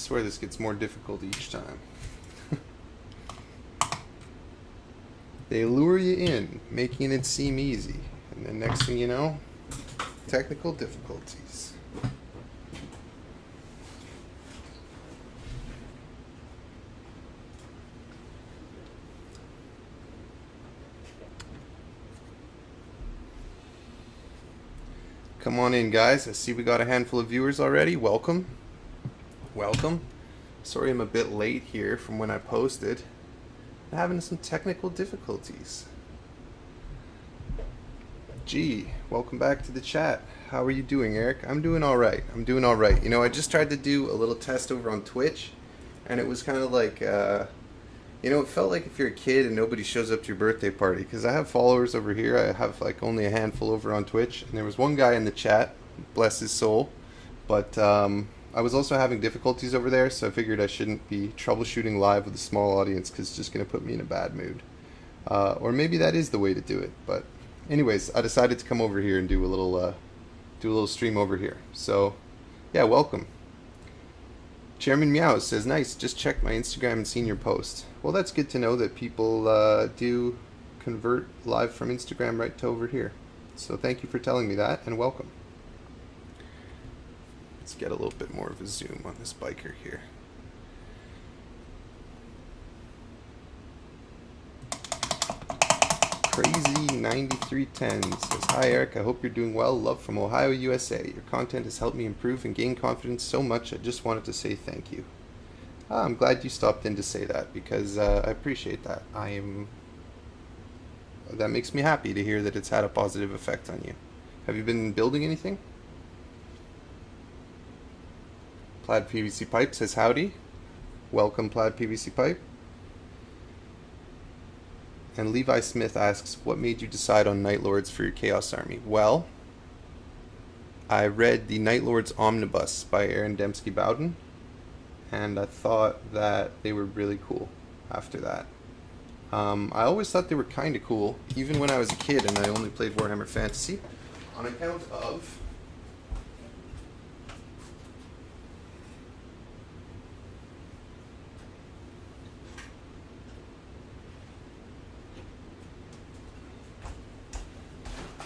swear this gets more difficult each time. They lure you in, making it seem easy. And then next thing you know, technical difficulties. Come on in, guys. I see we got a handful of viewers already. Welcome. Welcome. Sorry I'm a bit late here from when I posted. I'm having some technical difficulties. Gee, welcome back to the chat. How are you doing, Eric? I'm doing alright. I'm doing alright. You know, I just tried to do a little test over on Twitch, and it was kind of like, you know, it felt like if you're a kid and nobody shows up to your birthday party, because I have followers over here. I have like only a handful over on Twitch, and there was one guy in the chat, bless his soul, but I was also having difficulties over there, so I figured I shouldn't be troubleshooting live with a small audience because it's just going to put me in a bad mood. Or maybe that is the way to do it, but anyways, I decided to come over here and do a little stream over here. So, yeah, welcome. Chairman Meow says, nice, just checked my Instagram and seen your post. Well, that's good to know that people do convert live from Instagram right to over here. So thank you for telling me that, and welcome. Let's get a little bit more of a zoom on this biker here. Crazy9310 says, hi Eric, I hope you're doing well. Love from Ohio, USA. Your content has helped me improve and gain confidence so much. I just wanted to say thank you. I'm glad you stopped in to say that because I appreciate that. That makes me happy to hear that it's had a positive effect on you. Have you been building anything? Plaid PVC Pipe says, howdy. Welcome, Plaid PVC Pipe. And Levi Smith asks, what made you decide on Night Lords for your Chaos Army? Well, I read the Night Lords Omnibus by Aaron Dembski-Bowden, and I thought that they were really cool after that. I always thought they were kind of cool, even when I was a kid and I only played Warhammer Fantasy, on account of...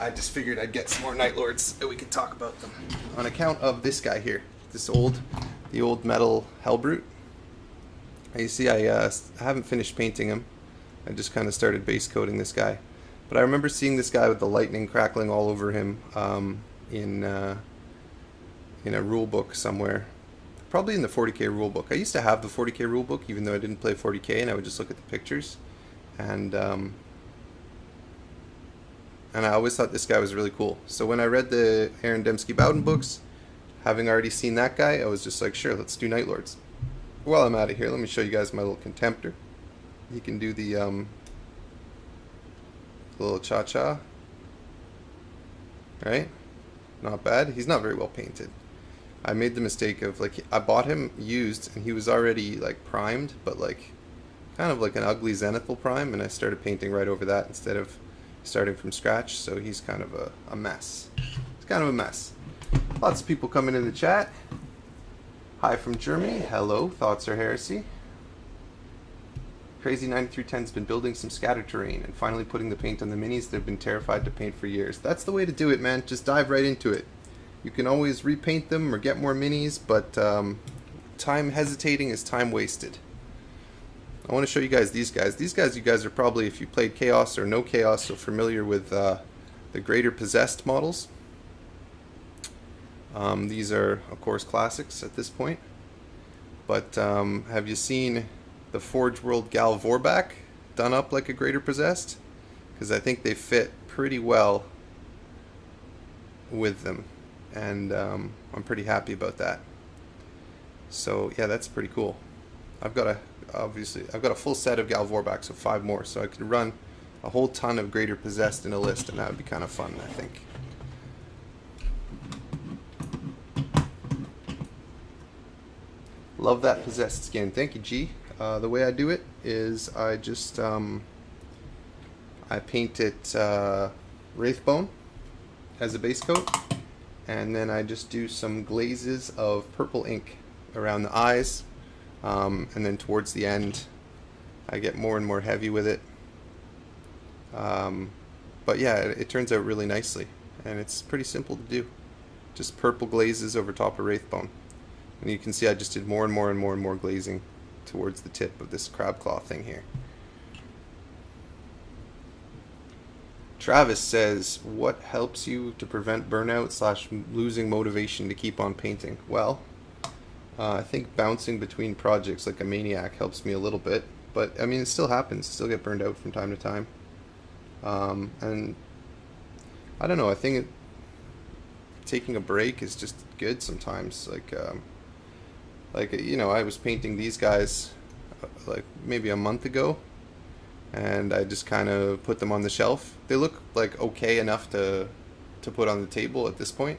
I just figured I'd get some more Night Lords and we could talk about them. On account of this guy here, the old metal Hellbrute. You see, I haven't finished painting him. I just kind of started base coating this guy. But I remember seeing this guy with the lightning crackling all over him in a rule book somewhere. Probably in the 40k rule book. I used to have the 40k rule book even though I didn't play 40k, and I would just look at the pictures. And I always thought this guy was really cool. So when I read the Aaron Dembski-Bowden books, having already seen that guy, I was just like, sure, let's do Night Lords. While I'm out of here, let me show you guys my little Contemptor. He can do the little cha-cha. Right? Not bad. He's not very well painted. I made the mistake of, like, I bought him used, and he was already, like, primed, but, like, kind of like an ugly Zenithal prime, and I started painting right over that instead of starting from scratch, so he's kind of a mess. It's kind of a mess. Lots of people coming in the chat. Hi from Germany. Hello. Thoughts are heresy. Crazy9310's been building some scatter terrain and finally putting the paint on the minis they've been terrified to paint for years. That's the way to do it, man. Just dive right into it. You can always repaint them or get more minis, but time hesitating is time wasted. I want to show you guys these guys. These guys, you guys are probably, if you played Chaos or no Chaos, so familiar with the Greater Possessed models. These are, of course, classics at this point. But have you seen the Forge World Gal Vorbak done up like a Greater Possessed? Because I think they fit pretty well with them. And I'm pretty happy about that. So, yeah, that's pretty cool. I've got a full set of Gal Vorbak, so 5 more, so I could run a whole ton of Greater Possessed in a list, and that would be kind of fun, I think. Love that Possessed skin. Thank you, G. The way I do it is I just I paint it Wraithbone as a base coat, and then I just do some glazes of purple ink around the eyes, And then towards the end, I get more and more heavy with it. But yeah, it turns out really nicely, and it's pretty simple to do. Just purple glazes over top of Wraithbone. And you can see I just did more and more and more and more glazing towards the tip of this crab claw thing here. Travis says, what helps you to prevent burnout / losing motivation to keep on painting? Well, I think bouncing between projects like a maniac helps me a little bit, but I mean it still happens. I still get burned out from time to time. And I don't know, I think taking a break is just good sometimes. Like you know, I was painting these guys like maybe a month ago, and I just kind of put them on the shelf. They look like okay enough to put on the table at this point,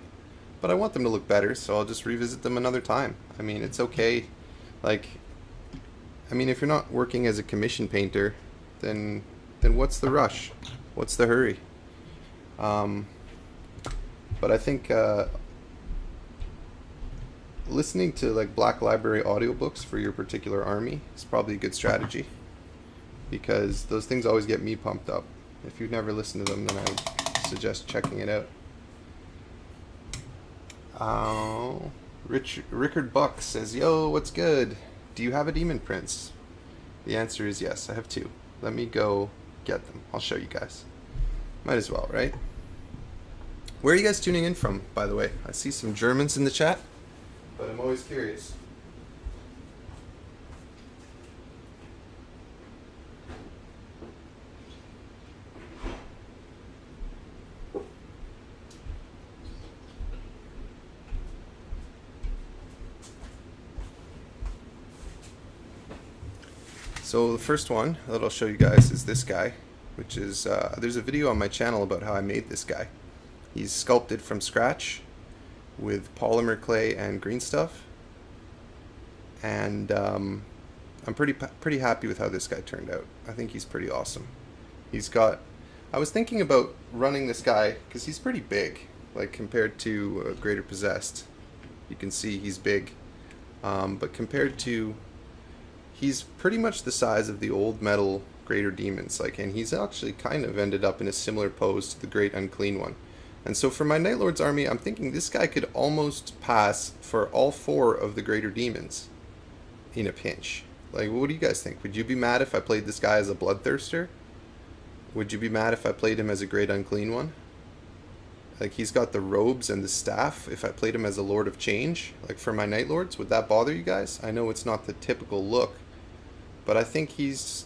but I want them to look better, so I'll just revisit them another time. I mean, it's okay. Like, I mean, if you're not working as a commission painter, then what's the rush? What's the hurry? But I think listening to like Black Library audiobooks for your particular army is probably a good strategy, because those things always get me pumped up. If you've never listened to them, then I would suggest checking it out. Rickard Buck says, yo, what's good? Do you have a Demon Prince? The answer is yes, I have 2. Let me go get them. I'll show you guys. Might as well, right? Where are you guys tuning in from, by the way? I see some Germans in the chat, but I'm always curious. So the first one that I'll show you guys is this guy, which is, there's a video on my channel about how I made this guy. He's sculpted from scratch with polymer clay and green stuff, and I'm pretty happy with how this guy turned out. I think he's pretty awesome. I was thinking about running this guy because he's pretty big, like compared to Greater Possessed. You can see he's big, but compared to, he's pretty much the size of the old metal Greater Demons, and he's actually kind of ended up in a similar pose to the Great Unclean One. And so for my Night Lord's army, I'm thinking this guy could almost pass for all 4 of the Greater Demons in a pinch. Like, what do you guys think? Would you be mad if I played this guy as a Bloodthirster? Would you be mad if I played him as a Great Unclean One? Like, he's got the robes and the staff. If I played him as a Lord of Change, like for my Night Lords, would that bother you guys? I know it's not the typical look, but I think he's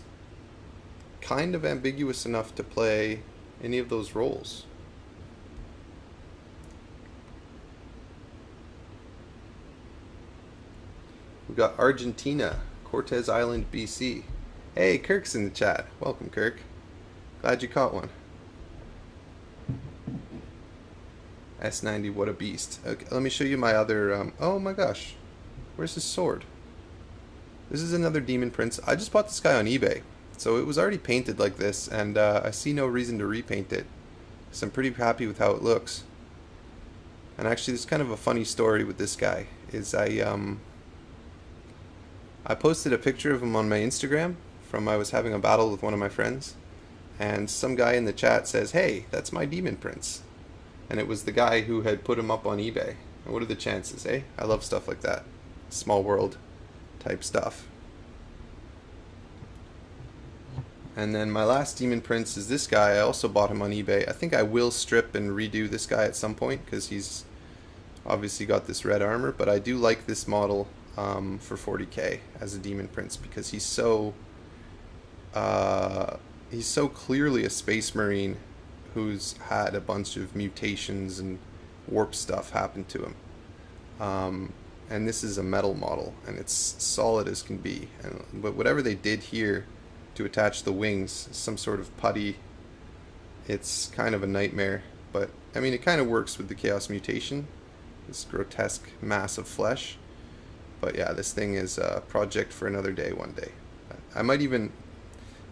kind of ambiguous enough to play any of those roles. We got Argentina, Cortez Island, BC. Hey, Kirk's in the chat. Welcome, Kirk. Glad you caught one. S90, what a beast. Okay, let me show you my other, oh my gosh. Where's his sword? This is another Demon Prince. I just bought this guy on eBay. So it was already painted like this, and I see no reason to repaint it, because I'm pretty happy with how it looks. And actually, there's kind of a funny story with this guy. Is I posted a picture of him on my Instagram from I was having a battle with one of my friends, and some guy in the chat says, hey, that's my Demon Prince. And it was the guy who had put him up on eBay. And what are the chances, eh? I love stuff like that. Small world type stuff. And then my last Demon Prince is this guy. I also bought him on eBay. I think I will strip and redo this guy at some point, because he's obviously got this red armor, but I do like this model for 40k as a Demon Prince, because he's so clearly a Space Marine who's had a bunch of mutations and warp stuff happen to him. And this is a metal model, and it's solid as can be. But whatever they did here to attach the wings, some sort of putty, it's kind of a nightmare. But I mean, it kind of works with the Chaos Mutation, this grotesque mass of flesh. But yeah, this thing is a project for another day one day. I might even,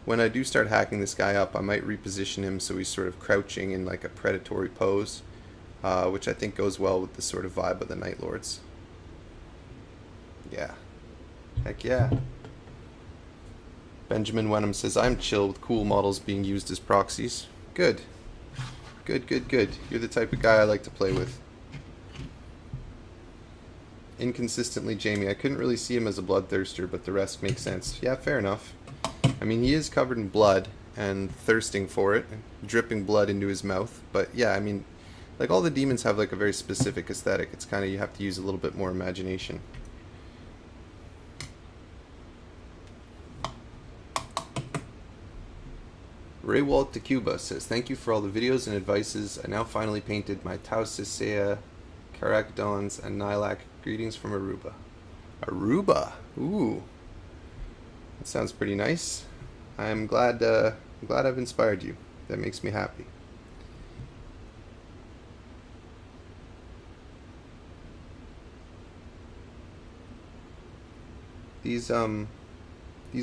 when I do start hacking this guy up, I might reposition him so he's sort of crouching in like a predatory pose, which I think goes well with the sort of vibe of the Night Lords. Yeah. Heck yeah. Benjamin Wenham says, I'm chill with cool models being used as proxies. Good. Good, good, good. You're the type of guy I like to play with. Inconsistently, Jamie. I couldn't really see him as a bloodthirster, but the rest makes sense. Yeah, fair enough. I mean, he is covered in blood and thirsting for it, dripping blood into his mouth. But yeah, I mean, like all the demons have like a very specific aesthetic. It's kind of, you have to use a little bit more imagination. Ray Walt de Cuba says, thank you for all the videos and advices. I now finally painted my Tau Cicea, Caracodons, and Nilak. Greetings from Aruba. Aruba? Ooh. That sounds pretty nice. I'm glad I've inspired you. That makes me happy. These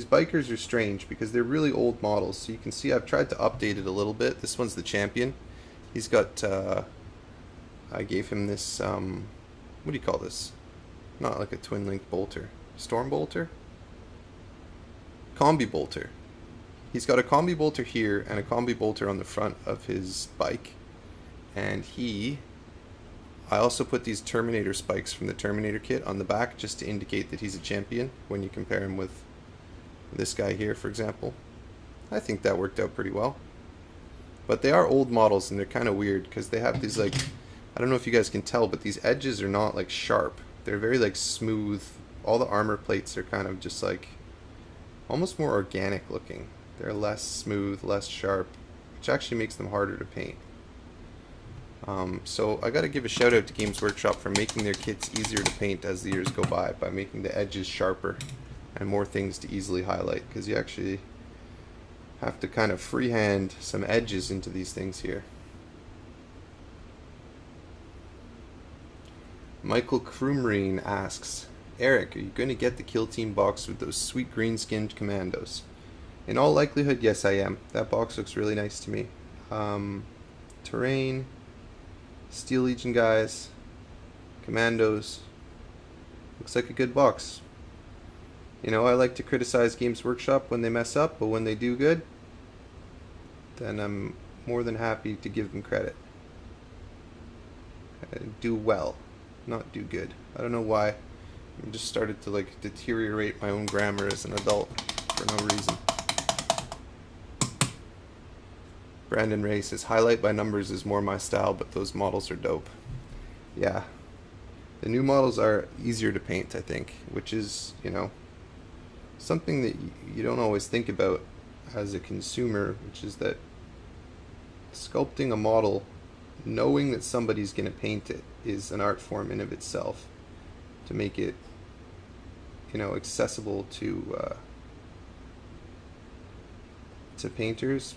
bikers are strange because they're really old models. So you can see I've tried to update it a little bit. This one's the champion. He's got, I gave him this, what do you call this? Not like a twin link bolter. Storm bolter? Combi bolter. He's got a combi bolter here and a combi bolter on the front of his bike. And I also put these Terminator spikes from the Terminator kit on the back just to indicate that he's a champion when you compare him with this guy here, for example. I think that worked out pretty well. But they are old models and they're kind of weird because they have these like, I don't know if you guys can tell, but these edges are not like sharp. They're very like smooth. All the armor plates are kind of just like almost more organic looking. They're less smooth, less sharp, which actually makes them harder to paint. So I gotta give a shout out to Games Workshop for making their kits easier to paint as the years go by making the edges sharper and more things to easily highlight, because you actually have to kind of freehand some edges into these things here. Michael Krumreen asks, Eric, are you going to get the Kill Team box with those sweet green skinned commandos? In all likelihood, yes I am. That box looks really nice to me. Terrain, Steel Legion guys, commandos. Looks like a good box. You know, I like to criticize Games Workshop when they mess up, but when they do good, then I'm more than happy to give them credit. Do well, not do good. I don't know why. I just started to like deteriorate my own grammar as an adult for no reason. Brandon Ray says, highlight by numbers is more my style, but those models are dope. Yeah. The new models are easier to paint, I think, which is, you know, something that you don't always think about as a consumer, which is that sculpting a model, knowing that somebody's going to paint it, is an art form in of itself. To make it, you know, accessible to painters,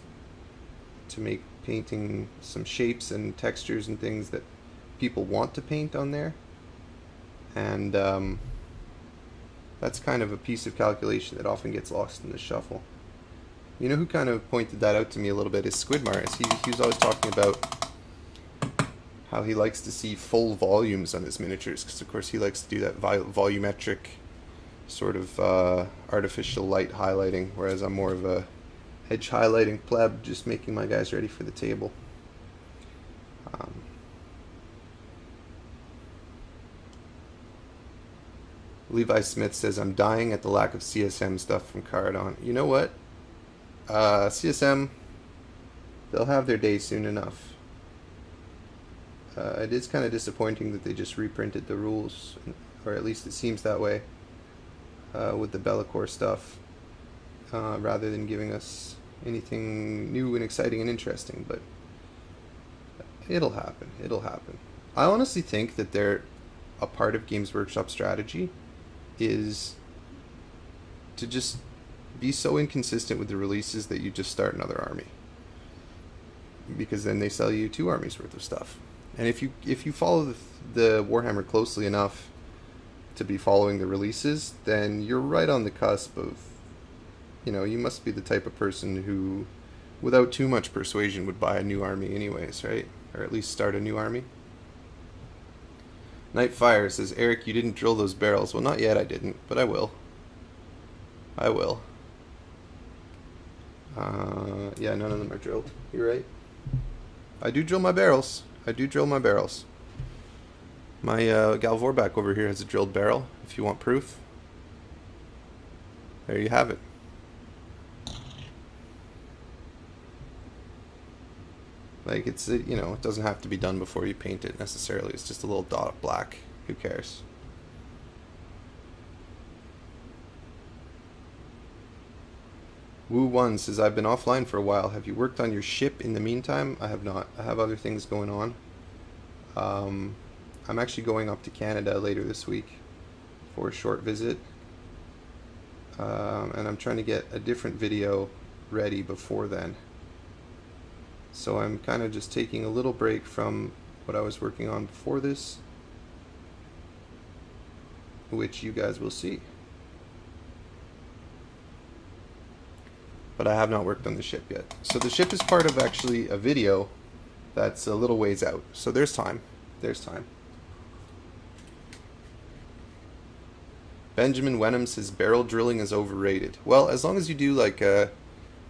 to make painting some shapes and textures and things that people want to paint on there, and that's kind of a piece of calculation that often gets lost in the shuffle. You know who kind of pointed that out to me a little bit is Squidmars. He was always talking about how he likes to see full volumes on his miniatures, because of course he likes to do that volumetric sort of artificial light highlighting, whereas I'm more of a edge highlighting pleb, just making my guys ready for the table. Levi Smith says, I'm dying at the lack of CSM stuff from Caradon. You know what? CSM, they'll have their day soon enough. It is kind of disappointing that they just reprinted the rules, or at least it seems that way, with the Be'lakor stuff, rather than giving us anything new and exciting and interesting, but it'll happen. It'll happen. I honestly think that they're a part of Games Workshop strategy is to just be so inconsistent with the releases that you just start another army, because then they sell you 2 armies worth of stuff. And if you follow the Warhammer closely enough to be following the releases, then you're right on the cusp of, you know, you must be the type of person who, without too much persuasion, would buy a new army anyways, right? Or at least start a new army. Nightfire says, Eric, you didn't drill those barrels. Well, not yet, I didn't, but I will. I will. Yeah, none of them are drilled. You're right. I do drill my barrels. I do drill my barrels. My Gal Vorbak over here has a drilled barrel, if you want proof. There you have it. Like, it's, you know, it doesn't have to be done before you paint it necessarily. It's just a little dot of black. Who cares? Woo1 says, I've been offline for a while. Have you worked on your ship in the meantime? I have not. I have other things going on. I'm actually going up to Canada later this week for a short visit. And I'm trying to get a different video ready before then. So I'm kind of just taking a little break from what I was working on before this, which you guys will see. But I have not worked on the ship yet. So the ship is part of actually a video that's a little ways out. So there's time. There's time. Benjamin Wenham says barrel drilling is overrated. Well, as long as you do like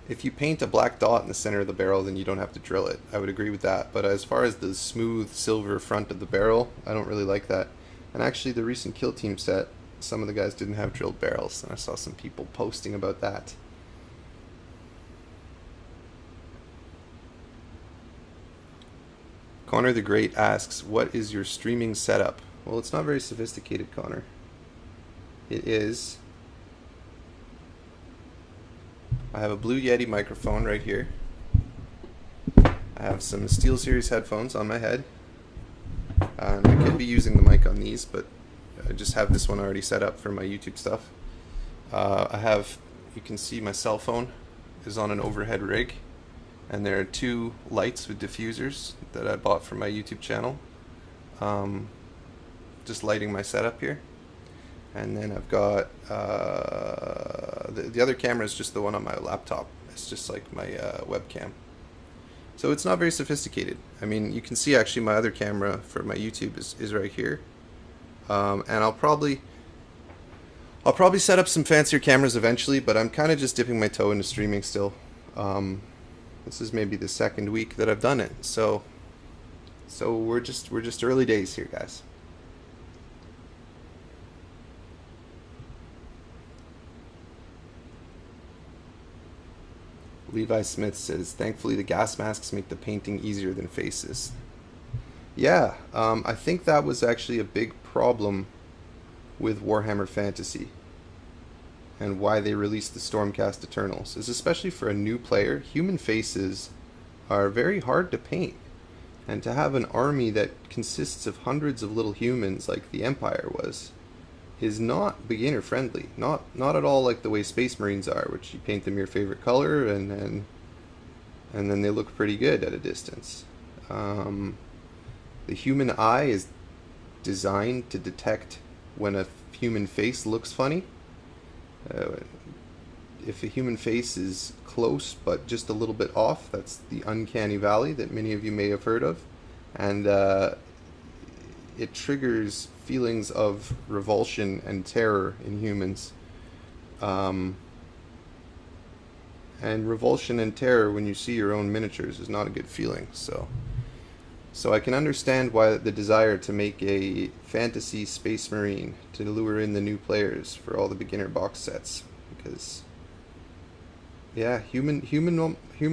if you paint a black dot in the center of the barrel, then you don't have to drill it. I would agree with that. But as far as the smooth silver front of the barrel, I don't really like that. And actually the recent Kill Team set, some of the guys didn't have drilled barrels, and I saw some people posting about that. Connor the Great asks, what is your streaming setup? Well, it's not very sophisticated, Connor. It is... I have a Blue Yeti microphone right here. I have some SteelSeries headphones on my head. And I could be using the mic on these, but I just have this one already set up for my YouTube stuff. I have, you can see my cell phone is on an overhead rig. And there are 2 lights with diffusers that I bought for my YouTube channel. Just lighting my setup here. And then I've got the other camera is just the one on my laptop. It's just like my webcam. So it's not very sophisticated. I mean, you can see actually my other camera for my YouTube is right here. And I'll probably set up some fancier cameras eventually, but I'm kind of just dipping my toe into streaming still. This is maybe the 2nd week that I've done it, so we're just early days here, guys. Levi Smith says, thankfully the gas masks make the painting easier than faces. Yeah, I think that was actually a big problem with Warhammer Fantasy and why they released the Stormcast Eternals, is especially for a new player, human faces are very hard to paint. And to have an army that consists of hundreds of little humans like the Empire was, is not beginner friendly. Not at all like the way Space Marines are, which you paint them your favorite color and then they look pretty good at a distance. The human eye is designed to detect when a human face looks funny. If a human face is close but just a little bit off, that's the uncanny valley that many of you may have heard of, and it triggers feelings of revulsion and terror in humans. And revulsion and terror when you see your own miniatures is not a good feeling. So I can understand why the desire to make a fantasy Space Marine to lure in the new players for all the beginner box sets, because yeah, human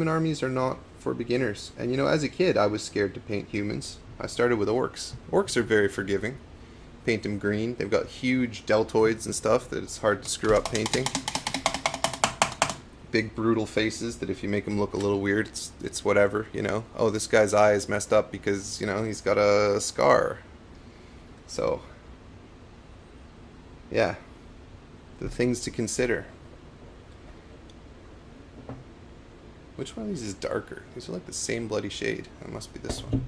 armies are not for beginners. And you know, as a kid I was scared to paint humans. I started with orcs. Orcs are very forgiving. Paint them green. They've got huge deltoids and stuff that it's hard to screw up painting. Big brutal faces that if you make them look a little weird, it's whatever, you know. Oh, this guy's eye is messed up because, you know, he's got a scar. So, yeah, the things to consider. Which one of these is darker? These are like the same bloody shade. It must be this one.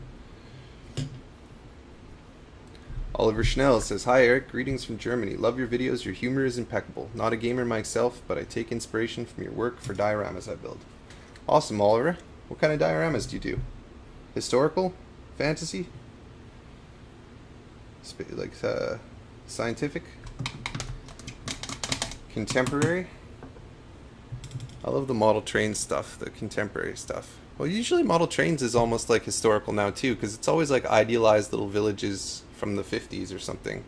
Oliver Schnell says, hi Eric, greetings from Germany. Love your videos, your humor is impeccable. Not a gamer myself, but I take inspiration from your work for dioramas I build. Awesome, Oliver. What kind of dioramas do you do? Historical? Fantasy? Like scientific? Contemporary? I love the model train stuff, the contemporary stuff. Well, usually model trains is almost like historical now too, because it's always like idealized little villages from the 50s or something,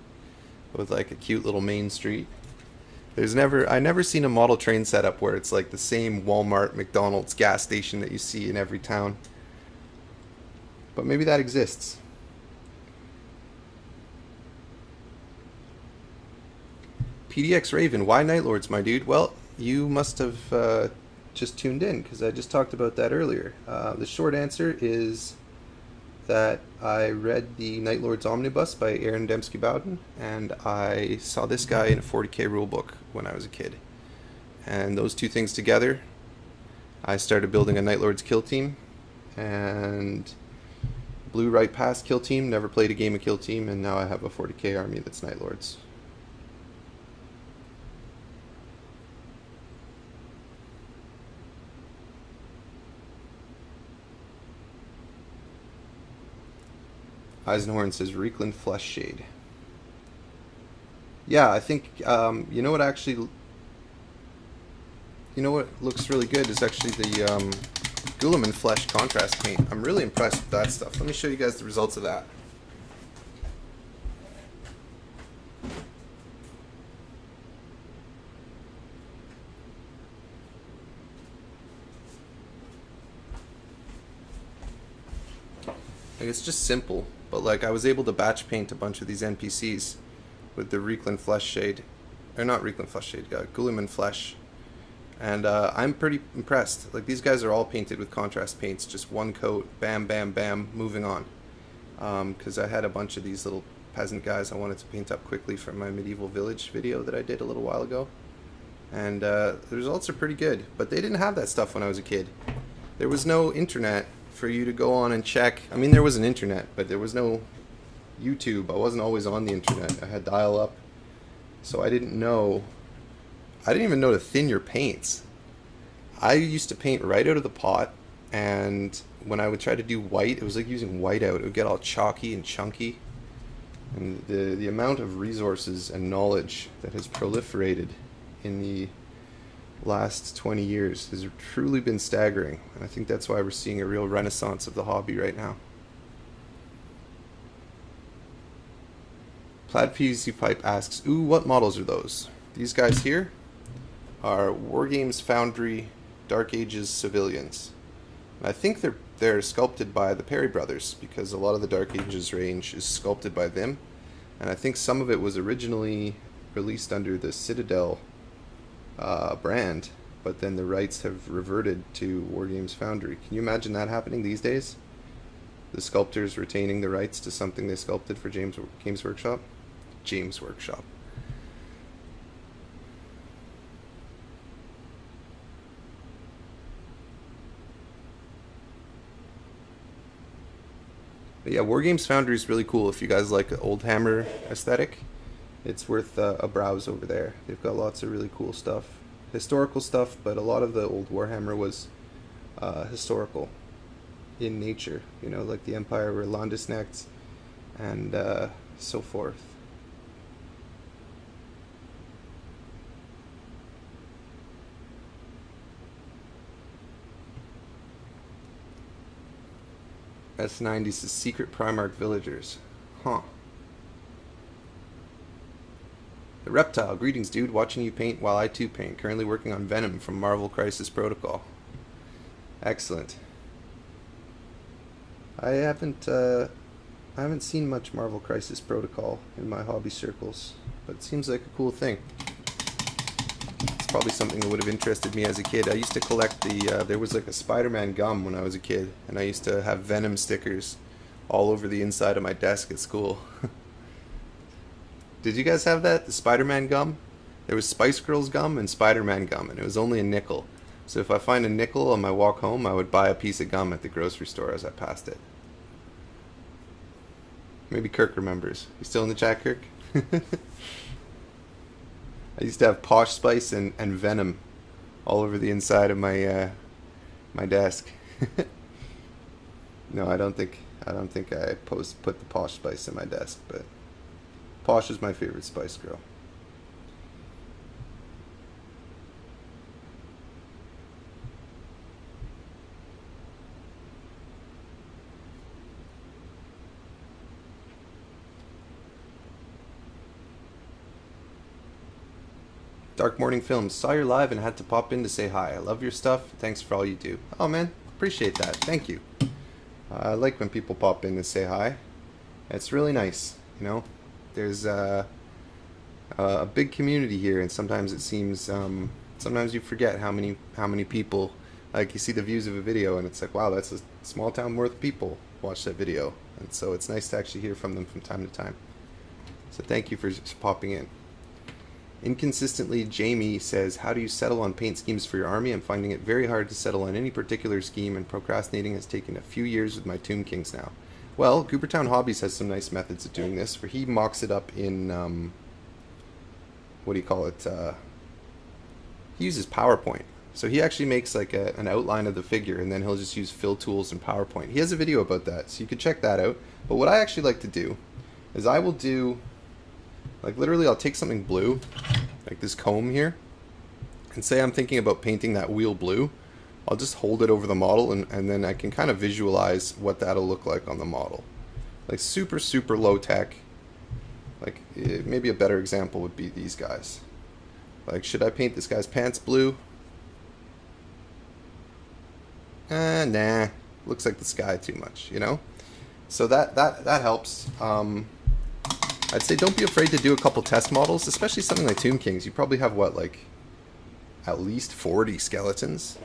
with like a cute little main street. I never seen a model train setup where it's like the same Walmart, McDonald's, gas station that you see in every town. But maybe that exists. PDX Raven, why Night Lords, my dude? Well, you must have just tuned in because I just talked about that earlier. The short answer is that I read the Night Lords Omnibus by Aaron Dembski Bowden, and I saw this guy in a 40k rulebook when I was a kid. And those two things together, I started building a Night Lords kill team, and blew right past kill team, never played a game of kill team, and now I have a 40k army that's Night Lords. Eisenhorn says Reekland Flesh Shade. Yeah, I think you know what actually, you know what looks really good is actually the Guilliman Flesh contrast paint. I'm really impressed with that stuff. Let me show you guys the results of that. Like, it's just simple, but like I was able to batch paint a bunch of these NPCs with the Reekland Flesh Shade, or not Reekland Flesh Shade, Guilliman Flesh, and I'm pretty impressed. Like, these guys are all painted with contrast paints, just one coat, bam, bam, bam, moving on. Because I had a bunch of these little peasant guys I wanted to paint up quickly for my medieval village video that I did a little while ago, and the results are pretty good. But they didn't have that stuff when I was a kid. There was no internet for you to go on and check. I mean, there was an internet, but there was no YouTube. I wasn't always on the internet. I had dial-up, so I didn't know. I didn't even know to thin your paints. I used to paint right out of the pot, and when I would try to do white, it was like using whiteout. It would get all chalky and chunky. And the amount of resources and knowledge that has proliferated in the last 20 years has truly been staggering, and I think that's why we're seeing a real renaissance of the hobby right now. Plaid PVC Pipe asks, ooh, what models are those? These guys here are Wargames Foundry Dark Ages civilians. And I think they're sculpted by the Perry brothers, because a lot of the Dark Ages range is sculpted by them, and I think some of it was originally released under the Citadel brand, but then the rights have reverted to Wargames Foundry. Can you imagine that happening these days? The sculptors retaining the rights to something they sculpted for Games Workshop? James Workshop. But yeah, Wargames Foundry is really cool if you guys like the old hammer aesthetic. It's worth a browse over there. They've got lots of really cool stuff. Historical stuff, but a lot of the old Warhammer was historical in nature. You know, like the Empire were Landesknechts and so forth. S90 says Secret Primarch Villagers. Huh. The Reptile, greetings dude, watching you paint while I too paint. Currently working on Venom from Marvel Crisis Protocol. Excellent. I haven't seen much Marvel Crisis Protocol in my hobby circles, but it seems like a cool thing. It's probably something that would have interested me as a kid. I used to collect there was like a Spider-Man gum when I was a kid, and I used to have Venom stickers all over the inside of my desk at school. Did you guys have that? The Spider-Man gum? There was Spice Girls gum and Spider-Man gum, and it was only a nickel. So if I find a nickel on my walk home, I would buy a piece of gum at the grocery store as I passed it. Maybe Kirk remembers. You still in the chat, Kirk? I used to have Posh Spice and Venom all over the inside of my my desk. No, I don't think I put the Posh Spice in my desk, but Posh is my favorite Spice Girl. Dark Morning Films. Saw your live and had to pop in to say hi. I love your stuff. Thanks for all you do. Oh man, appreciate that. Thank you. I like when people pop in to say hi. It's really nice, you know. There's a big community here, and sometimes it seems sometimes you forget how many people, like, you see the views of a video and it's like, wow, that's a small town worth of people watch that video, and so it's nice to actually hear from them from time to time. So thank you for just popping in. Inconsistently, Jamie says, how do you settle on paint schemes for your army? I'm finding it very hard to settle on any particular scheme, and procrastinating has taken a few years with my Tomb Kings now. Well, Goobertown Hobbies has some nice methods of doing this, where he mocks it up in, what do you call it? He uses PowerPoint. So he actually makes like an outline of the figure, and then he'll just use fill tools in PowerPoint. He has a video about that, so you could check that out. But what I actually like to do is I will do, like, literally I'll take something blue, like this comb here, and say I'm thinking about painting that wheel blue. I'll just hold it over the model, and then I can kind of visualize what that'll look like on the model. Like super, super low tech. Like, maybe a better example would be these guys. Like, should I paint this guy's pants blue? Nah. Looks like the sky too much, you know? So that helps. I'd say don't be afraid to do a couple test models, especially something like Tomb Kings. You probably have, what, like, at least 40 skeletons?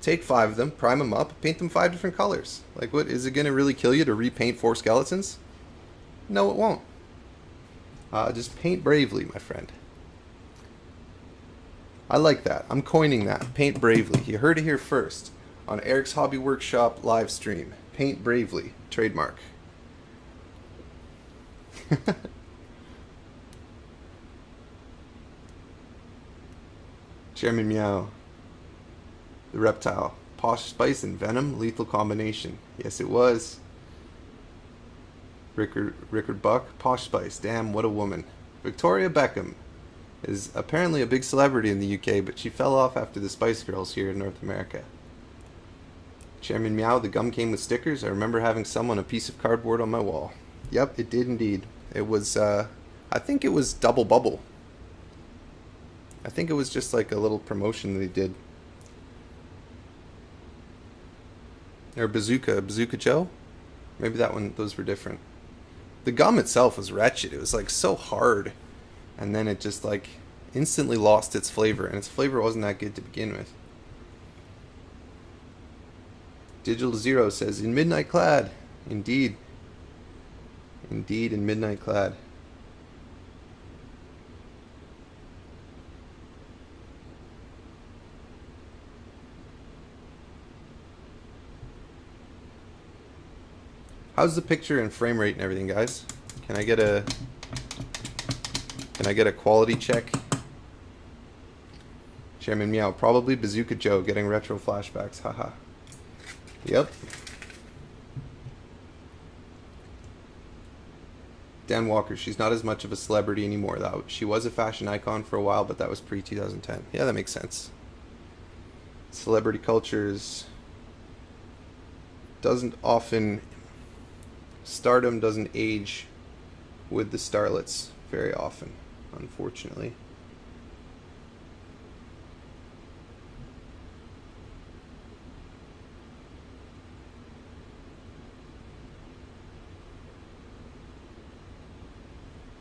Take 5 of them, prime them up, paint them 5 different colors. Like, what, is it going to really kill you to repaint 4 skeletons? No, it won't. Just paint bravely, my friend. I like that. I'm coining that. Paint bravely. You heard it here first on Eric's Hobby Workshop live stream. Paint bravely. Trademark. Chairman Meow. The reptile. Posh Spice and Venom. Lethal combination. Yes, it was. Rickard Buck. Posh Spice. Damn, what a woman. Victoria Beckham is apparently a big celebrity in the UK, but she fell off after the Spice Girls here in North America. Chairman Meow, the gum came with stickers. I remember having some on a piece of cardboard on my wall. Yep, it did indeed. It was, I think it was Double Bubble. I think it was just like a little promotion they did. Or Bazooka Joe? Maybe that one, those were different. The gum itself was wretched. It was like so hard. And then it just like instantly lost its flavor. And its flavor wasn't that good to begin with. Digital Zero says, in Midnight Clad. Indeed. Indeed, in Midnight Clad. How's the picture and frame rate and everything, guys? Can I get a quality check? Chairman Meow, probably Bazooka Joe getting retro flashbacks. Haha. Yep. Dan Walker, she's not as much of a celebrity anymore though. She was a fashion icon for a while, but that was pre-2010. Yeah, that makes sense. Celebrity cultures doesn't often... Stardom doesn't age with the starlets very often, unfortunately.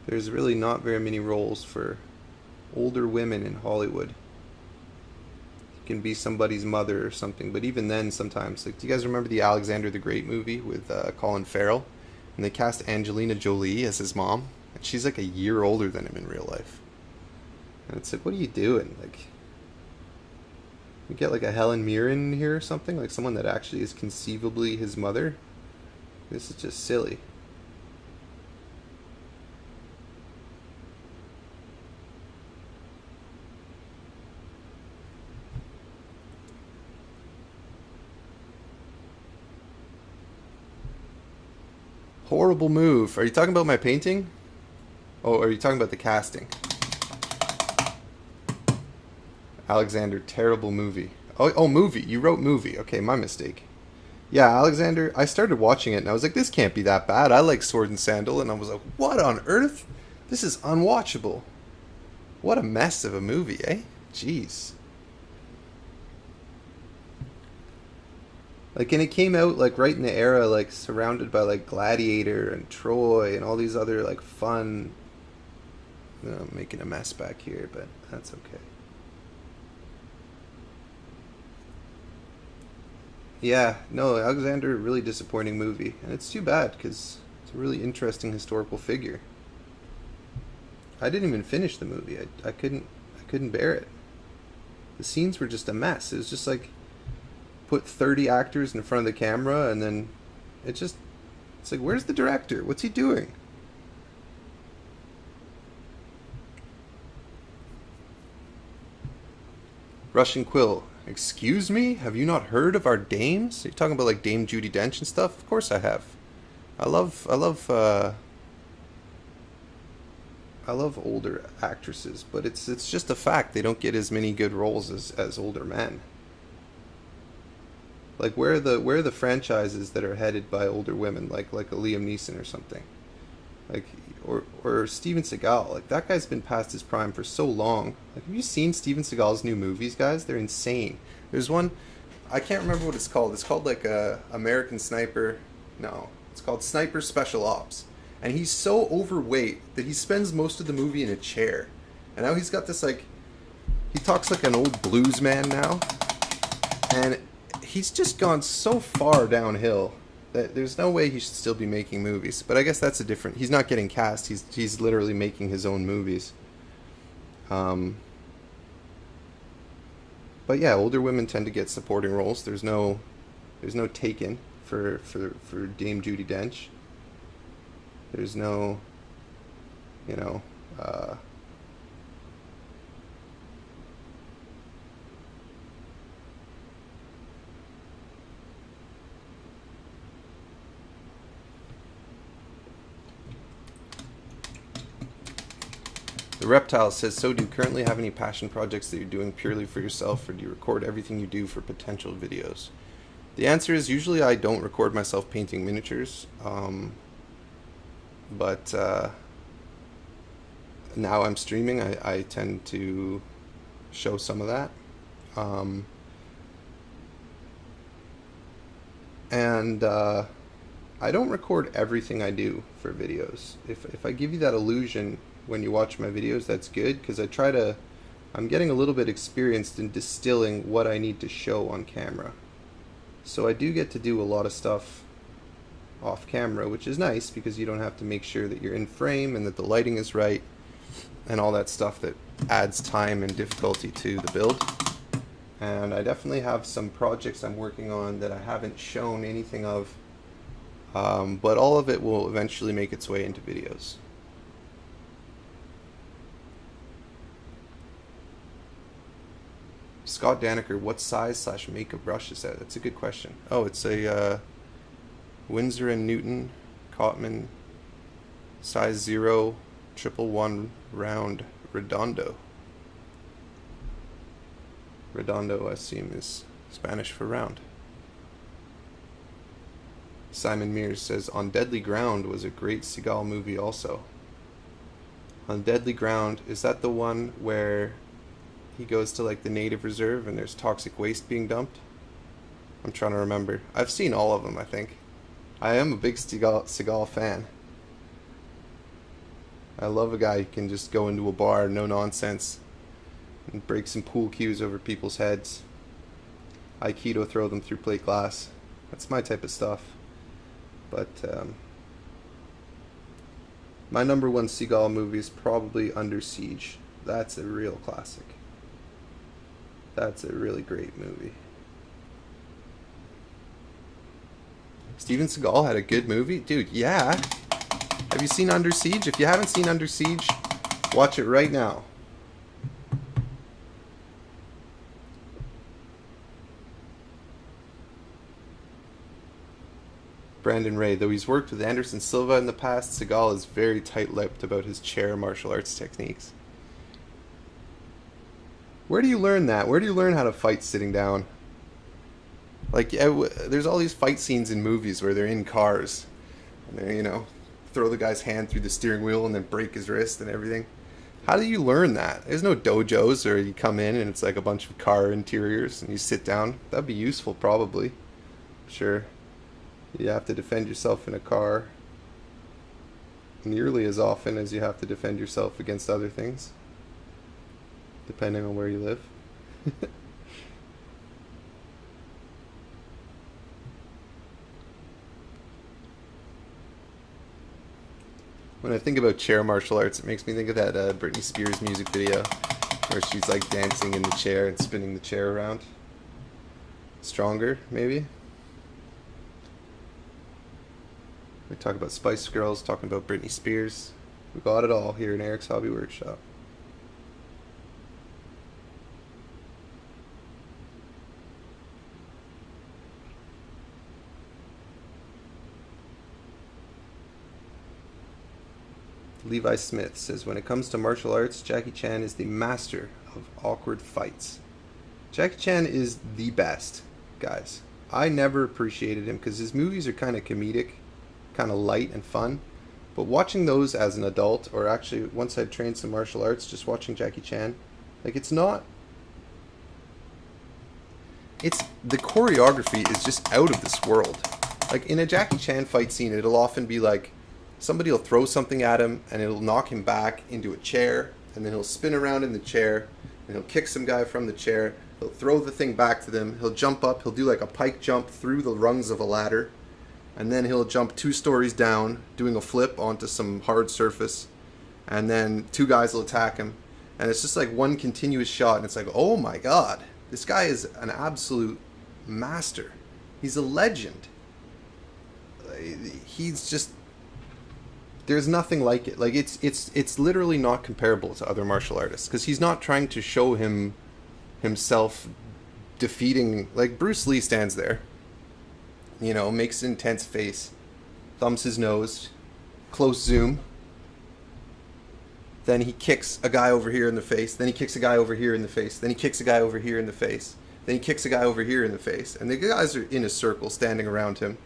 There's really not very many roles for older women in Hollywood. You can be somebody's mother or something, but even then sometimes, like, do you guys remember the Alexander the Great movie with Colin Farrell? And they cast Angelina Jolie as his mom, and she's like a year older than him in real life. And it's like, what are you doing? Like, you get like a Helen Mirren here or something, like someone that actually is conceivably his mother. This is just silly. Horrible move. Are you talking about my painting? Oh, are you talking about the casting? Alexander, terrible movie. Oh, movie. You wrote movie. Okay, my mistake. Yeah, Alexander, I started watching it and I was like, this can't be that bad. I like Sword and Sandal. And I was like, what on earth? This is unwatchable. What a mess of a movie, eh? Jeez. Like, and it came out like right in the era, like surrounded by like Gladiator and Troy and all these other like fun. I'm making a mess back here, but that's okay. Yeah, no, Alexander, really disappointing movie, and it's too bad because it's a really interesting historical figure. I didn't even finish the movie. I couldn't bear it. The scenes were just a mess. It was just like put 30 actors in front of the camera, and then it just it's like, where's the director? What's he doing? Russian Quill. Excuse me? Have you not heard of our dames? Are you talking about like Dame Judi Dench and stuff? Of course I have. I love older actresses, but it's just a fact they don't get as many good roles as older men. Like, where are the franchises that are headed by older women, like a Liam Neeson or something, like, or Steven Seagal? Like, that guy's been past his prime for so long. Like, have you seen Steven Seagal's new movies, guys? They're insane. There's one, I can't remember what it's called. It's called like American Sniper. No, it's called Sniper Special Ops. And he's so overweight that he spends most of the movie in a chair. And now he's got this like, he talks like an old blues man now, and he's just gone so far downhill that there's no way he should still be making movies. But I guess that's a different. He's not getting cast. He's literally making his own movies. Um, but yeah, older women tend to get supporting roles. There's no Taken for Dame Judi Dench. There's no, you know, uh, the Reptile says, so do you currently have any passion projects that you're doing purely for yourself, or do you record everything you do for potential videos? The answer is usually I don't record myself painting miniatures, but now I'm streaming, I tend to show some of that. Um, and I don't record everything I do for videos. If I give you that illusion when you watch my videos, that's good, because I'm getting a little bit experienced in distilling what I need to show on camera. So I do get to do a lot of stuff off camera, which is nice because you don't have to make sure that you're in frame and that the lighting is right and all that stuff that adds time and difficulty to the build. And I definitely have some projects I'm working on that I haven't shown anything of, but all of it will eventually make its way into videos. Scott Daniker, what size / make of brush is that? That's a good question. Oh, it's a Winsor and Newton Cotman size 0 111 round redondo. Redondo, I assume, is Spanish for round. Simon Mears says, On Deadly Ground was a great Seagal movie also. On Deadly Ground, is that the one where he goes to like the native reserve and there's toxic waste being dumped? I'm trying to remember. I've seen all of them, I think. I am a big Seagal fan. I love a guy who can just go into a bar, no nonsense, and break some pool cues over people's heads. Aikido throw them through plate glass. That's my type of stuff. But my number one Seagal movie is probably Under Siege. That's a real classic. That's a really great movie. Steven Seagal had a good movie? Dude, yeah. Have you seen Under Siege? If you haven't seen Under Siege, watch it right now. Brandon Ray, though he's worked with Anderson Silva in the past, Seagal is very tight-lipped about his chair martial arts techniques. Where do you learn that? Where do you learn how to fight sitting down? Like, there's all these fight scenes in movies where they're in cars, and they, throw the guy's hand through the steering wheel and then break his wrist and everything. How do you learn that? There's no dojos, or you come in and it's like a bunch of car interiors and you sit down. That'd be useful, probably. Sure. You have to defend yourself in a car nearly as often as you have to defend yourself against other things, depending on where you live. When I think about chair martial arts, it makes me think of that Britney Spears music video where she's like dancing in the chair and spinning the chair around. Stronger, maybe? We talk about Spice Girls, talking about Britney Spears. We got it all here in Eric's Hobby Workshop. Levi Smith says, when it comes to martial arts, Jackie Chan is the master of awkward fights. Jackie Chan is the best, guys. I never appreciated him because his movies are kind of comedic, kind of light and fun. But watching those as an adult, or actually once I'd trained some martial arts, just watching Jackie Chan, like it's not... the choreography is just out of this world. Like in a Jackie Chan fight scene, it'll often be like, somebody will throw something at him and it'll knock him back into a chair, and then he'll spin around in the chair and he'll kick some guy from the chair. He'll throw the thing back to them. He'll jump up. He'll do like a pike jump through the rungs of a ladder, and then he'll jump 2 stories down doing a flip onto some hard surface, and then 2 guys will attack him, and it's just like one continuous shot, and it's like, oh my god, this guy is an absolute master. He's a legend. He's just... there's nothing like it. Like it's literally not comparable to other martial artists because he's not trying to show himself defeating. Like Bruce Lee stands there, you know, makes an intense face, thumbs his nose, close zoom. Then he kicks a guy over here in the face. Then he kicks a guy over here in the face. Then he kicks a guy over here in the face. Then he kicks a guy over here in the face. And the guys are in a circle standing around him.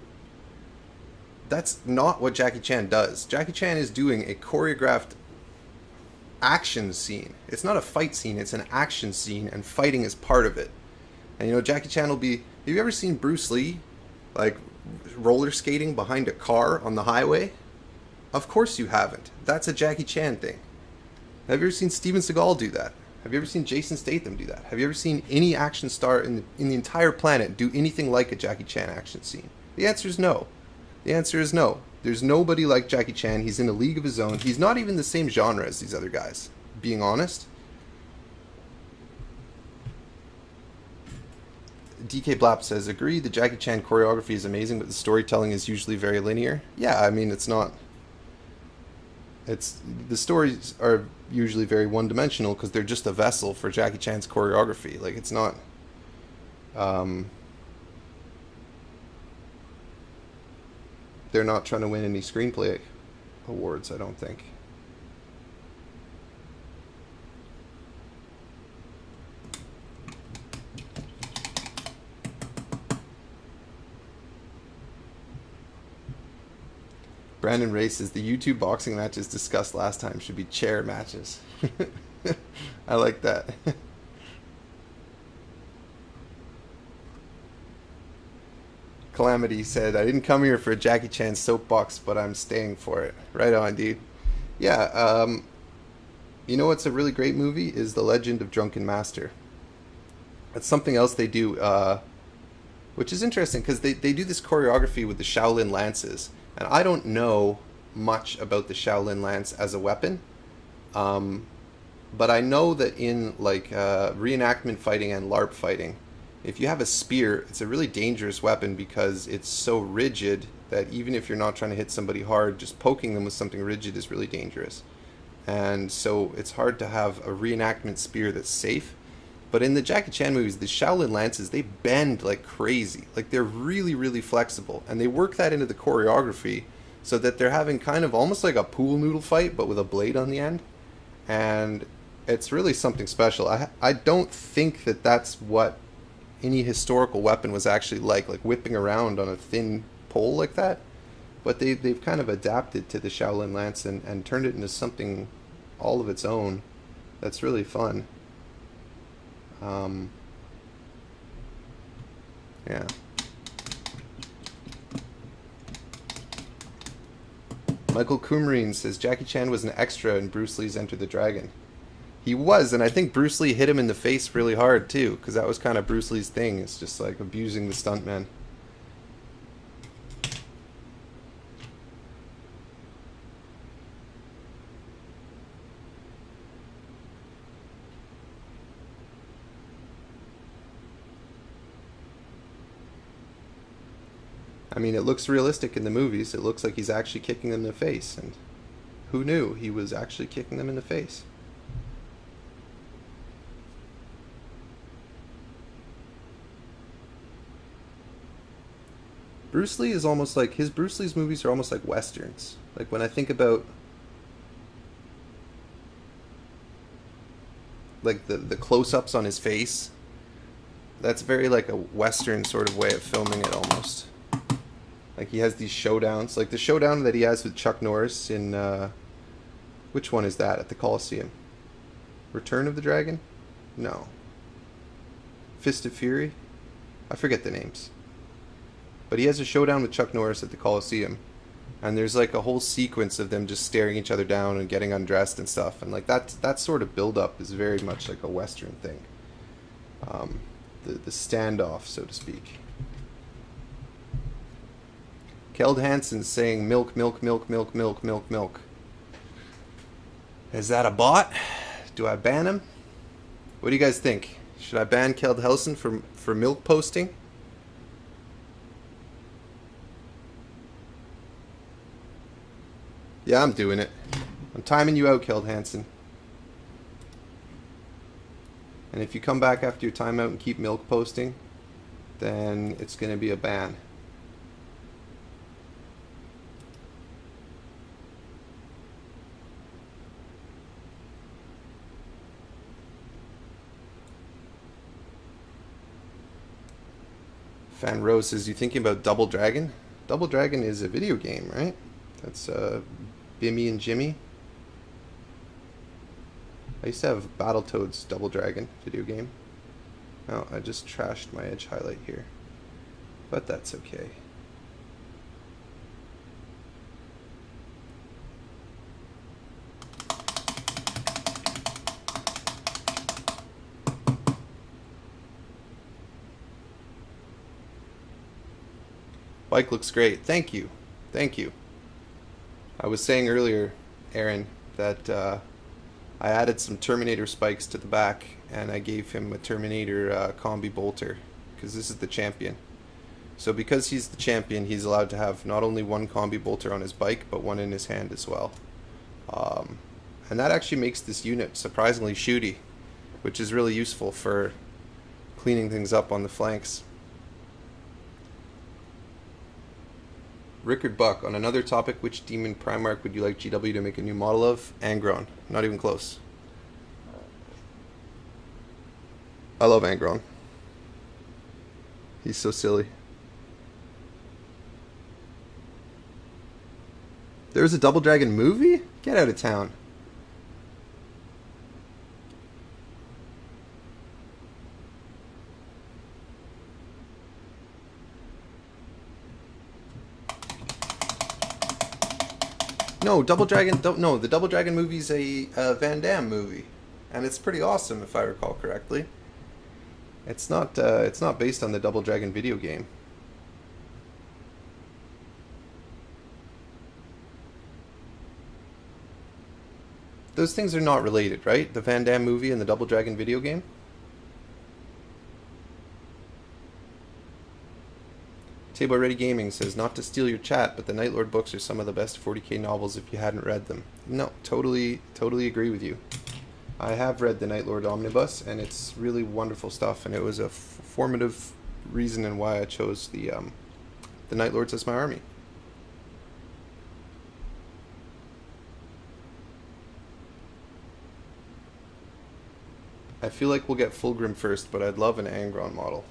That's not what Jackie Chan does. Jackie Chan is doing a choreographed action scene. It's not a fight scene, it's an action scene, and fighting is part of it. And you know, Jackie Chan will be... have you ever seen Bruce Lee, like, roller skating behind a car on the highway? Of course you haven't. That's a Jackie Chan thing. Have you ever seen Steven Seagal do that? Have you ever seen Jason Statham do that? Have you ever seen any action star in the entire planet do anything like a Jackie Chan action scene? The answer is no. The answer is no. There's nobody like Jackie Chan. He's in a league of his own. He's not even the same genre as these other guys, being honest. DK Blap says, agree, the Jackie Chan choreography is amazing, but the storytelling is usually very linear. Yeah, I mean, it's not... the stories are usually very one-dimensional because they're just a vessel for Jackie Chan's choreography. Like, it's not... they're not trying to win any screenplay awards, I don't think. Brandon Ray says the YouTube boxing matches discussed last time should be chair matches. I like that. Calamity said, I didn't come here for a Jackie Chan soapbox, but I'm staying for it. Right on, dude. Yeah, you know what's a really great movie? Is The Legend of Drunken Master. That's something else they do, which is interesting, because they do this choreography with the Shaolin lances. And I don't know much about the Shaolin lance as a weapon, but I know that in like reenactment fighting and LARP fighting, if you have a spear, it's a really dangerous weapon because it's so rigid that even if you're not trying to hit somebody hard, just poking them with something rigid is really dangerous. And so it's hard to have a reenactment spear that's safe. But in the Jackie Chan movies, the Shaolin lances, they bend like crazy. Like, they're really, really flexible. And they work that into the choreography so that they're having kind of almost like a pool noodle fight, but with a blade on the end. And it's really something special. I don't think that that's what any historical weapon was actually like whipping around on a thin pole like that. But they've kind of adapted to the Shaolin lance and turned it into something all of its own. That's really fun. Yeah. Michael Coumarine says Jackie Chan was an extra in Bruce Lee's Enter the Dragon. He was, and I think Bruce Lee hit him in the face really hard too, because that was kind of Bruce Lee's thing. It's just like abusing the stuntman. I mean, it looks realistic in the movies. It looks like he's actually kicking them in the face, and who knew he was actually kicking them in the face? Bruce Lee is almost like Bruce Lee's movies are almost like westerns. Like when I think about like the close-ups on his face, that's very like a western sort of way of filming it almost. Like he has these showdowns, like the showdown that he has with Chuck Norris in which one is that at the Coliseum? Return of the Dragon? No. Fist of Fury? I forget the names. But he has a showdown with Chuck Norris at the Coliseum, and there's like a whole sequence of them just staring each other down and getting undressed and stuff, and like that sort of build up is very much like a western thing. The standoff, so to speak. Keld Hansen's saying milk, milk, milk, milk, milk, milk, milk. Is that a bot? Do I ban him? What do you guys think? Should I ban Keld Hansen for milk posting? Yeah, I'm doing it. I'm timing you out, Keld Hansen. And if you come back after your timeout and keep milk posting, then it's going to be a ban. Fan Rose says, you thinking about Double Dragon? Double Dragon is a video game, right? That's Bimmy and Jimmy. I used to have Battletoads Double Dragon video game. Oh, I just trashed my edge highlight here. But that's okay. Bike looks great. Thank you. Thank you. I was saying earlier, Aaron, that I added some Terminator spikes to the back, and I gave him a Terminator combi bolter, because this is the champion. So because he's the champion, he's allowed to have not only one combi bolter on his bike, but one in his hand as well. And that actually makes this unit surprisingly shooty, which is really useful for cleaning things up on the flanks. Rickard Buck, on another topic, which Demon Primarch would you like GW to make a new model of? Angron. Not even close. I love Angron. He's so silly. There's a Double Dragon movie? Get out of town. No, Double Dragon. Don't know. The Double Dragon movie's a Van Damme movie, and it's pretty awesome if I recall correctly. It's not based on the Double Dragon video game. Those things are not related, right? The Van Damme movie and the Double Dragon video game. Table Ready Gaming says, not to steal your chat, but the Night Lord books are some of the best 40k novels if you hadn't read them. No, totally agree with you. I have read the Night Lord Omnibus, and it's really wonderful stuff, and it was a formative reason in why I chose the Night Lords as my army. I feel like we'll get Fulgrim first, but I'd love an Angron model.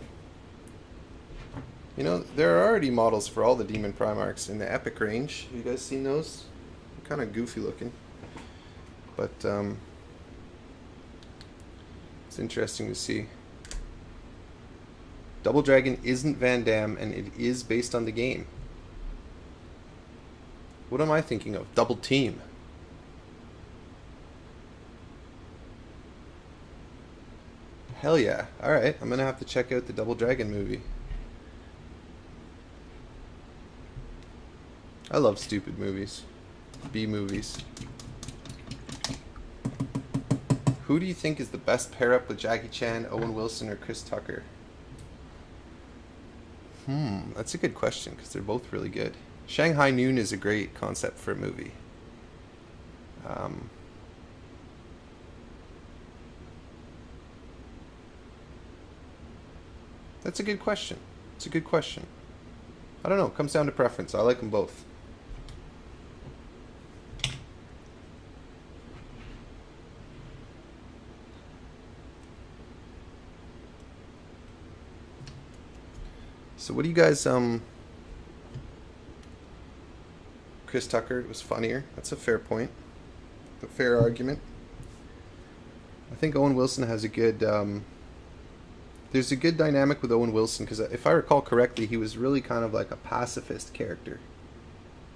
You know, there are already models for all the Demon Primarchs in the Epic range. Have you guys seen those? They're kind of goofy looking. but it's interesting to see. Double Dragon isn't Van Damme, and it is based on the game. What am I thinking of? Double Team. Hell yeah. Alright, I'm gonna have to check out the Double Dragon movie. I love stupid movies. B movies. Who do you think is the best pair up with Jackie Chan, Owen Wilson, or Chris Tucker? That's a good question because they're both really good. Shanghai Noon is a great concept for a movie. That's a good question. It's a good question. I don't know. It comes down to preference. I like them both. So what do you guys Chris Tucker was funnier. That's a fair point. A fair argument. I think Owen Wilson has a good there's a good dynamic with Owen Wilson because if I recall correctly, he was really kind of like a pacifist character.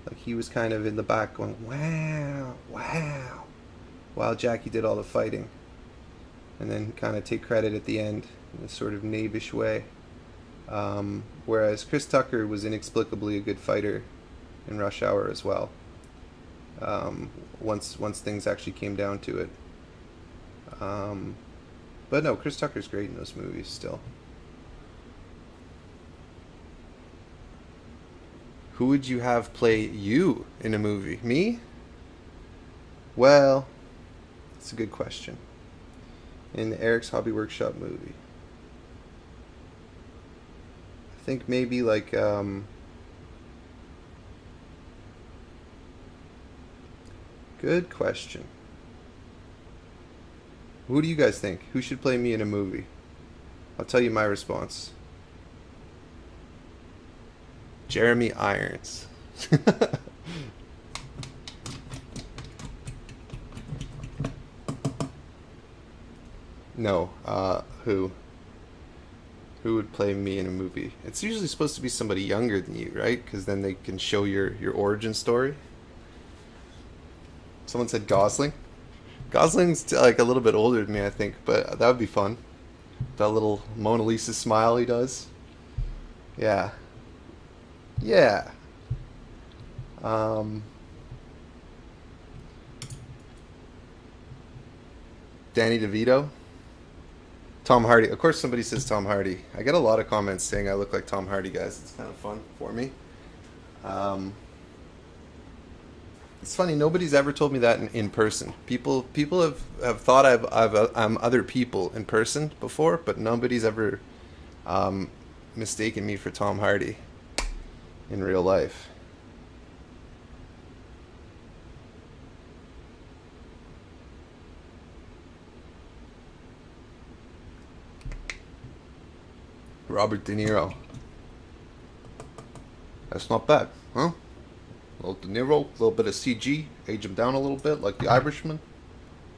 Like he was kind of in the back going, "Wow, wow," while Jackie did all the fighting. And then kind of take credit at the end in a sort of knavish way. Whereas Chris Tucker was inexplicably a good fighter in Rush Hour as well. Once things actually came down to it. But no, Chris Tucker's great in those movies still. Who would you have play you in a movie? Me? Well, that's a good question. In Eric's Hobby Workshop movie. I think maybe like good question. Who do you guys think? Who should play me in a movie? I'll tell you my response. Jeremy Irons. No, who? Who would play me in a movie? It's usually supposed to be somebody younger than you, right? Because then they can show your origin story. Someone said Gosling. Gosling's like a little bit older than me, I think, but that would be fun. That little Mona Lisa smile he does. Yeah. Yeah. Danny DeVito. Tom Hardy. Of course somebody says Tom Hardy. I get a lot of comments saying I look like Tom Hardy, guys. It's kind of fun for me. It's funny, nobody's ever told me that in person. People have thought I'm other people in person before, but nobody's ever mistaken me for Tom Hardy in real life. Robert De Niro. That's not bad, huh? A little De Niro, a little bit of CG, age him down a little bit, like the Irishman.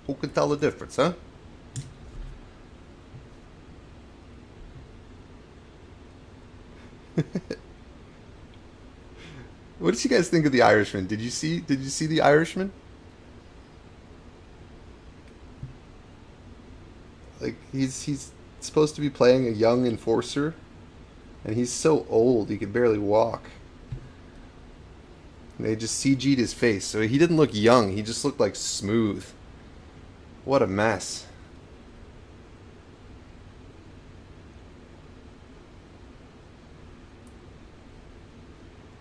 Who can tell the difference, huh? What did you guys think of the Irishman? Did you see the Irishman? Like he's supposed to be playing a young enforcer, and he's so old he can barely walk. And they just CG'd his face, so he didn't look young. He just looked like smooth. What a mess.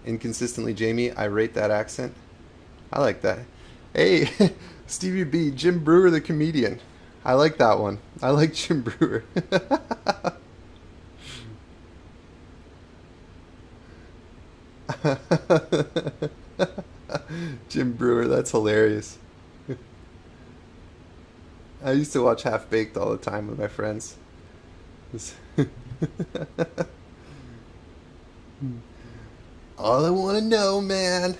Inconsistently Jamie, I rate that accent. I like that. Hey, Stevie B, Jim Brewer the comedian. I like that one. I like Jim Brewer. Jim Brewer, that's hilarious. I used to watch Half Baked all the time with my friends. All I want to know, man,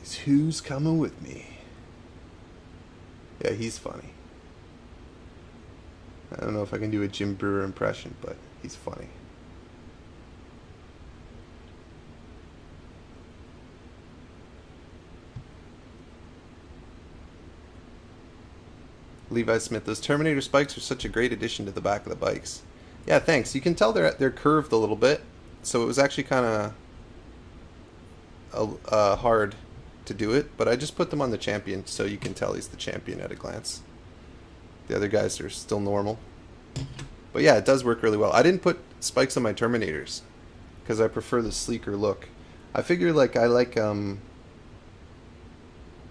is who's coming with me. Yeah, he's funny. I don't know if I can do a Jim Brewer impression, but he's funny. Levi Smith, those Terminator spikes are such a great addition to the back of the bikes. Yeah, thanks. You can tell they're curved a little bit, so it was actually kind of hard to do it. But I just put them on the champion, so you can tell he's the champion at a glance. The other guys are still normal, but yeah, it does work really well. I didn't put spikes on my Terminators because I prefer the sleeker look. I figure I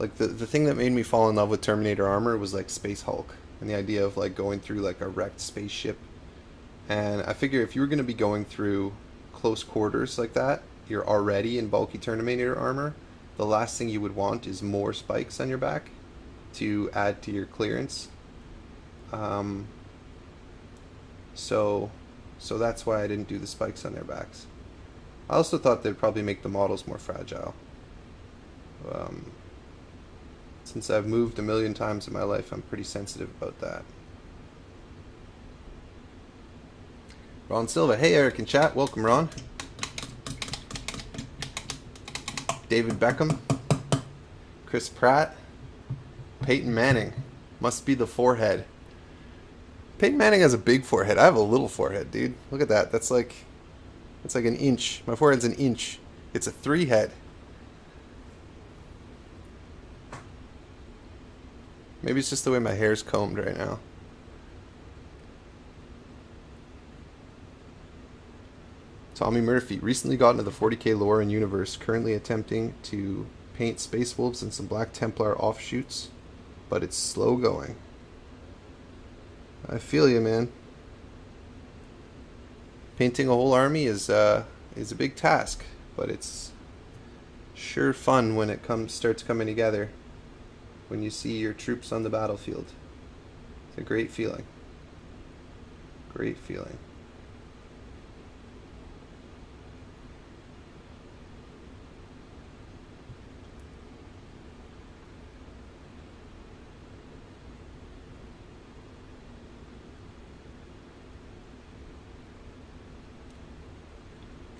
like the thing that made me fall in love with Terminator armor was like Space Hulk and the idea of like going through like a wrecked spaceship. And I figure if you were going to be going through close quarters like that, you're already in bulky Terminator armor. The last thing you would want is more spikes on your back to add to your clearance. So that's why I didn't do the spikes on their backs. I also thought they'd probably make the models more fragile. Since I've moved a million times in my life, I'm pretty sensitive about that. Ron Silva. Hey, Eric in chat. Welcome, Ron. David Beckham. Chris Pratt. Peyton Manning. Must be the forehead. Peyton Manning has a big forehead. I have a little forehead, dude. Look at that. That's like an inch. My forehead's an inch. It's a 3 head. Maybe it's just the way my hair's combed right now. Tommy Murphy recently got into the 40k lore and universe, currently attempting to paint Space Wolves and some Black Templar offshoots, but it's slow going. I feel you, man. Painting a whole army is a big task, but it's sure fun when it starts coming together. When you see your troops on the battlefield. It's a great feeling. Great feeling.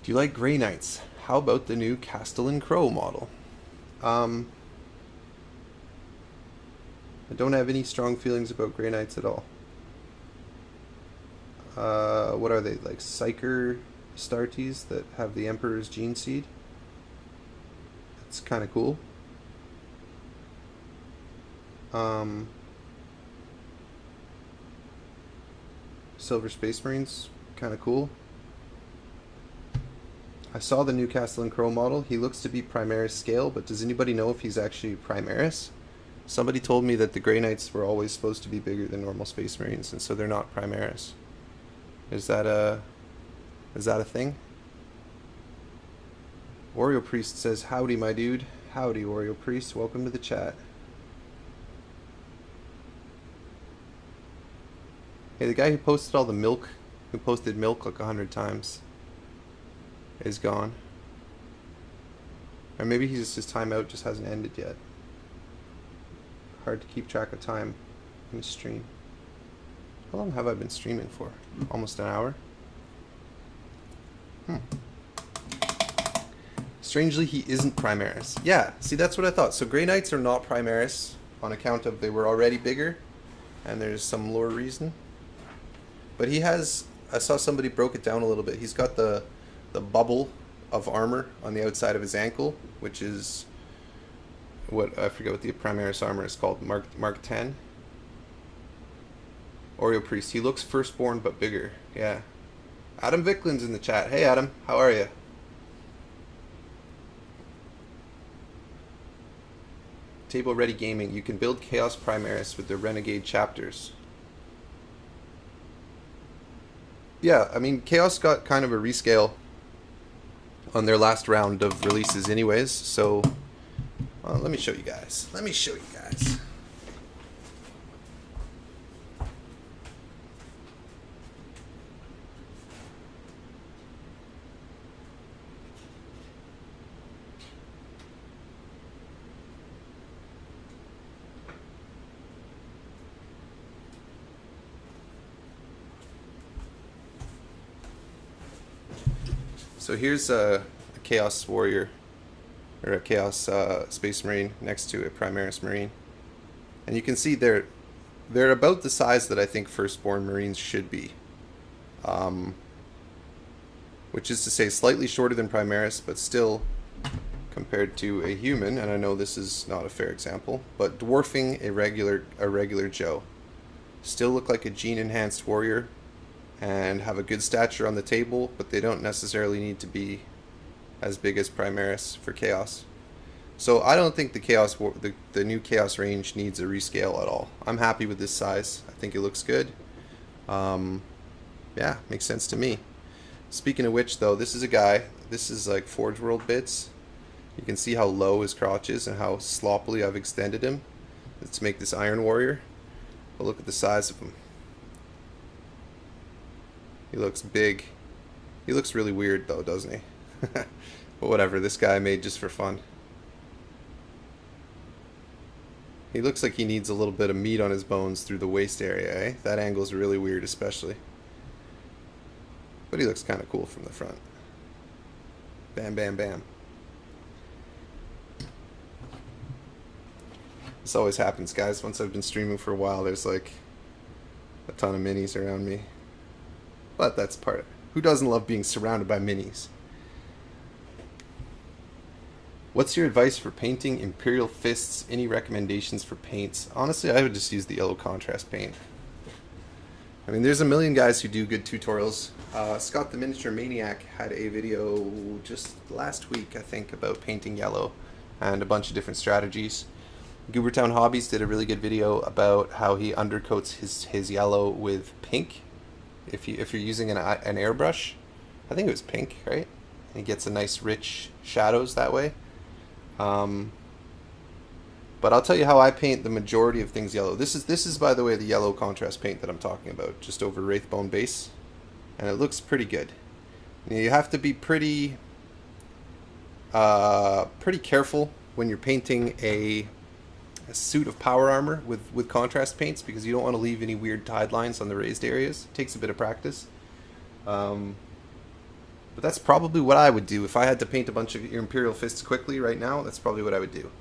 Do you like Grey Knights? How about the new Castellan Crow model? I don't have any strong feelings about Grey Knights at all. What are they, like Psyker Astartes that have the Emperor's Gene Seed? That's kind of cool. Silver Space Marines, kind of cool. I saw the new Castellan Crow model. He looks to be Primaris scale, but does anybody know if he's actually Primaris? Somebody told me that the Grey Knights were always supposed to be bigger than normal Space Marines, and so they're not Primaris. Is that a thing? Oreo Priest says, howdy, my dude. Howdy, Oreo Priest. Welcome to the chat. Hey, the guy who posted all the milk, who posted milk like 100 times, is gone. Or maybe his timeout just hasn't ended yet. Hard to keep track of time in a stream. How long have I been streaming for? Almost an hour? Strangely, he isn't Primaris. Yeah, see, that's what I thought. So Grey Knights are not Primaris on account of they were already bigger, and there's some lore reason. But he has, I saw somebody broke it down a little bit. He's got the bubble of armor on the outside of his ankle, which is what, I forget what the Primaris armor is called, Mark 10. Oreo Priest, he looks firstborn but bigger. Yeah. Adam Vicklin's in the chat. Hey Adam, how are you? Table Ready Gaming, you can build Chaos Primaris with the Renegade chapters. Yeah, I mean, Chaos got kind of a rescale on their last round of releases anyways, so let me show you guys. So here's a Chaos Warrior, or a Chaos Space Marine next to a Primaris Marine. And you can see they're about the size that I think Firstborn Marines should be. Which is to say slightly shorter than Primaris, but still, compared to a human, and I know this is not a fair example, but dwarfing a regular Joe. Still look like a gene-enhanced warrior, and have a good stature on the table, but they don't necessarily need to be as big as Primaris for Chaos. So I don't think the new Chaos range needs a rescale at all. I'm happy with this size. I think it looks good. Yeah, makes sense to me. Speaking of which, though, this is a guy. This is like Forge World bits. You can see how low his crotch is and how sloppily I've extended him to make this Iron Warrior. But look at the size of him. He looks big. He looks really weird, though, doesn't he? But whatever, this guy I made just for fun. He looks like he needs a little bit of meat on his bones through the waist area, eh? That angle's really weird, especially. But he looks kind of cool from the front. Bam, bam, bam. This always happens, guys. Once I've been streaming for a while, there's like a ton of minis around me. But that's part of it. Who doesn't love being surrounded by minis? What's your advice for painting Imperial Fists? Any recommendations for paints? Honestly, I would just use the yellow contrast paint. I mean, there's a million guys who do good tutorials. Scott the Miniature Maniac had a video just last week, I think, about painting yellow and a bunch of different strategies. Goobertown Hobbies did a really good video about how he undercoats his yellow with pink. If you're using an airbrush, I think it was pink, right? And he gets a nice rich shadows that way. But I'll tell you how I paint the majority of things yellow. This is by the way the yellow contrast paint that I'm talking about, just over Wraithbone base, and it looks pretty good. You have to be pretty careful when you're painting a suit of power armor with contrast paints, because you don't want to leave any weird tide lines on the raised areas. It takes a bit of practice. But that's probably what I would do if I had to paint a bunch of Imperial Fists quickly right now. That's probably what I would do.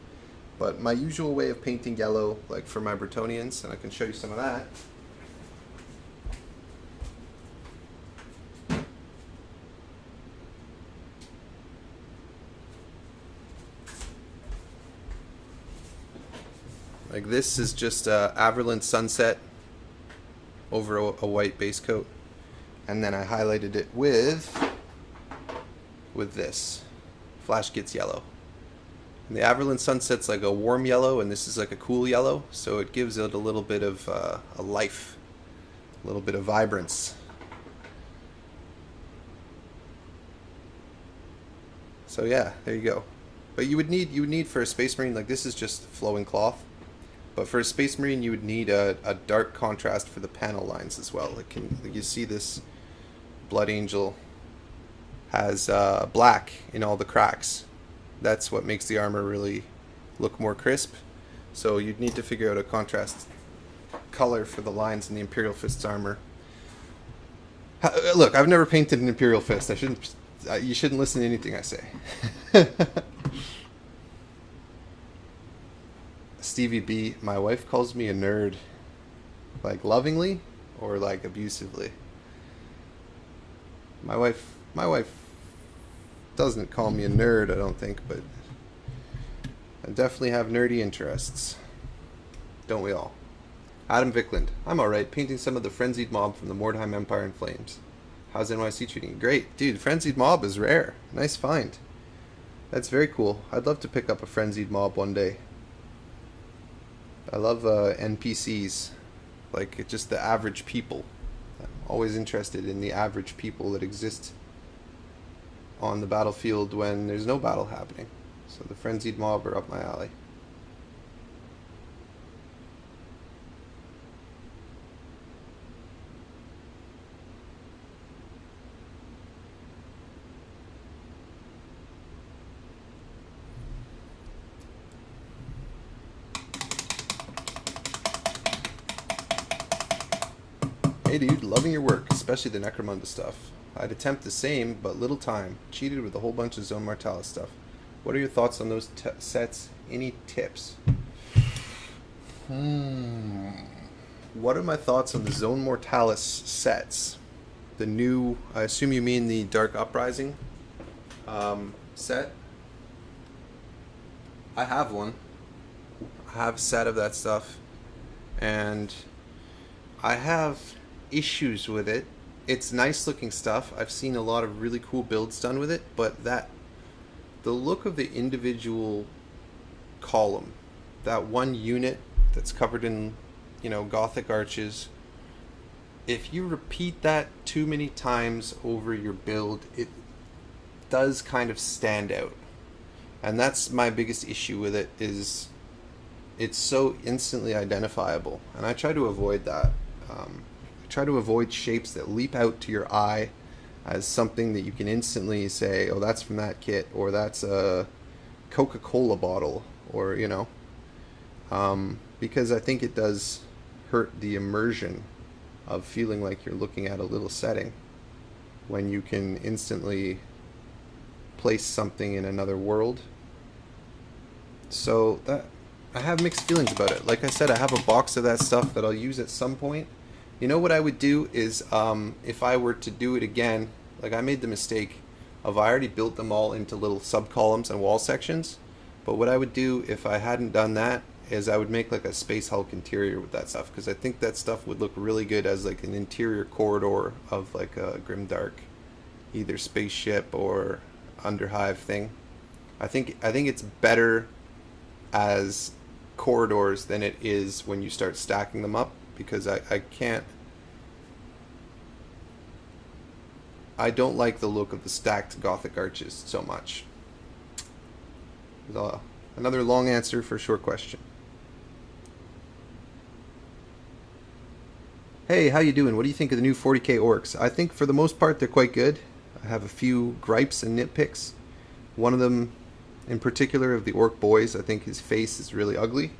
But my usual way of painting yellow, like for my Bretonnians, and I can show you some of that. Like this is just Averland Sunset over a white base coat, and then I highlighted it with this Flash Gets Yellow. And the Averland Sunset's like a warm yellow, and this is like a cool yellow, so it gives it a little bit of a life, a little bit of vibrance. So yeah, there you go. But you would need for a Space Marine, like this is just flowing cloth. But for a Space Marine, you would need a dark contrast for the panel lines as well. Like you see this Blood Angel has black in all the cracks. That's what makes the armor really look more crisp. So you'd need to figure out a contrast color for the lines in the Imperial Fist's armor. Look, I've never painted an Imperial Fist. You shouldn't listen to anything I say. Stevie B, my wife calls me a nerd. Like lovingly or like abusively? My wife doesn't call me a nerd, I don't think, but I definitely have nerdy interests. Don't we all? Adam Vickland, I'm alright, painting some of the Frenzied Mob from the Mordheim Empire in Flames. How's NYC treating you? Great. Dude, Frenzied Mob is rare. Nice find. That's very cool. I'd love to pick up a Frenzied Mob one day. I love NPCs, like just the average people. I'm always interested in the average people that exist on the battlefield when there's no battle happening. So the Frenzied Mob are up my alley. Hey dude, loving your work, especially the Necromunda stuff. I'd attempt the same, but little time. Cheated with a whole bunch of Zone Mortalis stuff. What are your thoughts on those sets? Any tips? What are my thoughts on the Zone Mortalis sets? The new, I assume you mean the Dark Uprising set? I have one. I have a set of that stuff. And I have issues with it. It's nice looking stuff. I've seen a lot of really cool builds done with it, but the look of the individual column, that one unit that's covered in, Gothic arches, if you repeat that too many times over your build, it does kind of stand out. And that's my biggest issue with it, is it's so instantly identifiable. And I try to avoid that. I try to avoid shapes that leap out to your eye as something that you can instantly say, oh, that's from that kit, or that's a Coca-Cola bottle, or, because I think it does hurt the immersion of feeling like you're looking at a little setting when you can instantly place something in another world. So that, I have mixed feelings about it. Like I said, I have a box of that stuff that I'll use at some point. You know what I would do is, if I were to do it again, like I made the mistake of, I already built them all into little sub-columns and wall sections, but what I would do if I hadn't done that is I would make like a Space Hulk interior with that stuff, because I think that stuff would look really good as like an interior corridor of like a Grimdark, either spaceship or Underhive thing. I think it's better as corridors than it is when you start stacking them up, because I don't like the look of the stacked Gothic arches so much. Another long answer for a short question. Hey, how you doing? What do you think of the new 40k orcs? I think for the most part they're quite good. I have a few gripes and nitpicks. One of them in particular of the orc boys, I think his face is really ugly.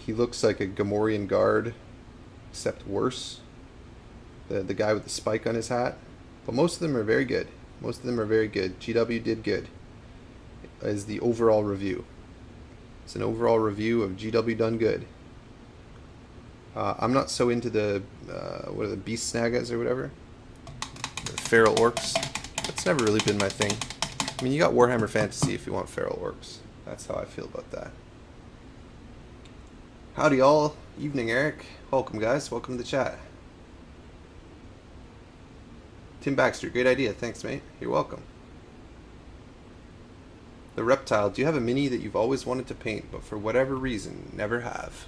He looks like a Gamorrean guard, except worse. The guy with the spike on his hat. But most of them are very good. GW did good, is the overall review. It's an overall review of GW done good. I'm not so into the what are the beast snagas or whatever, the feral orcs. That's never really been my thing. I mean, you got Warhammer Fantasy if you want feral orcs. That's how I feel about that. Howdy all. Evening, Eric. Welcome, guys. Welcome to the chat. Tim Baxter, great idea. Thanks, mate. You're welcome. The Reptile. Do you have a mini that you've always wanted to paint, but for whatever reason, never have?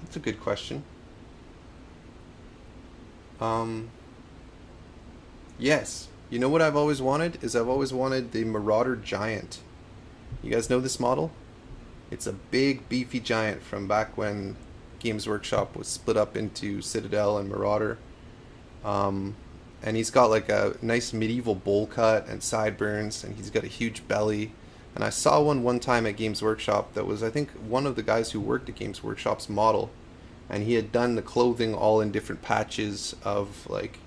That's a good question. Yes. You know what I've always wanted? I've always wanted the Marauder Giant. You guys know this model? It's a big, beefy giant from back when Games Workshop was split up into Citadel and Marauder. And he's got like a nice medieval bowl cut and sideburns, and he's got a huge belly. And I saw one time at Games Workshop that was, I think, one of the guys who worked at Games Workshop's model, and he had done the clothing all in different patches of like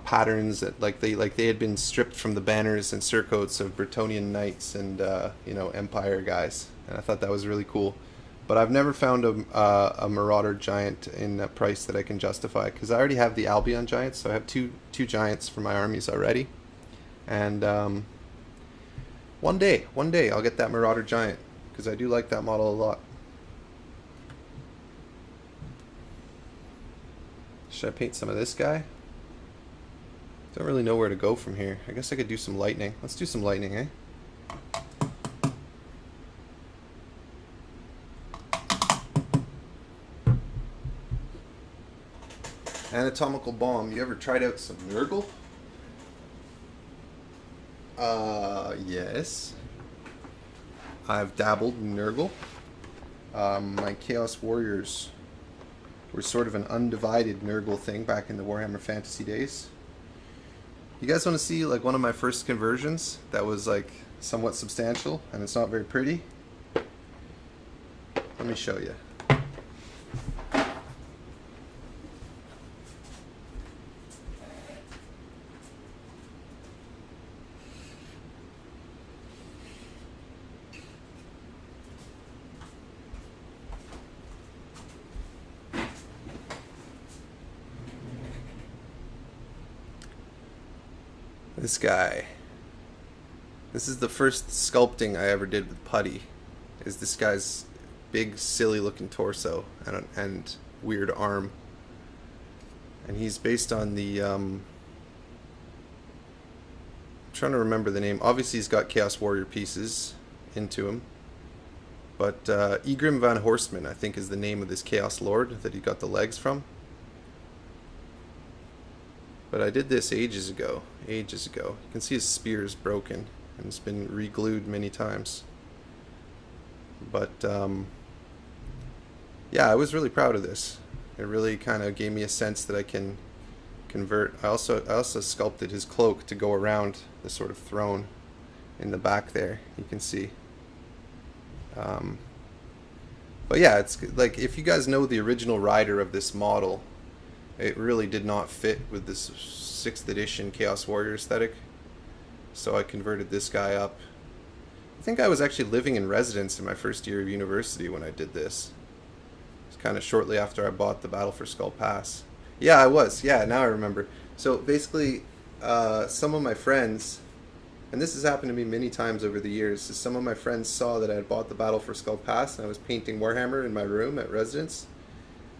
patterns that they had been stripped from the banners and surcoats of Bretonnian knights and Empire guys, and I thought that was really cool. But I've never found a Marauder Giant in a price that I can justify, because I already have the Albion Giants, so I have two Giants for my armies already. And one day I'll get that Marauder Giant, because I do like that model a lot. Should I paint some of this guy? Don't really know where to go from here. I guess I could do some lightning. Let's do some lightning, eh? Anatomical bomb. You ever tried out some Nurgle? Yes. I've dabbled in Nurgle. My Chaos Warriors were sort of an undivided Nurgle thing back in the Warhammer Fantasy days. You guys want to see like one of my first conversions that was like somewhat substantial, and it's not very pretty? Let me show you. This guy. This is the first sculpting I ever did with putty. Is this guy's big, silly looking torso and weird arm. And he's based on the I'm trying to remember the name. Obviously he's got Chaos Warrior pieces into him. But Egrim van Horstman, I think, is the name of this Chaos Lord that he got the legs from. But I did this ages ago. You can see his spear is broken and it's been re-glued many times. But yeah, I was really proud of this. It really kind of gave me a sense that I can convert. I also sculpted his cloak to go around the sort of throne in the back there. You can see. But yeah, it's like, if you guys know the original rider of this model, it really did not fit with this 6th edition Chaos Warrior aesthetic. So I converted this guy up. I think I was actually living in residence in my first year of university when I did this. It was kind of shortly after I bought the Battle for Skull Pass. Yeah, I was. Yeah, now I remember. So basically, some of my friends, and this has happened to me many times over the years, is some of my friends saw that I had bought the Battle for Skull Pass and I was painting Warhammer in my room at residence.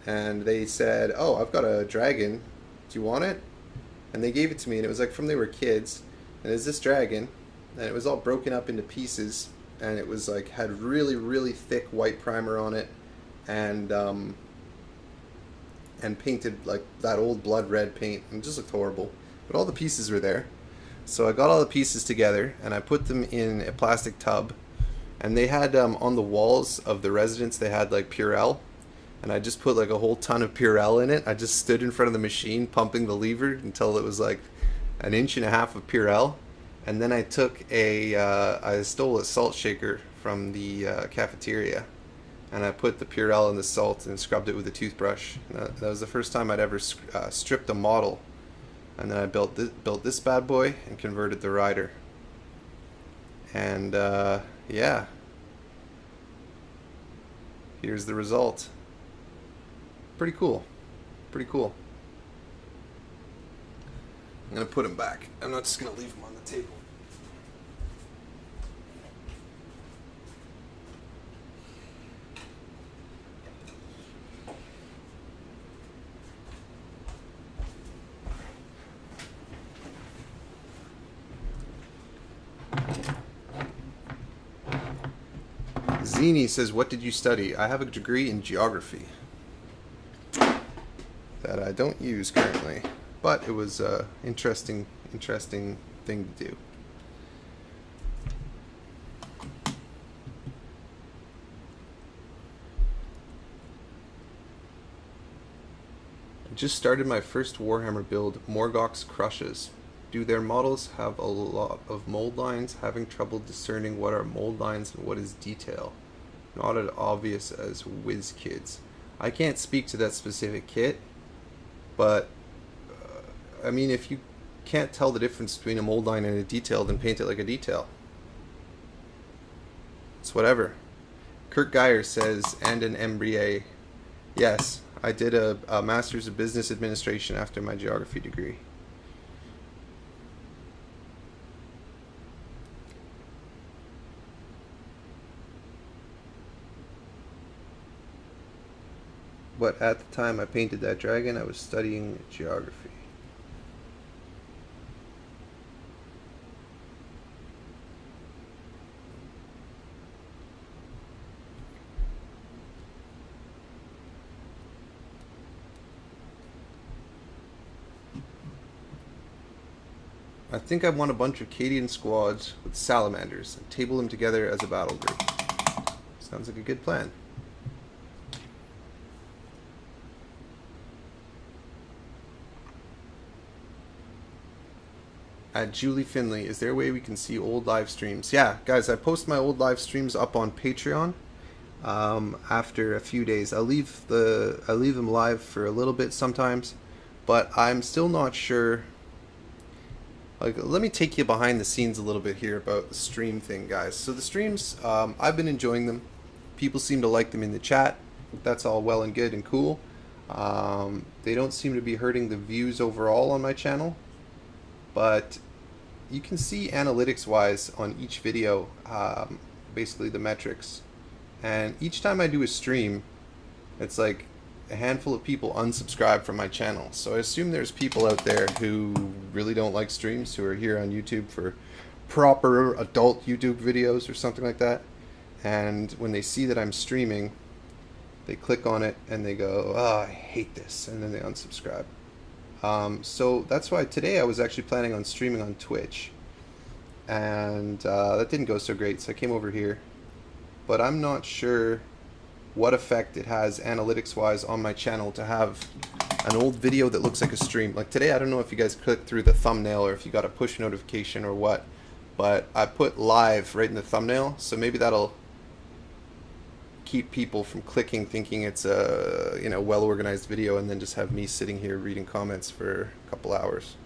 And they said, "Oh, I've got a dragon. Do you want it?" And they gave it to me, and it was like from they were kids. And it's this dragon, and it was all broken up into pieces, and it was like had really, really thick white primer on it, and painted like that old blood red paint, and it just looked horrible. But all the pieces were there, so I got all the pieces together, and I put them in a plastic tub, and they had on the walls of the residence they had like Purell. And I just put like a whole ton of Purell in it. I just stood in front of the machine pumping the lever until it was like 1.5 inches of Purell. And then I took I stole a salt shaker from the cafeteria. And I put the Purell in the salt and scrubbed it with a toothbrush. And that was the first time I'd ever stripped a model. And then I built this bad boy and converted the rider. And yeah. Here's the result. Pretty cool. Pretty cool. I'm going to put him back. I'm not just going to leave him on the table. Zini says, "What did you study?" I have a degree in geography that I don't use currently, but it was a interesting thing to do. I just started my first Warhammer build, Morgoth's Crushes. Do their models have a lot of mold lines? Having trouble discerning what are mold lines and what is detail. Not as obvious as WizKids. I can't speak to that specific kit, but I mean, if you can't tell the difference between a mold line and a detail, then paint it like a detail. It's whatever. Kurt Geyer says, and an MBA. Yes, I did a Master's of Business Administration after my geography degree. But at the time I painted that dragon, I was studying geography. I think I want a bunch of Cadian squads with salamanders and table them together as a battle group. Sounds like a good plan. At Julie Finley, is there a way we can see old live streams? Yeah, guys, I post my old live streams up on Patreon after a few days. I leave them live for a little bit sometimes, but I'm still not sure. Like, let me take you behind the scenes a little bit here about the stream thing, guys. So the streams, I've been enjoying them. People seem to like them in the chat. That's all well and good and cool. They don't seem to be hurting the views overall on my channel. But you can see analytics wise on each video, basically the metrics. And each time I do a stream, it's like a handful of people unsubscribe from my channel. So I assume there's people out there who really don't like streams, who are here on YouTube for proper adult YouTube videos or something like that. And when they see that I'm streaming, they click on it and they go, oh, I hate this, and then they unsubscribe. So that's why today I was actually planning on streaming on Twitch, and that didn't go so great, so I came over here. But I'm not sure what effect it has analytics wise on my channel to have an old video that looks like a stream. Like today, I don't know if you guys clicked through the thumbnail or if you got a push notification or what, but I put live right in the thumbnail, so maybe that'll keep people from clicking thinking it's a well organized video and then just have me sitting here reading comments for a couple hours.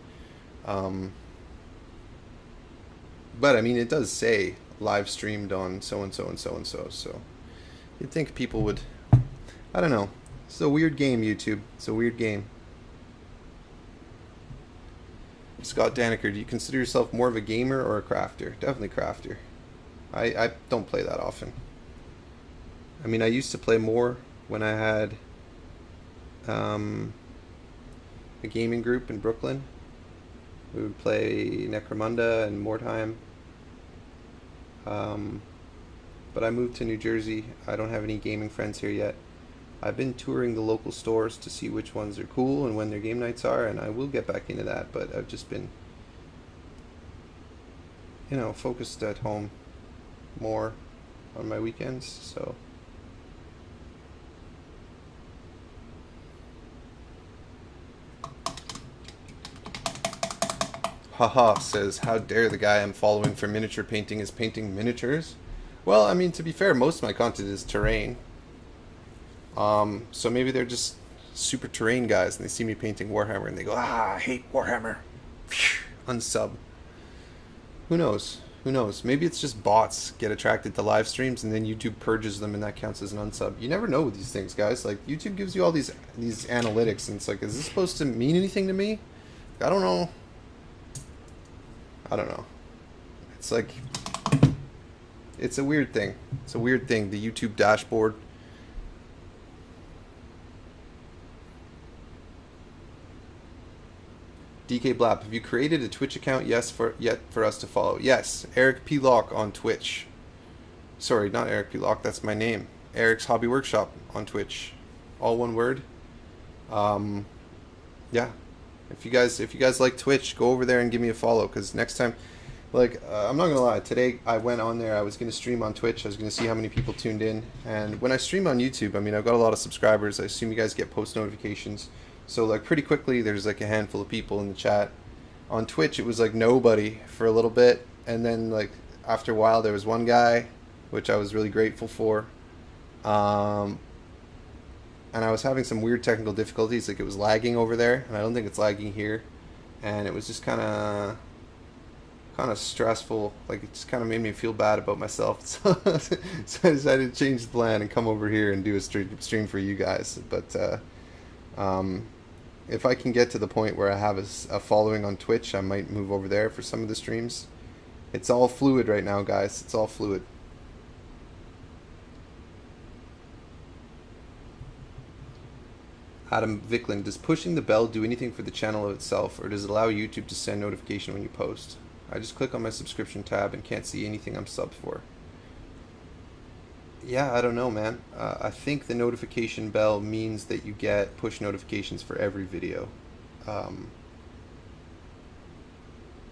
But I mean, it does say live streamed on so and so and so and so, so you'd think people would, I don't know. It's a weird game, YouTube. It's a weird game. Scott Daniker, do you consider yourself more of a gamer or a crafter? Definitely crafter. I don't play that often. I mean, I used to play more when I had a gaming group in Brooklyn. We would play Necromunda and Mordheim. But I moved to New Jersey. I don't have any gaming friends here yet. I've been touring the local stores to see which ones are cool and when their game nights are, and I will get back into that, but I've just been, focused at home more on my weekends, so. Haha says, how dare the guy I'm following for miniature painting is painting miniatures? Well, I mean, to be fair, most of my content is terrain. So maybe they're just super terrain guys and they see me painting Warhammer and they go, I hate Warhammer. Unsub. Who knows? Who knows? Maybe it's just bots get attracted to live streams and then YouTube purges them and that counts as an unsub. You never know with these things, guys. Like, YouTube gives you all these analytics and it's like, is this supposed to mean anything to me? I don't know. I don't know. It's like, it's a weird thing. It's a weird thing, the YouTube dashboard. DK Blap, have you created a Twitch account yet for us to follow? Yes, Eric P. Locke on Twitch. Sorry, not Eric P. Locke, that's my name. Eric's Hobby Workshop on Twitch. All one word. Yeah. If you guys like Twitch, go over there and give me a follow, because next time, like, I'm not gonna lie, today I went on there, I was gonna stream on Twitch, I was gonna see how many people tuned in, and when I stream on YouTube, I mean, I've got a lot of subscribers, I assume you guys get post notifications, so like pretty quickly there's like a handful of people in the chat. On Twitch it was like nobody for a little bit, and then like after a while there was one guy, which I was really grateful for, and I was having some weird technical difficulties, like it was lagging over there, and I don't think it's lagging here, and it was just kind of stressful, like it just kind of made me feel bad about myself, so I decided to change the plan and come over here and do a stream for you guys. But if I can get to the point where I have a following on Twitch, I might move over there for some of the streams. It's all fluid right now, guys. It's all fluid. Adam Vicklin, does pushing the bell do anything for the channel itself, or does it allow YouTube to send notification when you post? I just click on my subscription tab and can't see anything I'm subbed for. Yeah, I don't know, man. I think the notification bell means that you get push notifications for every video.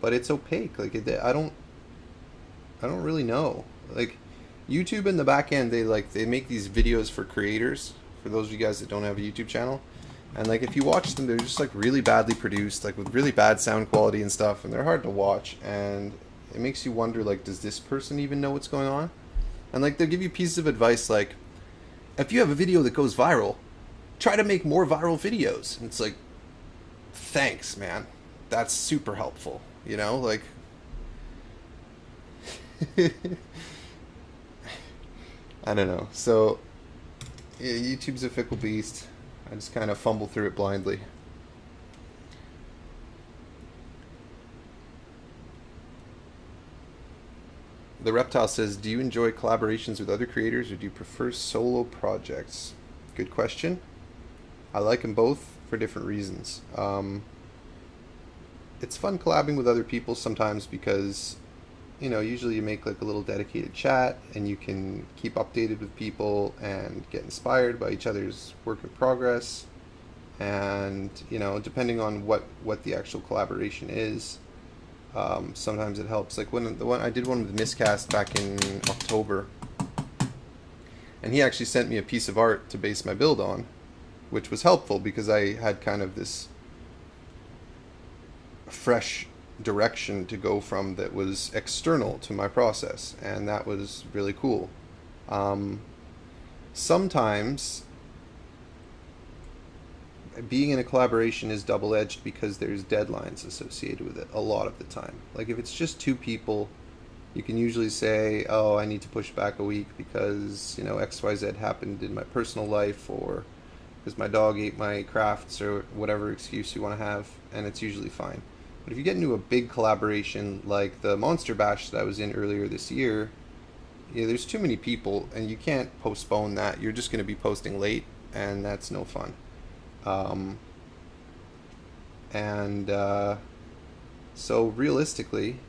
But it's opaque. Like, I don't really know. Like, YouTube in the back end, they make these videos for creators, for those of you guys that don't have a YouTube channel. And like, if you watch them, they're just like really badly produced, like with really bad sound quality and stuff, and they're hard to watch, and it makes you wonder, like, does this person even know what's going on? And like, they'll give you pieces of advice like, if you have a video that goes viral, try to make more viral videos. And it's like, thanks, man. That's super helpful, you know, like I don't know. So yeah, YouTube's a fickle beast. I just kind of fumble through it blindly. The Reptile says, do you enjoy collaborations with other creators or do you prefer solo projects? Good question. I like them both for different reasons. It's fun collabing with other people sometimes because, you know, usually you make like a little dedicated chat and you can keep updated with people and get inspired by each other's work in progress. And, you know, depending on what the actual collaboration is, sometimes it helps. Like when I did one with Miscast back in October, and he actually sent me a piece of art to base my build on, which was helpful because I had kind of this fresh direction to go from that was external to my process, and that was really cool. Sometimes being in a collaboration is double-edged because there's deadlines associated with it a lot of the time. Like if it's just two people, you can usually say, oh, I need to push back a week because, you know, XYZ happened in my personal life, or because my dog ate my crafts, or whatever excuse you want to have, and it's usually fine. But if you get into a big collaboration like the Monster Bash that I was in earlier this year, yeah, there's too many people and you can't postpone that. You're just going to be posting late, and that's no fun. So realistically,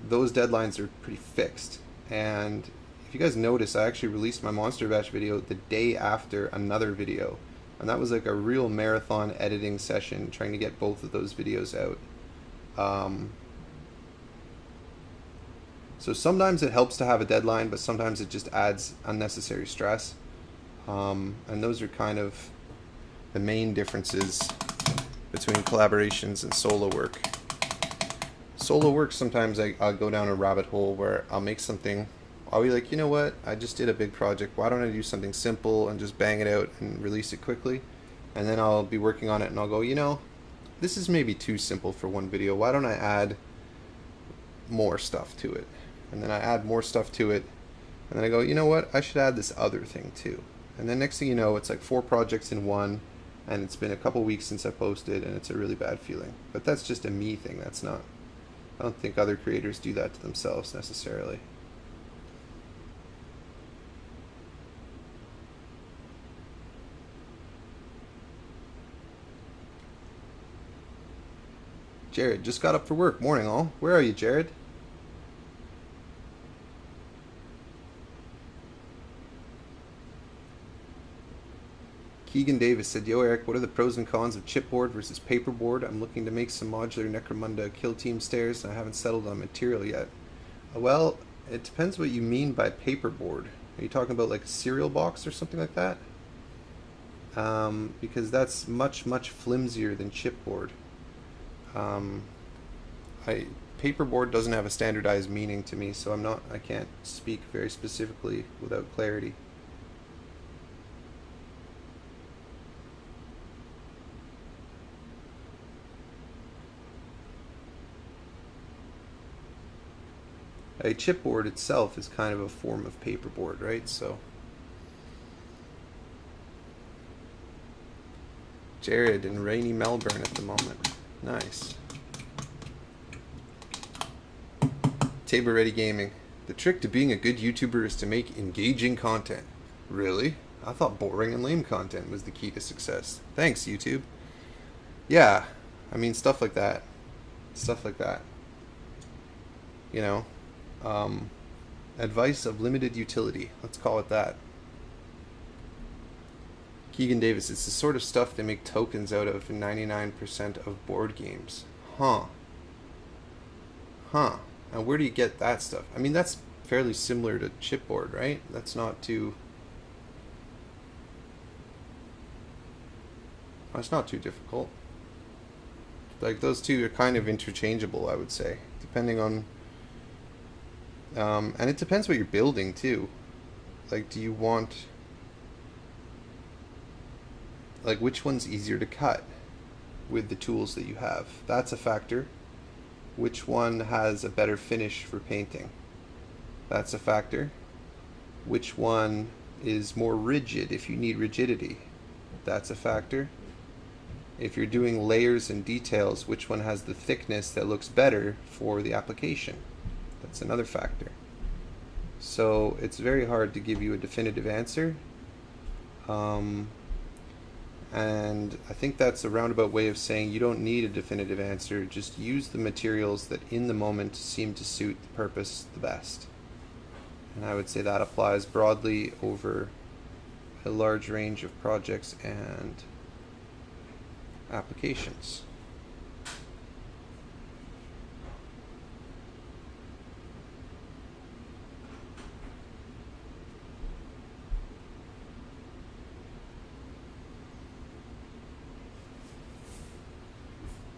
those deadlines are pretty fixed. And if you guys notice, I actually released my Monster Bash video the day after another video. And that was like a real marathon editing session, trying to get both of those videos out. So sometimes it helps to have a deadline, but sometimes it just adds unnecessary stress. And those are kind of the main differences between collaborations and solo work. Solo work, sometimes I'll go down a rabbit hole where I'll make something. I'll be like, you know what, I just did a big project, why don't I do something simple and just bang it out and release it quickly? And then I'll be working on it and I'll go, you know, this is maybe too simple for one video, why don't I add more stuff to it? And then I add more stuff to it, and then I go, you know what, I should add this other thing too. And then next thing you know, it's like 4 projects in one, and it's been a couple weeks since I posted, and it's a really bad feeling. But that's just a me thing, that's not, I don't think other creators do that to themselves necessarily. Jared, just got up for work. Morning all. Where are you, Jared? Keegan Davis said, yo Eric, what are the pros and cons of chipboard versus paperboard? I'm looking to make some modular Necromunda Kill Team stairs and I haven't settled on material yet. Well, it depends what you mean by paperboard. Are you talking about like a cereal box or something like that? Because that's much, much flimsier than chipboard. Paperboard doesn't have a standardized meaning to me, so I can't speak very specifically without clarity. A chipboard itself is kind of a form of paperboard, right? So Jared in rainy Melbourne at the moment. Nice. Tabor Ready Gaming. The trick to being a good YouTuber is to make engaging content. Really? I thought boring and lame content was the key to success. Thanks, YouTube. Yeah, I mean, stuff like that. Stuff like that. You know? Advice of limited utility. Let's call it that. Keegan Davis, it's the sort of stuff they make tokens out of in 99% of board games. Huh. And where do you get that stuff? I mean, that's fairly similar to chipboard, right? That's not too... It's not too difficult. Like, those two are kind of interchangeable, I would say, depending on... and it depends what you're building, too. Like, do you want... Like, which one's easier to cut with the tools that you have? That's a factor. Which one has a better finish for painting? That's a factor. Which one is more rigid if you need rigidity? That's a factor. If you're doing layers and details, which one has the thickness that looks better for the application? That's another factor. So it's very hard to give you a definitive answer. And I think that's a roundabout way of saying you don't need a definitive answer. Just use the materials that in the moment seem to suit the purpose the best. And I would say that applies broadly over a large range of projects and applications.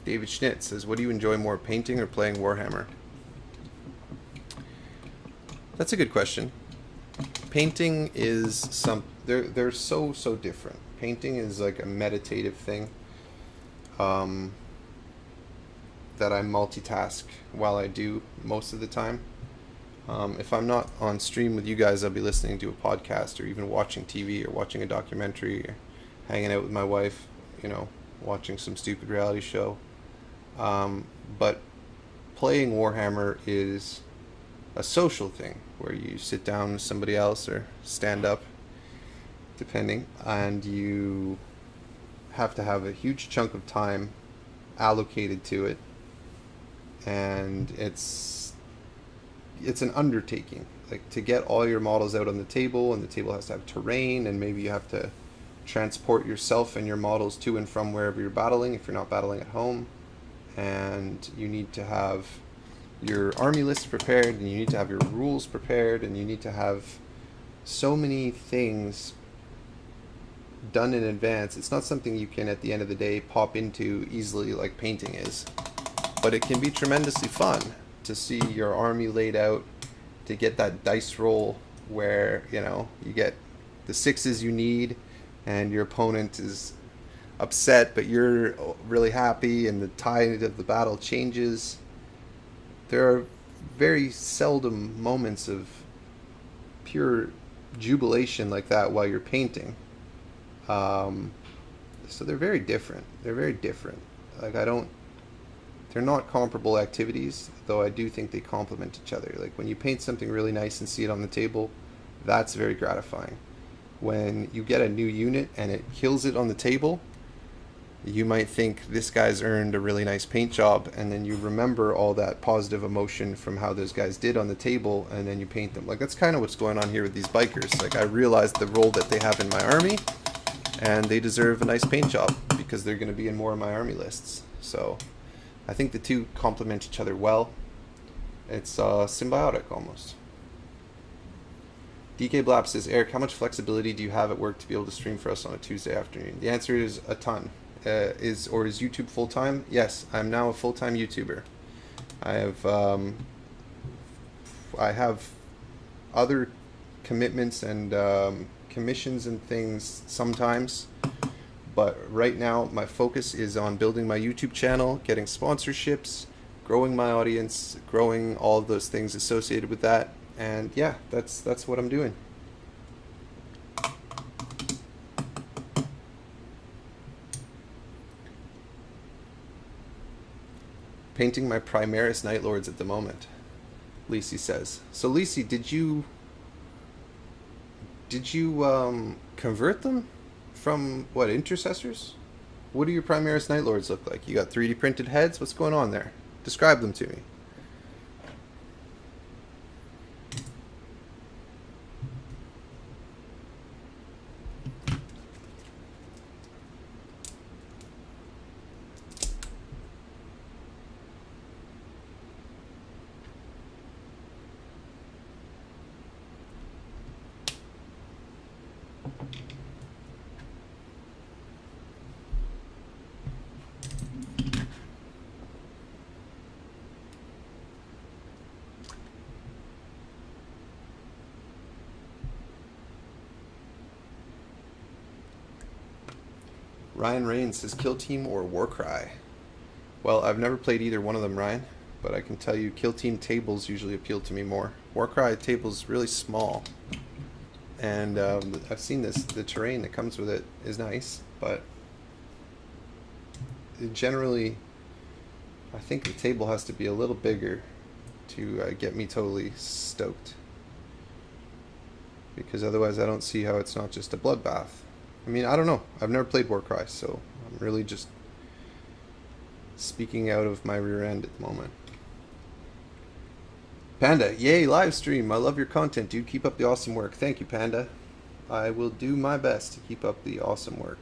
David Schnitt says, what do you enjoy more, painting or playing Warhammer? That's a good question. Painting is they're so different. Painting is like a meditative thing that I multitask while I do most of the time. If I'm not on stream with you guys, I'll be listening to a podcast or even watching TV or watching a documentary or hanging out with my wife, watching some stupid reality show. But playing Warhammer is a social thing where you sit down with somebody else or stand up, depending, and you have to have a huge chunk of time allocated to it, and it's an undertaking, like to get all your models out on the table, and the table has to have terrain, and maybe you have to transport yourself and your models to and from wherever you're battling if you're not battling at home, and you need to have your army list prepared, and you need to have your rules prepared, and you need to have so many things done in advance. It's not something you can at the end of the day pop into easily like painting is, but it can be tremendously fun to see your army laid out, to get that dice roll where you get the sixes you need and your opponent is upset but you're really happy and the tide of the battle changes. There are very seldom moments of pure jubilation like that while you're painting. So they're very different. Like they're not comparable activities, though I do think they complement each other. Like when you paint something really nice and see it on the table, that's very gratifying. When you get a new unit and it kills it on the table, you might think this guy's earned a really nice paint job, and then you remember all that positive emotion from how those guys did on the table, and then you paint them. Like that's kind of what's going on here with these bikers. Like I realize the role that they have in my army, and they deserve a nice paint job because they're going to be in more of my army lists. So I think the two complement each other well. It's symbiotic almost. DK Blap says, Eric, how much flexibility do you have at work to be able to stream for us on a Tuesday afternoon? The answer is a ton. Is YouTube full-time? Yes, I'm now a full-time YouTuber. I have other commitments and commissions and things sometimes, but right now my focus is on building my YouTube channel, getting sponsorships, growing my audience, growing all of those things associated with that, and yeah, that's what I'm doing. Painting my Primaris Night Lords at the moment, Lisi says. So Lisi, did you convert them from what, Intercessors? What do your Primaris Night Lords look like? You got 3D printed heads? What's going on there? Describe them to me. Ryan Rains says, Kill Team or Warcry? Well, I've never played either one of them, Ryan, but I can tell you Kill Team tables usually appeal to me more. Warcry table's really small, and I've seen the terrain that comes with it is nice, but generally I think the table has to be a little bigger to get me totally stoked. Because otherwise I don't see how it's not just a bloodbath. I mean, I don't know. I've never played Warcry, so I'm really just speaking out of my rear end at the moment. Panda, yay, live stream. I love your content, dude. Keep up the awesome work. Thank you, Panda. I will do my best to keep up the awesome work.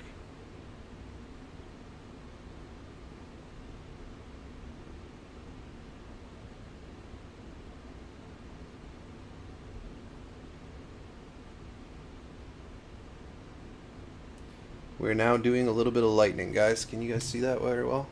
We're now doing a little bit of lightning, guys. Can you guys see that very well?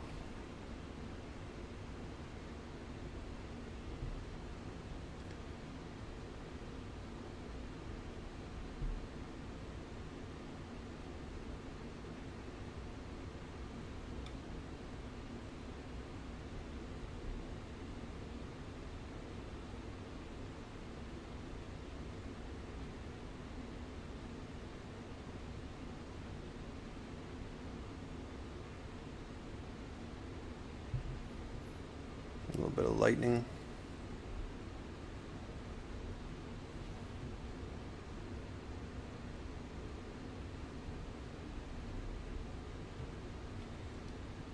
A little bit of lightning.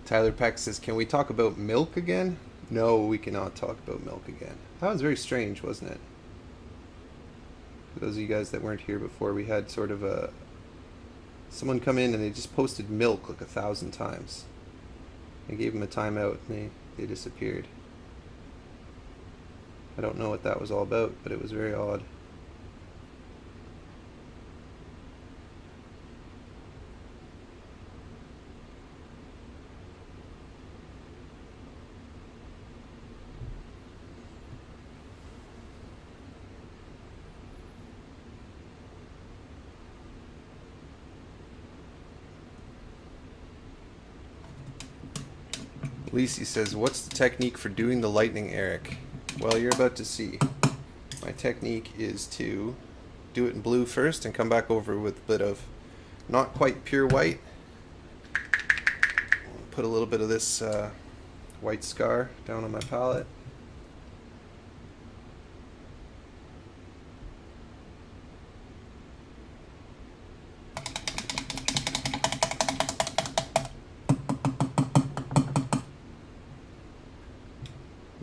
Tyler Peck says, can we talk about milk again? No, we cannot talk about milk again. That was very strange, wasn't it? For those of you guys that weren't here before, we had sort of someone come in and they just posted milk like 1,000 times. I gave them a timeout and they disappeared. I don't know what that was all about, but it was very odd. Lisi says, what's the technique for doing the lightning, Eric? Well, you're about to see. My technique is to do it in blue first and come back over with a bit of not quite pure white. Put a little bit of this white scar down on my palette.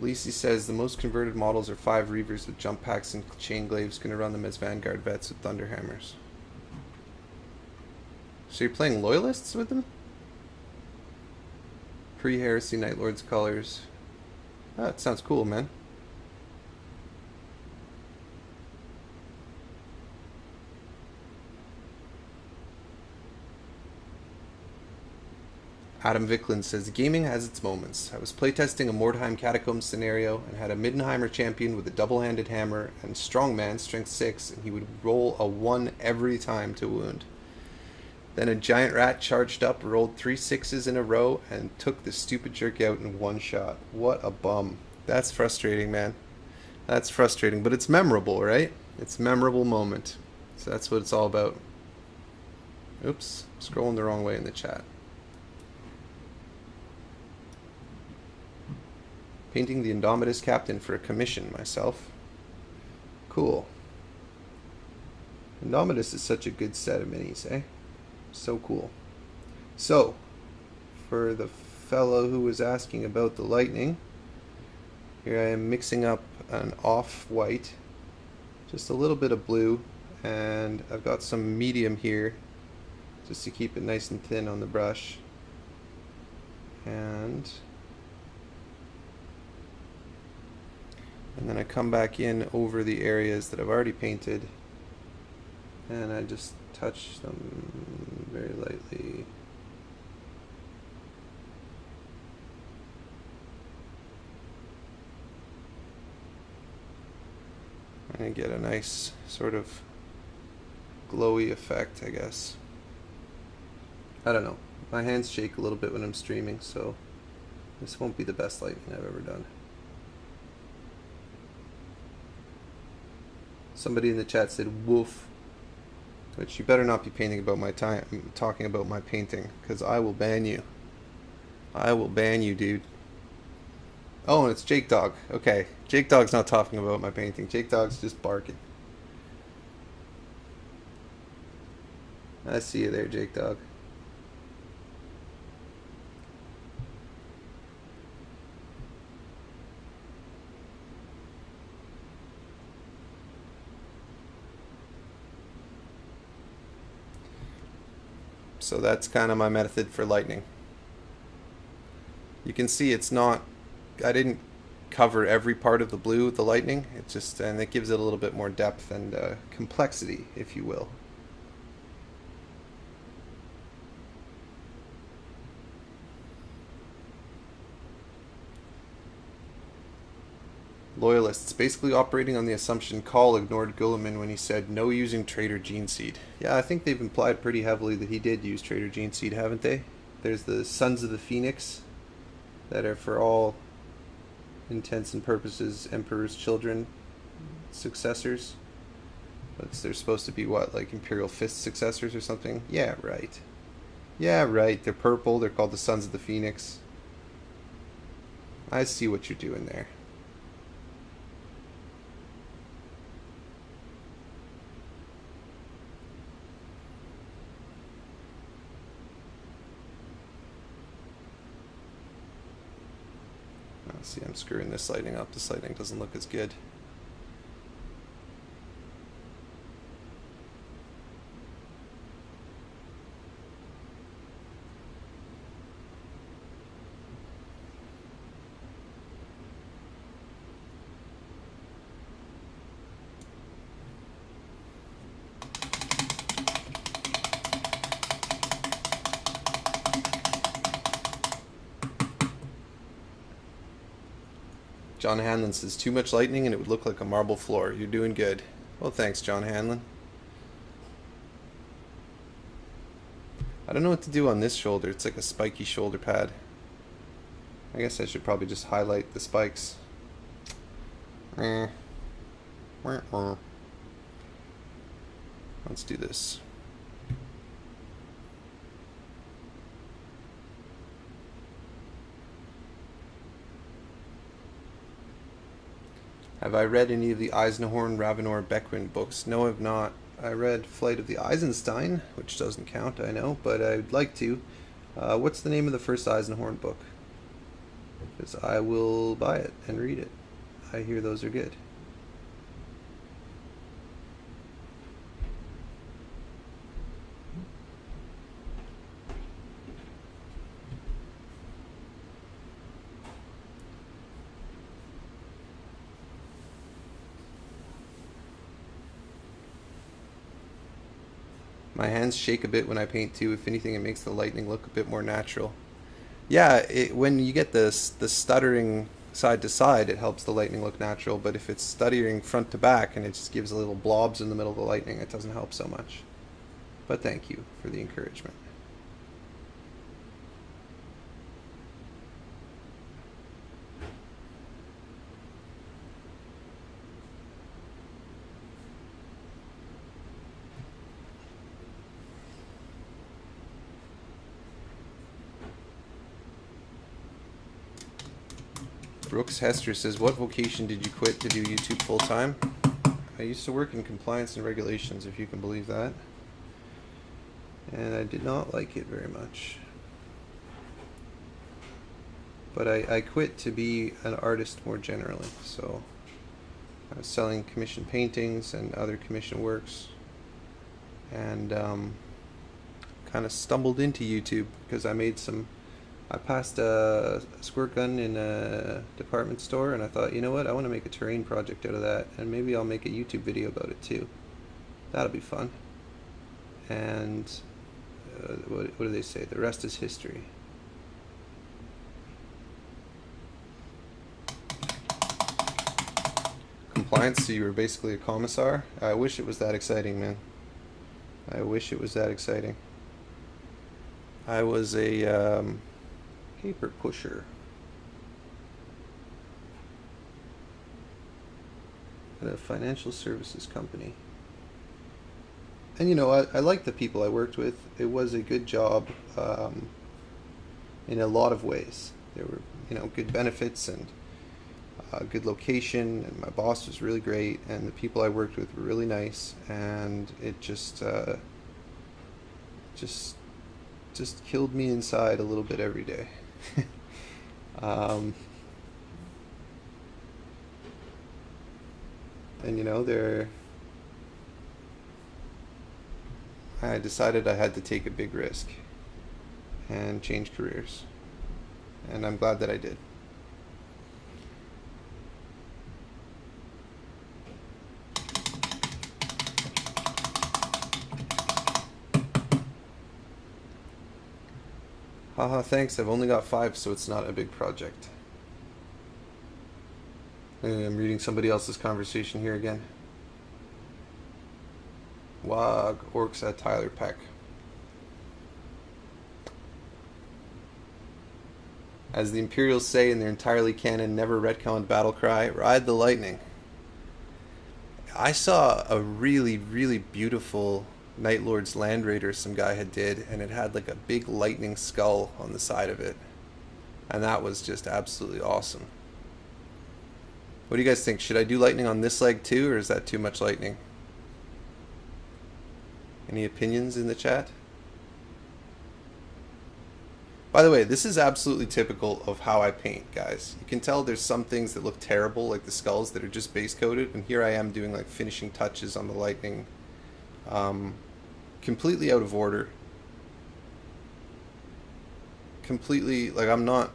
Lisi says the most converted models are 5 Reavers with jump packs and chain glaives. Gonna run them as Vanguard vets with Thunderhammers. So you're playing Loyalists with them? Pre-Heresy Night Lord's colors. Oh, that sounds cool, man. Adam Vicklin says, gaming has its moments. I was playtesting a Mordheim Catacombs scenario and had a Middenheimer champion with a double-handed hammer and strongman, strength 6, and he would roll a 1 every time to wound. Then a giant rat charged up, rolled 3 6s in a row, and took the stupid jerk out in 1 shot. What a bum. That's frustrating, man. That's frustrating, but it's memorable, right? It's a memorable moment. So that's what it's all about. Oops, scrolling the wrong way in the chat. Painting the Indomitus Captain for a commission myself. Cool. Indomitus is such a good set of minis, eh? So cool. So, for the fellow who was asking about the lightning, here I am mixing up an off-white, just a little bit of blue, and I've got some medium here, just to keep it nice and thin on the brush. And then I come back in over the areas that I've already painted, and I just touch them very lightly. And I get a nice sort of glowy effect, I guess. I don't know. My hands shake a little bit when I'm streaming, so this won't be the best lighting I've ever done. Somebody in the chat said woof, which you better not be painting about my time, talking about my painting, because I will ban you. I will ban you, dude. Oh, and it's Jake Dog. Okay, Jake Dog's not talking about my painting. Jake Dog's just barking. I see you there, Jake Dog. So that's kind of my method for lightning. You can see it's not, I didn't cover every part of the blue with the lightning. It just, and it gives it a little bit more depth and complexity, if you will. Loyalists basically operating on the assumption Call ignored Guilliman when he said no using Trader Gene Seed. Yeah, I think they've implied pretty heavily that he did use Trader Gene Seed, haven't they? There's the Sons of the Phoenix that are for all intents and purposes Emperor's children successors. But they're supposed to be what, like Imperial Fist successors or something? Yeah, right. Yeah, right. They're purple. They're called the Sons of the Phoenix. I see what you're doing there. See, I'm screwing this lighting up. This lighting doesn't look as good. John Hanlon says, too much lightning and it would look like a marble floor. You're doing good. Well, thanks, John Hanlon. I don't know what to do on this shoulder. It's like a spiky shoulder pad. I guess I should probably just highlight the spikes. Let's do this. Have I read any of the Eisenhorn, Ravenor, Beckwin books? No, I've not. I read Flight of the Eisenstein, which doesn't count, I know, but I'd like to. What's the name of the first Eisenhorn book? Because I will buy it and read it. I hear those are good. My hands shake a bit when I paint too. If anything, it makes the lightning look a bit more natural. Yeah, when you get the stuttering side to side, it helps the lightning look natural. But if it's stuttering front to back and it just gives a little blobs in the middle of the lightning, it doesn't help so much. But thank you for the encouragement. Brooks Hester says, what vocation did you quit to do YouTube full time? I used to work in compliance and regulations, if you can believe that. And I did not like it very much. But I quit to be an artist more generally. So I was selling commission paintings and other commission works. And kind of stumbled into YouTube because I passed a squirt gun in a department store, and I thought, you know what, I want to make a terrain project out of that, and maybe I'll make a YouTube video about it too. That'll be fun. And what do they say? The rest is history. Compliance, so you were basically a commissar? I wish it was that exciting, man. I wish it was that exciting. I was a paper pusher at a financial services company. And you know, I liked the people I worked with. It was a good job in a lot of ways. There were, you know, good benefits, and a good location, and my boss was really great, and the people I worked with were really nice, and it just just killed me inside a little bit every day. um, and you know, I decided I had to take a big risk and change careers, and I'm glad that I did. Haha, thanks. I've only got 5, so it's not a big project. I'm reading somebody else's conversation here again. Wog, orcs at Tyler Peck. As the Imperials say in their entirely canon, never retconned battle cry, ride the lightning. I saw a really, really beautiful Night Lord's Land Raider some guy had did, and it had like a big lightning skull on the side of it. And that was just absolutely awesome. What do you guys think? Should I do lightning on this leg too, or is that too much lightning? Any opinions in the chat? By the way, this is absolutely typical of how I paint, guys. You can tell there's some things that look terrible, like the skulls that are just base coated, and here I am doing like finishing touches on the lightning. Completely out of order. Completely, like I'm not,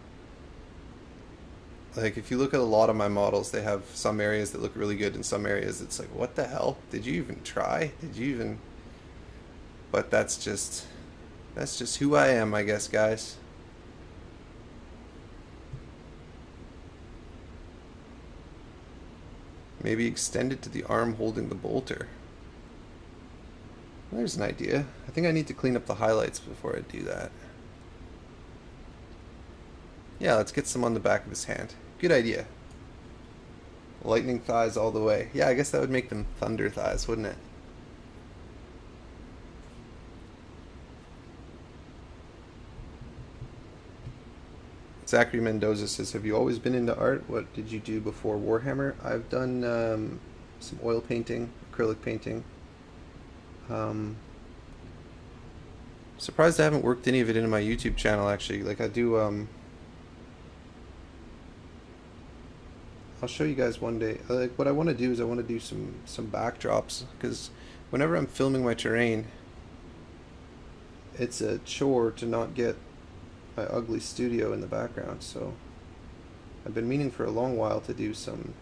like if you look at a lot of my models, they have some areas that look really good and some areas it's like, what the hell? Did you even try? Did you even... But that's just who I am, I guess, guys. Maybe extend it to the arm holding the bolter. There's an idea. I think I need to clean up the highlights before I do that. Yeah, let's get some on the back of his hand. Good idea. Lightning thighs all the way. Yeah, I guess that would make them thunder thighs, wouldn't it? Zachary Mendoza says, have you always been into art? What did you do before Warhammer? I've done some oil painting, acrylic painting. Surprised I haven't worked any of it into my YouTube channel, actually. Like I do, I'll show you guys one day. Like what I want to do is I want to do some backdrops, because whenever I'm filming my terrain, it's a chore to not get my ugly studio in the background, so I've been meaning for a long while to do some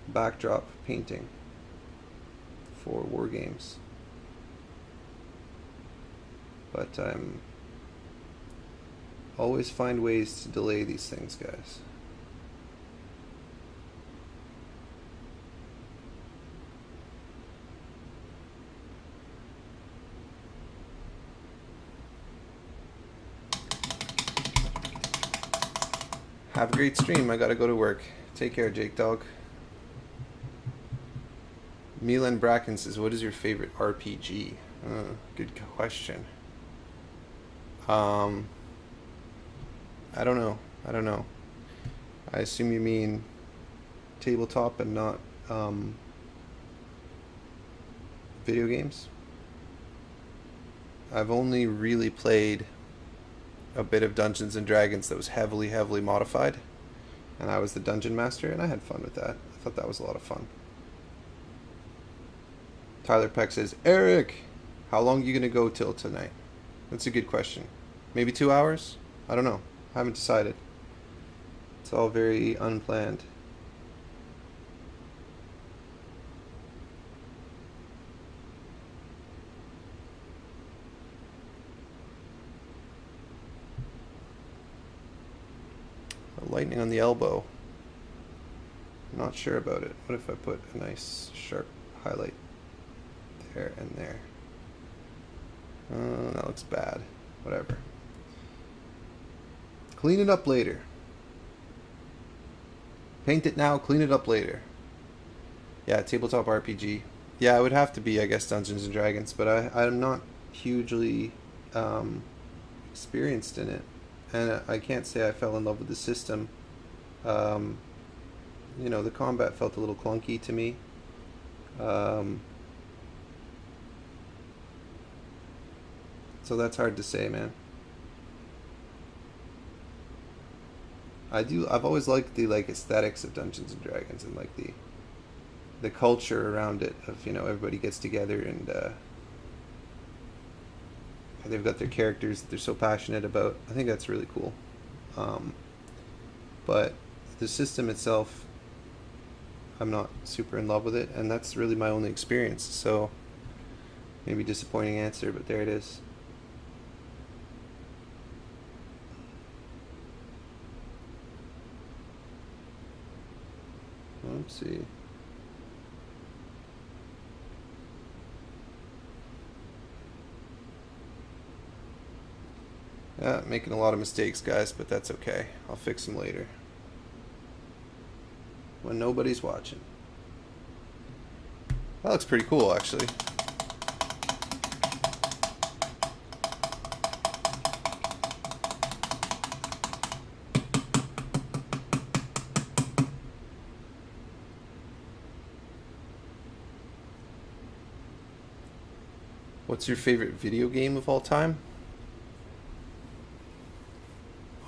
backdrop painting for war games, but I'm always find ways to delay these things, guys. Have a great stream. I gotta go to work. Take care, Jake Dog. Milan Bracken says, what is your favorite RPG? Good question. I don't know. I assume you mean tabletop and not video games. I've only really played a bit of Dungeons and Dragons that was heavily modified, and I was the dungeon master, and I had fun with that. I thought that was a lot of fun. Tyler Peck says, Eric, how long are you gonna go till tonight? That's a good question. Maybe 2 hours? I don't know. I haven't decided. It's all very unplanned. Lightning on the elbow. I'm not sure about it. What if I put a nice sharp highlight there and there? That looks bad. Whatever. Clean it up later. Paint it now, clean it up later. Yeah, tabletop RPG. Yeah, it would have to be, I guess, Dungeons and Dragons, but I'm not hugely experienced in it. And I can't say I fell in love with the system you know, the combat felt a little clunky to me. Um, so that's hard to say, man. I've always liked the like aesthetics of Dungeons and Dragons and like the culture around it of, you know, everybody gets together and they've got their characters that they're so passionate about. I think that's really cool. Um, but the system itself, I'm not super in love with it, and that's really my only experience. So maybe disappointing answer, but there it is. Let's see. Yeah, making a lot of mistakes, guys, but that's okay. I'll fix them later when nobody's watching. That looks pretty cool, actually. What's your favorite video game of all time?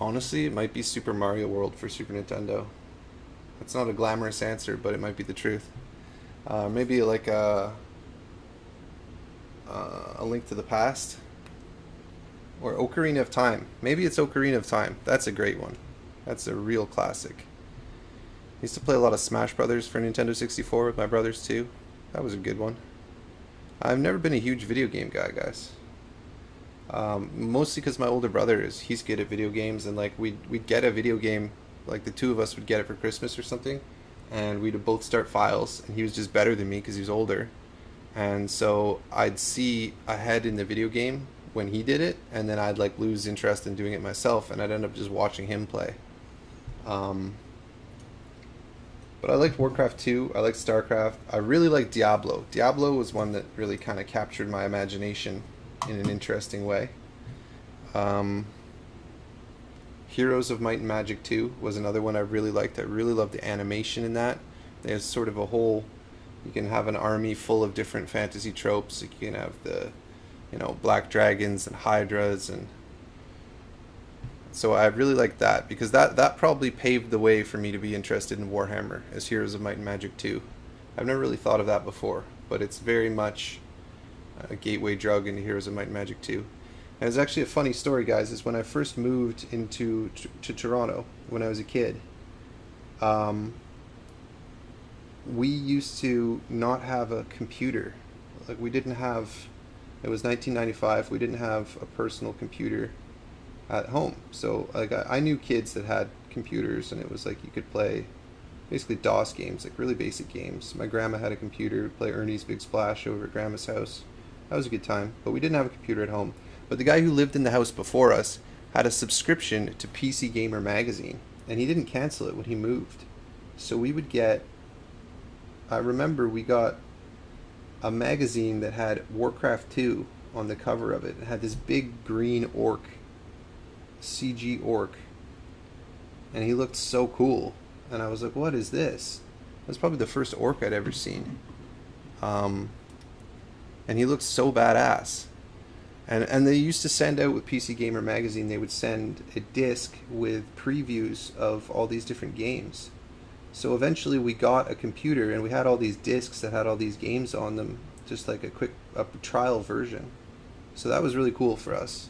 Honestly, it might be Super Mario World for Super Nintendo. It's not a glamorous answer, but it might be the truth. Maybe like a Link to the Past or Ocarina of Time. Maybe it's Ocarina of Time. That's a great one. That's a real classic. I used to play a lot of Smash Brothers for Nintendo 64 with my brothers too. That was a good one. I've never been a huge video game guy, guys. Mostly because my older brother he's good at video games, and like we'd get a video game, like the two of us would get it for Christmas or something, and we'd both start files, and he was just better than me because he was older, and so I'd see ahead in the video game when he did it, and then I'd like lose interest in doing it myself, and I'd end up just watching him play. Um, but I liked Warcraft 2, I liked StarCraft, I really liked Diablo. Diablo was one that really kind of captured my imagination in an interesting way. Um, Heroes of Might and Magic 2 was another one I really liked. I really loved the animation in that. There's sort of a whole, you can have an army full of different fantasy tropes. You can have the, you know, black dragons and hydras, and so I really liked that because that probably paved the way for me to be interested in Warhammer as Heroes of Might and Magic 2. I've never really thought of that before, but it's very much a gateway drug into Heroes of Might and Magic 2. And it's actually a funny story, guys, is when I first moved to Toronto when I was a kid, we used to not have a computer. Like we didn't have, it was 1995, we didn't have a personal computer at home. So like I knew kids that had computers, and it was like you could play basically DOS games, like really basic games. My grandma had a computer, play Ernie's Big Splash over at grandma's house. That was a good time, but we didn't have a computer at home. But the guy who lived in the house before us had a subscription to PC Gamer magazine, and he didn't cancel it when he moved. So we would get, I remember we got a magazine that had Warcraft 2 on the cover of it. It had this big green orc, CG orc, and he looked so cool. And I was like, what is this? That's probably the first orc I'd ever seen. And he looked so badass. And they used to send out with PC Gamer magazine, they would send a disc with previews of all these different games. So eventually we got a computer, and we had all these discs that had all these games on them, just like a trial version. So that was really cool for us.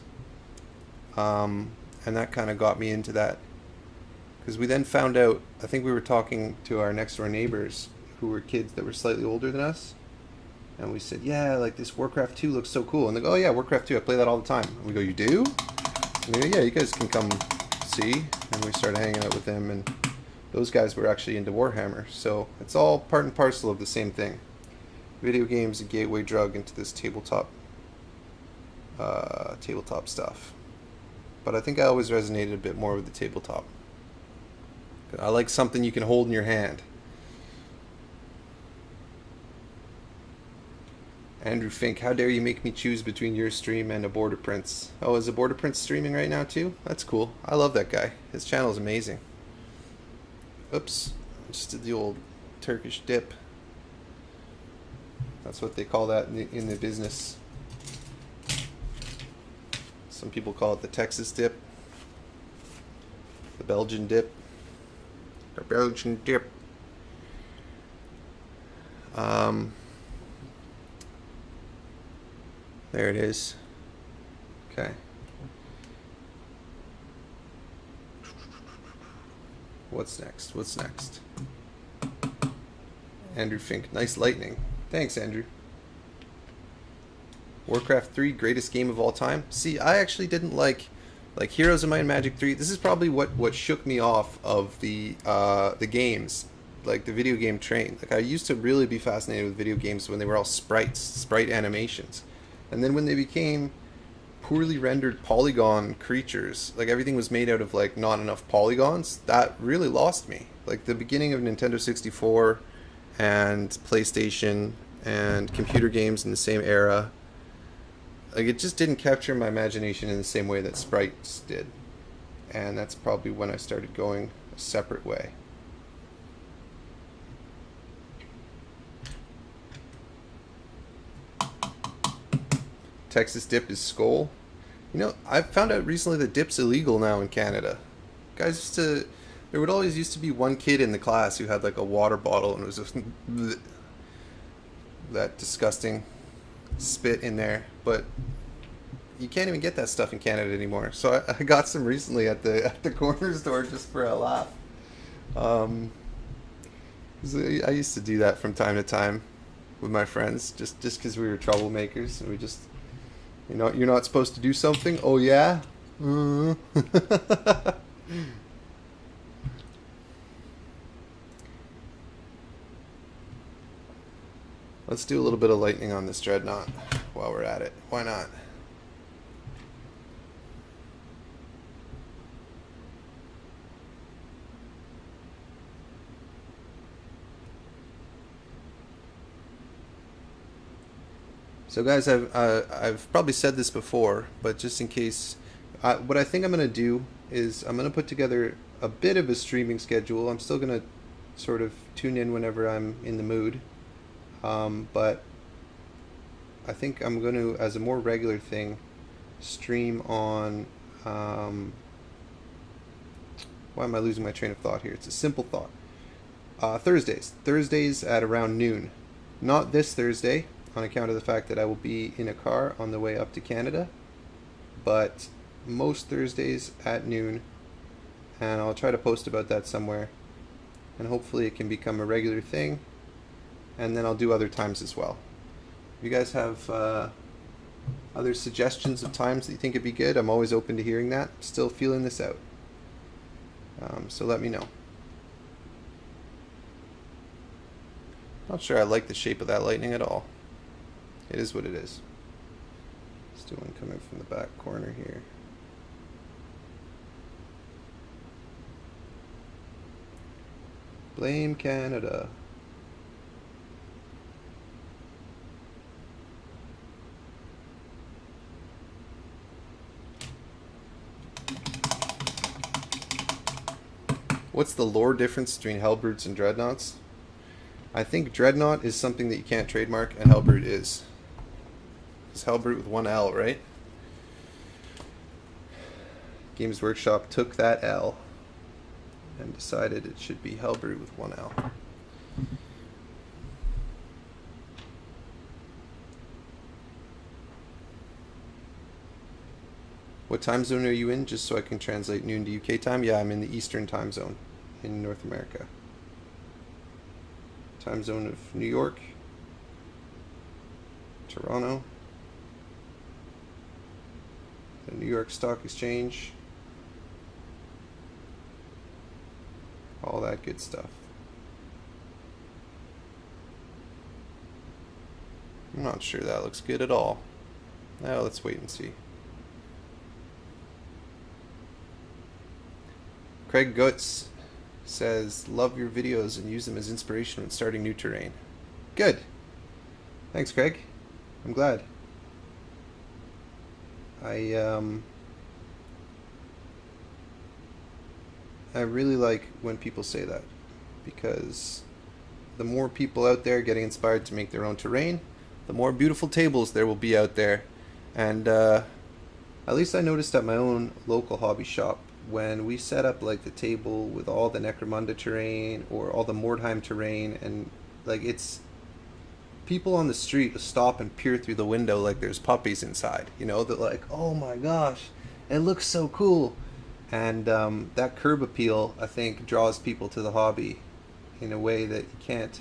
And that kind of got me into that. Because we then found out, I think we were talking to our next door neighbors who were kids that were slightly older than us. And we said, yeah, like this Warcraft 2 looks so cool. And they go, oh yeah, Warcraft 2, I play that all the time. And we go, you do? And they go, yeah, you guys can come see. And we started hanging out with them, and those guys were actually into Warhammer. So it's all part and parcel of the same thing. Video games, a gateway drug into this tabletop stuff. But I think I always resonated a bit more with the tabletop. I like something you can hold in your hand. Andrew Fink, how dare you make me choose between your stream and a Border Prince? Oh, is a Border Prince streaming right now too? That's cool. I love that guy. His channel is amazing. Oops. Just the old Turkish dip. That's what they call that in the business. Some people call it the Texas dip, the Belgian dip, the Belgian dip. There it is. Okay. What's next? What's next? Andrew Fink. Nice lightning. Thanks, Andrew. Warcraft 3, greatest game of all time. See, I actually didn't like Heroes of Might and Magic 3. This is probably what shook me off of the games, like the video game train. Like I used to really be fascinated with video games when they were all sprite animations. And then when they became poorly rendered polygon creatures, like everything was made out of like not enough polygons, that really lost me. Like the beginning of Nintendo 64 and PlayStation and computer games in the same era, like it just didn't capture my imagination in the same way that sprites did. And that's probably when I started going a separate way. Texas dip is Skol. You know, I found out recently that dip's illegal now in Canada. Guys used to, there would always used to be one kid in the class who had like a water bottle and it was just that disgusting spit in there. But you can't even get that stuff in Canada anymore. So I got some recently at the corner store just for a laugh. I used to do that from time to time with my friends, just because we were troublemakers and we just. You know, you're not supposed to do something? Oh, yeah? Let's do a little bit of lightning on this Dreadnought while we're at it. Why not? So guys, I've probably said this before, but just in case, what I think I'm going to do is I'm going to put together a bit of a streaming schedule. I'm still going to sort of tune in whenever I'm in the mood, but I think I'm going to, as a more regular thing, stream on, why am I losing my train of thought here? It's a simple thought. Thursdays at around noon. Not this Thursday, on account of the fact that I will be in a car on the way up to Canada, but most Thursdays at noon, and I'll try to post about that somewhere, and hopefully it can become a regular thing, and then I'll do other times as well. If you guys have other suggestions of times that you think would be good, I'm always open to hearing that. Still feeling this out, so let me know. Not sure I like the shape of that lightning at all. It is what it is. Still one coming from the back corner here. Blame Canada. What's the lore difference between Hellbrutes and Dreadnoughts? I think Dreadnought is something that you can't trademark, and Hellbrute is. It's Hellbrute with one L, right? Games Workshop took that L and decided it should be Hellbrute with one L. What time zone are you in? Just so I can translate noon to UK time. Yeah, I'm in the Eastern time zone in North America. Time zone of New York, Toronto, the New York Stock Exchange, all that good stuff. I'm not sure that looks good at all. Now let's wait and see. Craig Gutz says, love your videos and use them as inspiration when starting new terrain. Good. Thanks, Craig. I'm glad. I really like when people say that. because the more people out there getting inspired to make their own terrain, the more beautiful tables there will be out there. And at least I noticed at my own local hobby shop, when we set up like the table with all the Necromunda terrain or all the Mordheim terrain, and like it's people on the street will stop and peer through the window like there's puppies inside. You know, they're like, "Oh my gosh, it looks so cool." And that curb appeal, I think, draws people to the hobby in a way that you can't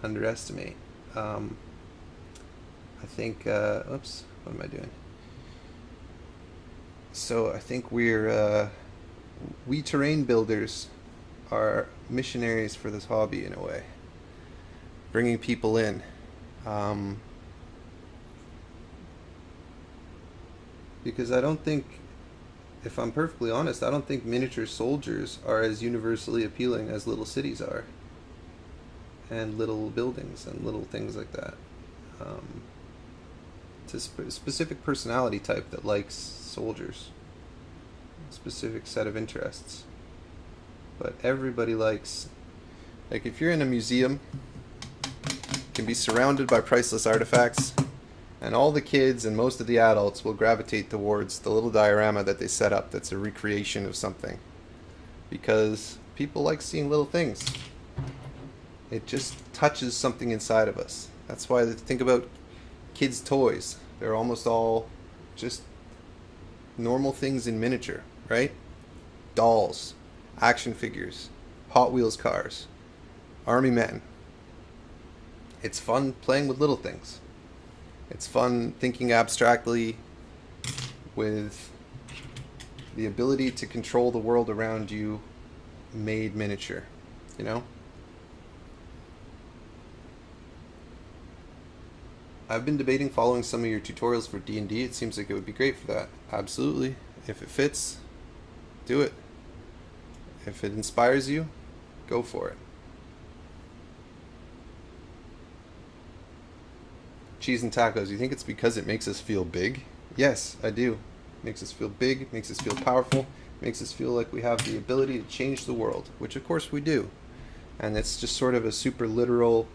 underestimate. I think, oops, what am I doing? So I think we terrain builders are missionaries for this hobby in a way, bringing people in. Because I don't think, if I'm perfectly honest, I don't think miniature soldiers are as universally appealing as little cities are, and little buildings and little things like that. It's a specific personality type that likes soldiers, a specific set of interests. But everybody likes, like if you're in a museum, you can be surrounded by priceless artifacts, and all the kids and most of the adults will gravitate towards the little diorama that they set up that's a recreation of something. Because people like seeing little things. It just touches something inside of us. That's why they think about kids' toys. They're almost all just normal things in miniature, right? Dolls, action figures, Hot Wheels cars, army men. It's fun playing with little things. It's fun thinking abstractly with the ability to control the world around you made miniature, you know? I've been debating following some of your tutorials for D&D. It seems like it would be great for that. Absolutely. If it fits, do it. If it inspires you, go for it. Cheese and tacos. You think it's because it makes us feel big? Yes, I do. It makes us feel big, makes us feel powerful, makes us feel like we have the ability to change the world, which of course we do. And it's just sort of a super literal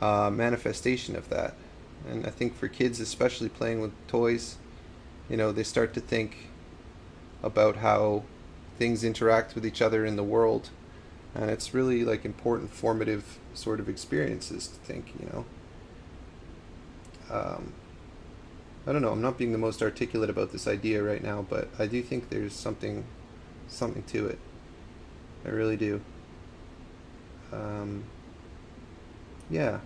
manifestation of that. And I think for kids, especially playing with toys, you know, they start to think about how things interact with each other in the world, and it's really like important formative sort of experiences to think, you know. I don't know, I'm not being the most articulate about this idea right now, but I do think there's something to it. I really do. Yeah.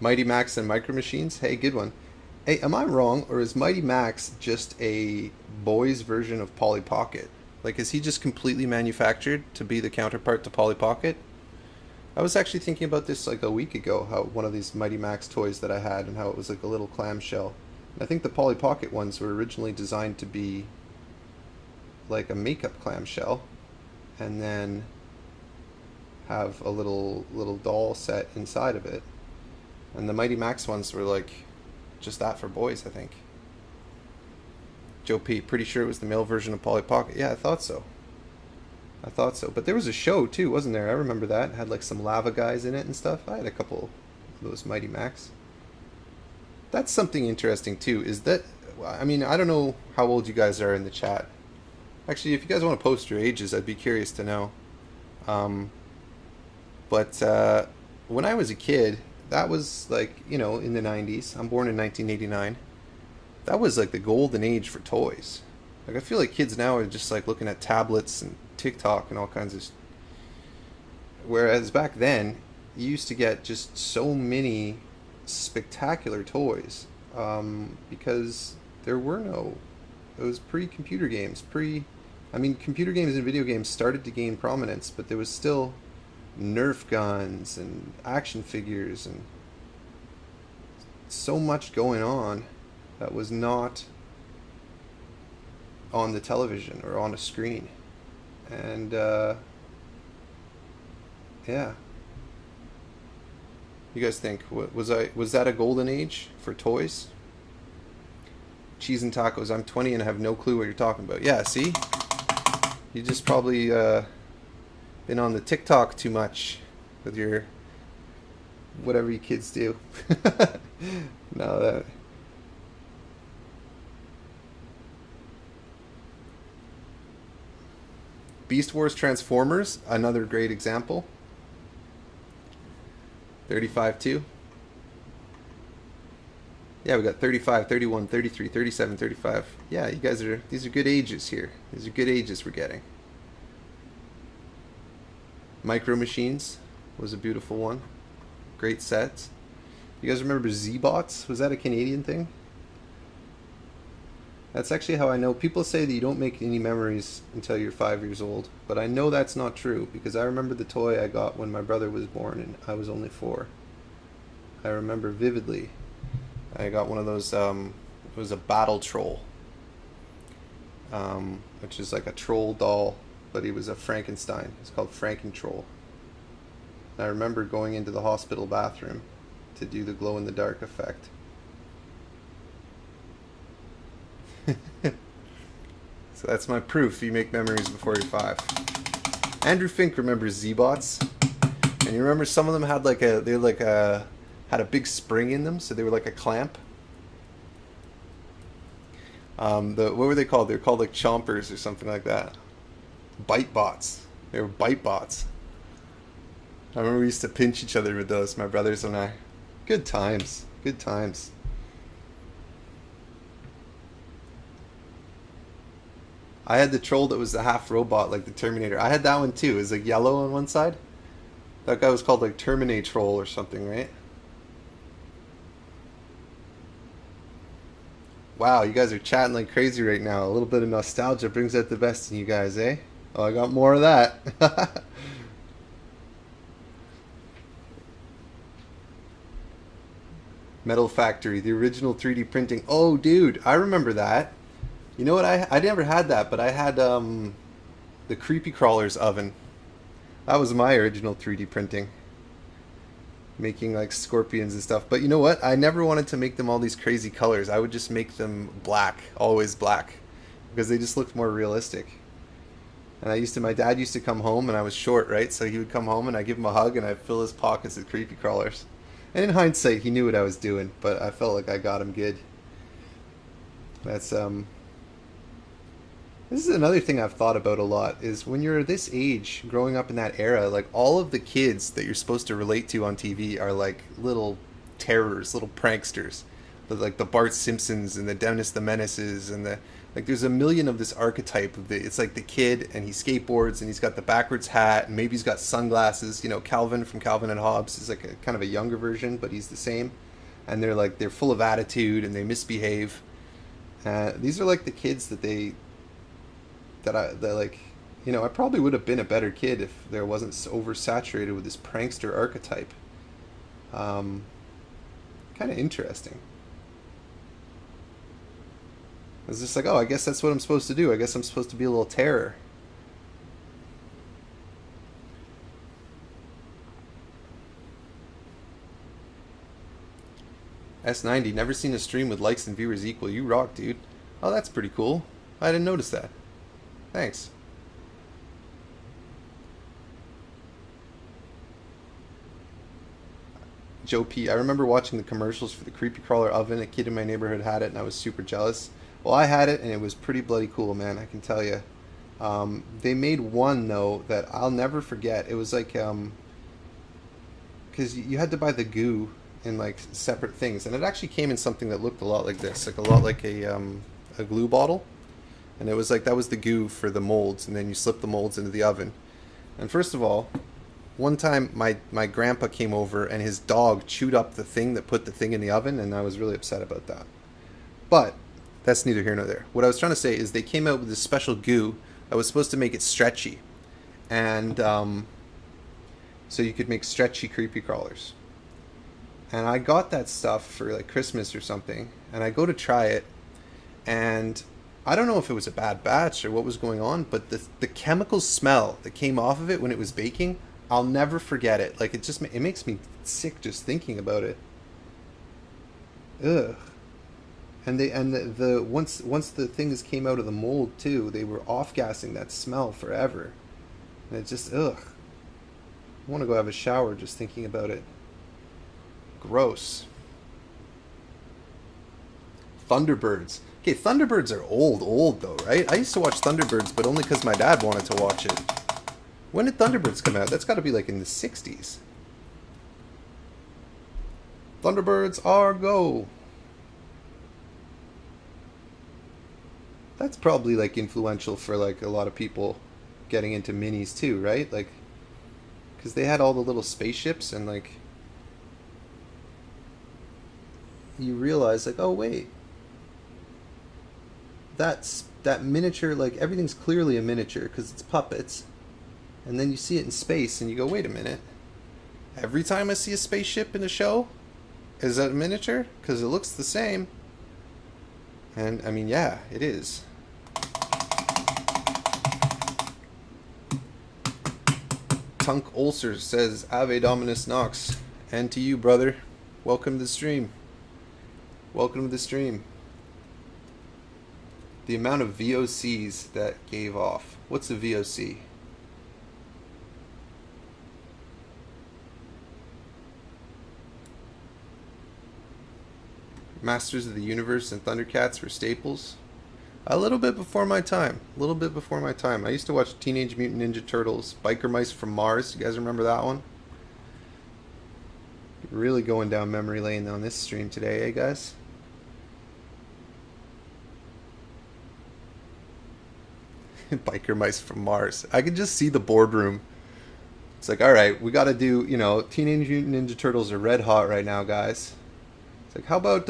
Mighty Max and Micro Machines? Hey, good one. Hey, am I wrong, or is Mighty Max just a boy's version of Polly Pocket? Like, is he just completely manufactured to be the counterpart to Polly Pocket? I was actually thinking about this like a week ago, how one of these Mighty Max toys that I had, and how it was like a little clamshell. And I think the Polly Pocket ones were originally designed to be like a makeup clamshell, and then have a little doll set inside of it. And the Mighty Max ones were like just that for boys, I think. Joe P, pretty sure it was the male version of Polly Pocket. Yeah, I thought so. But there was a show too, wasn't there? I remember that. It had like some lava guys in it and stuff. I had a couple of those Mighty Max. That's something interesting too, is that, I mean, I don't know how old you guys are in the chat. Actually, if you guys want to post your ages, I'd be curious to know. But when I was a kid, that was like, you know, in the 90s. I'm born in 1989. That was like the golden age for toys. Like, I feel like kids now are just like looking at tablets and TikTok and all kinds of... Whereas back then, you used to get just so many spectacular toys. Because there were no... It was pre-computer games. I mean, computer games and video games started to gain prominence, but there was still Nerf guns and action figures and so much going on that was not on the television or on a screen. And yeah, You guys think was that a golden age for toys? Cheese and tacos. I'm 20 and I have no clue what you're talking about. Yeah, see, you just probably been on the TikTok too much with your whatever you kids do. No, that. Beast Wars Transformers, another great example. 35 too. Yeah, we got 35, 31, 33, 37, 35. Yeah, you guys are, these are good ages here. These are good ages we're getting. Micro Machines was a beautiful one. Great sets. You guys remember Z-Bots? Was that a Canadian thing? That's actually how I know. People say that you don't make any memories until you're 5 years old, but I know that's not true because I remember the toy I got when my brother was born and I was only 4. I remember vividly. I got one of those, it was a battle troll, which is like a troll doll, but he was a Frankenstein. It's called Frankentroll. And I remember going into the hospital bathroom to do the glow-in-the-dark effect. So that's my proof you make memories before you're 5. Andrew Fink remembers Z-Bots, and you remember some of them had like a, had a big spring in them, so they were like a clamp. What were they called? They were called like chompers or something like that. Bite bots. They were bite bots. I remember we used to pinch each other with those, my brothers and I. Good times. Good times. I had the troll that was the half robot, like the Terminator. I had that one too. It was like yellow on one side. That guy was called like Terminatroll or something, right? Wow, you guys are chatting like crazy right now. A little bit of nostalgia brings out the best in you guys, eh? Oh, I got more of that. Metal Factory, the original 3D printing. Oh, dude, I remember that. You know what? I never had that, but I had the Creepy Crawlers oven. That was my original 3D printing. Making like scorpions and stuff. But you know what? I never wanted to make them all these crazy colors. I would just make them black, always black, because they just looked more realistic. And my dad used to come home, and I was short, right? So he would come home, and I'd give him a hug, and I'd fill his pockets with Creepy Crawlers. And in hindsight, he knew what I was doing, but I felt like I got him good. That's This is another thing I've thought about a lot, is when you're this age, growing up in that era, like all of the kids that you're supposed to relate to on TV are like little terrors, little pranksters. Like the Bart Simpsons and the Dennis the Menaces and like there's a million of this archetype of it's like the kid and he skateboards and he's got the backwards hat and maybe he's got sunglasses. You know, Calvin from Calvin and Hobbes is like a kind of a younger version, but he's the same. And they're full of attitude and they misbehave. These are like the kids that like, you know, I probably would have been a better kid if there wasn't so oversaturated with this prankster archetype. Kind of interesting. I was just like, oh, I guess that's what I'm supposed to do. I guess I'm supposed to be a little terror. S90, never seen a stream with likes and viewers equal. You rock, dude. Oh, that's pretty cool. I didn't notice that. Thanks. Joe P. I remember watching the commercials for the Creepy Crawler oven. A kid in my neighborhood had it, and I was super jealous. Well, I had it, and it was pretty bloody cool, man. I can tell you. They made one though that I'll never forget. It was like because you had to buy the goo in like separate things, and it actually came in something that looked a lot like this, like a lot like a glue bottle. And it was like, that was the goo for the molds, and then you slip the molds into the oven. And first of all, one time my grandpa came over and his dog chewed up the thing that put the thing in the oven, and I was really upset about that. But that's neither here nor there. What I was trying to say is they came out with this special goo that was supposed to make it stretchy. And so you could make stretchy creepy crawlers. And I got that stuff for like Christmas or something, and I go to try it, and I don't know if it was a bad batch or what was going on, but the chemical smell that came off of it when it was baking I'll never forget it. Like it makes me sick just thinking about it. Ugh. And the once the things came out of the mold too, they were off gassing that smell forever. And it just ugh. I want to go have a shower just thinking about it. Gross. Thunderbirds. Okay, Thunderbirds are old though, right? I used to watch Thunderbirds, but only because my dad wanted to watch it. When did Thunderbirds come out? That's got to be like in the 60s. Thunderbirds are go. That's probably like influential for like a lot of people getting into minis too, right? Like, because they had all the little spaceships and like you realize like, oh wait, that miniature, like everything's clearly a miniature because it's puppets, and then you see it in space and you go, wait a minute, every time I see a spaceship in a show, is that a miniature? Because it looks the same. And I mean, yeah, it is. Tunk Ulcer says, Ave Dominus Nox. And to you, brother. Welcome to the stream. Welcome to the stream. The amount of VOCs that gave off. What's a VOC? Masters of the Universe and Thundercats were staples. A little bit before my time. A little bit before my time. I used to watch Teenage Mutant Ninja Turtles, Biker Mice from Mars. You guys remember that one? Really going down memory lane on this stream today, eh, guys? Biker Mice from Mars. I could just see the boardroom. It's like, all right, we got to do, you know, Teenage Mutant Ninja Turtles are red hot right now, guys. It's like, how about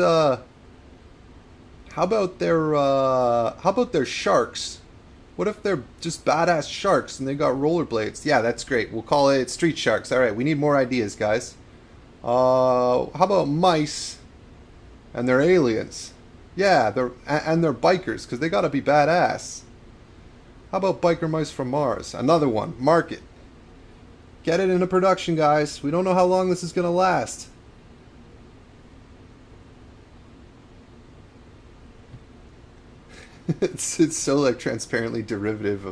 their sharks? What if they're just badass sharks and they got rollerblades? Yeah, that's great. We'll call it Street Sharks. All right, we need more ideas, guys. How about mice and they're aliens? Yeah, they're bikers because they got to be badass. How about Biker Mice from Mars? Another one. Mark it. Get it into production, guys. We don't know how long this is going to last. It's so like transparently derivative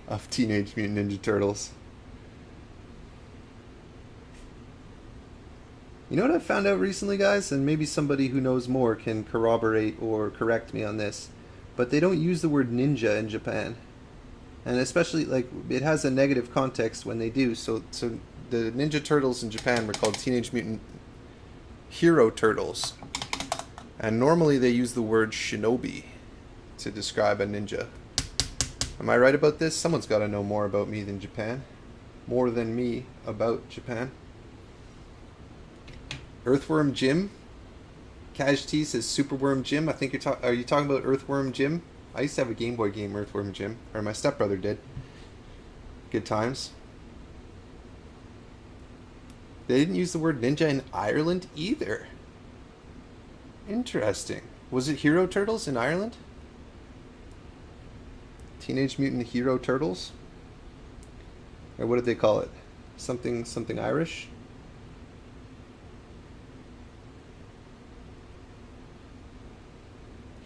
of Teenage Mutant Ninja Turtles. You know what I found out recently, guys? And maybe somebody who knows more can corroborate or correct me on this. But they don't use the word ninja in Japan. And especially, like, it has a negative context when they do. So the Ninja Turtles in Japan were called Teenage Mutant Hero Turtles. And normally they use the word shinobi to describe a ninja. Am I right about this? Someone's got to know more about me than Japan. More than me about Japan. Earthworm Jim. Cash T says Superworm Jim. I think are you talking about Earthworm Jim? I used to have a Game Boy game, Earthworm Jim. Or my stepbrother did. Good times. They didn't use the word ninja in Ireland either. Interesting. Was it Hero Turtles in Ireland? Teenage Mutant Hero Turtles? Or what did they call it? Something Irish?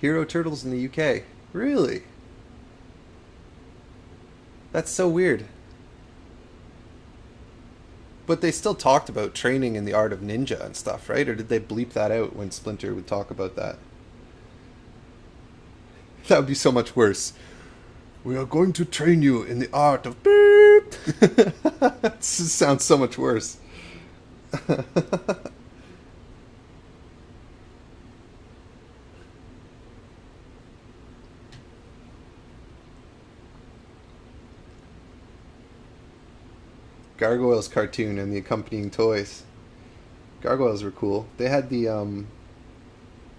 Hero Turtles in the UK. Really? That's so weird. But they still talked about training in the art of ninja and stuff, right? Or did they bleep that out when Splinter would talk about that? That would be so much worse. We are going to train you in the art of beep. This sounds so much worse. Gargoyles cartoon and the accompanying toys. Gargoyles were cool. They had the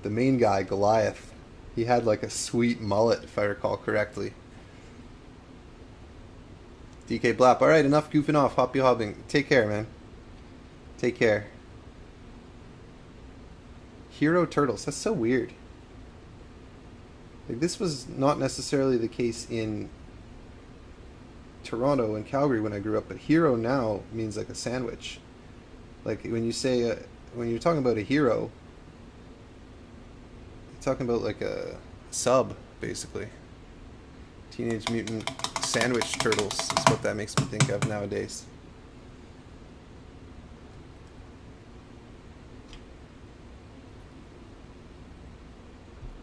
main guy, Goliath. He had like a sweet mullet, if I recall correctly. DK Blap. Alright, enough goofing off. Hoppy hobbing. Take care, man. Take care. Hero Turtles. That's so weird. Like, this was not necessarily the case in Toronto and Calgary when I grew up, but hero now means like a sandwich. Like when you say, when you're talking about a hero, you're talking about like a sub, basically. Teenage Mutant Sandwich Turtles is what that makes me think of nowadays.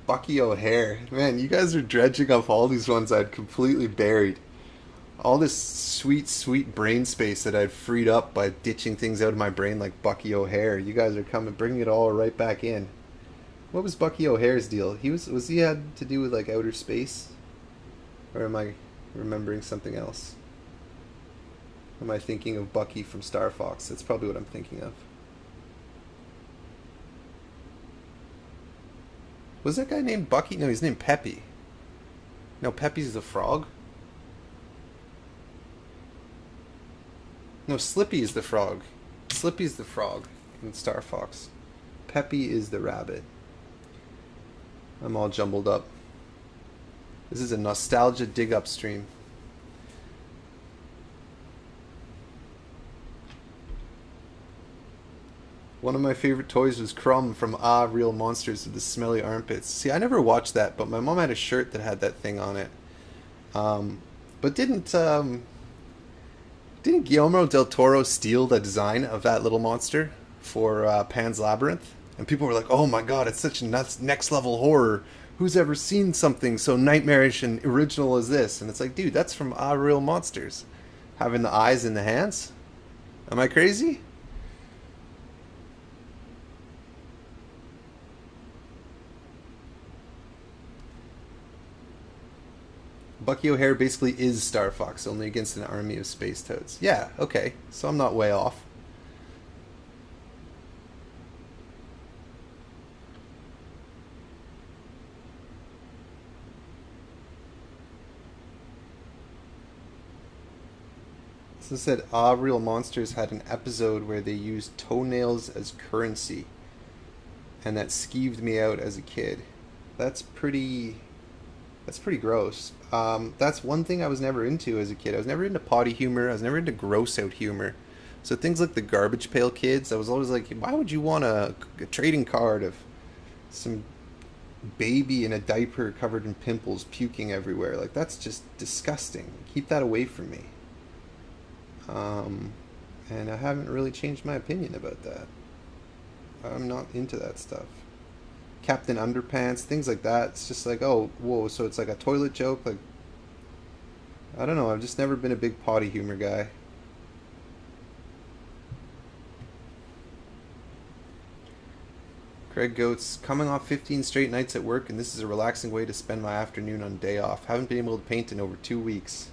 Bucky O'Hare. Man, you guys are dredging up all these ones I'd completely buried. All this sweet, sweet brain space that I'd freed up by ditching things out of my brain like Bucky O'Hare. You guys are coming, bringing it all right back in. What was Bucky O'Hare's deal? Was he had to do with like outer space? Or am I remembering something else? Am I thinking of Bucky from Star Fox? That's probably what I'm thinking of. Was that guy named Bucky? No, he's named Peppy. No, Peppy's the frog. No, Slippy is the frog. Slippy's the frog in Star Fox. Peppy is the rabbit. I'm all jumbled up. This is a nostalgia dig up stream. One of my favorite toys was Crumb from Ah Real Monsters with the smelly armpits. See, I never watched that, but my mom had a shirt that had that thing on it. But didn't Guillermo del Toro steal the design of that little monster for Pan's Labyrinth? And people were like, oh my god, it's such a next level horror. Who's ever seen something so nightmarish and original as this? And it's like, dude, that's from Ah Real Monsters. Having the eyes and the hands? Am I crazy? Bucky O'Hare basically is Star Fox, only against an army of space toads. Yeah, okay, so I'm not way off. So it said, Ah Real Monsters had an episode where they used toenails as currency, and that skeeved me out as a kid. That's pretty gross. That's one thing I was never into as a kid. I was never into potty humor. I was never into gross out humor. So things like the Garbage Pail Kids, I was always like, why would you want a trading card of some baby in a diaper covered in pimples puking everywhere? Like, that's just disgusting. Keep that away from me. And I haven't really changed my opinion about that. I'm not into that stuff. Captain Underpants, things like that. It's just like, oh, whoa, so it's like a toilet joke? Like, I don't know, I've just never been a big potty humor guy. Craig Goats, coming off 15 straight nights at work, and this is a relaxing way to spend my afternoon on day off. Haven't been able to paint in over 2 weeks.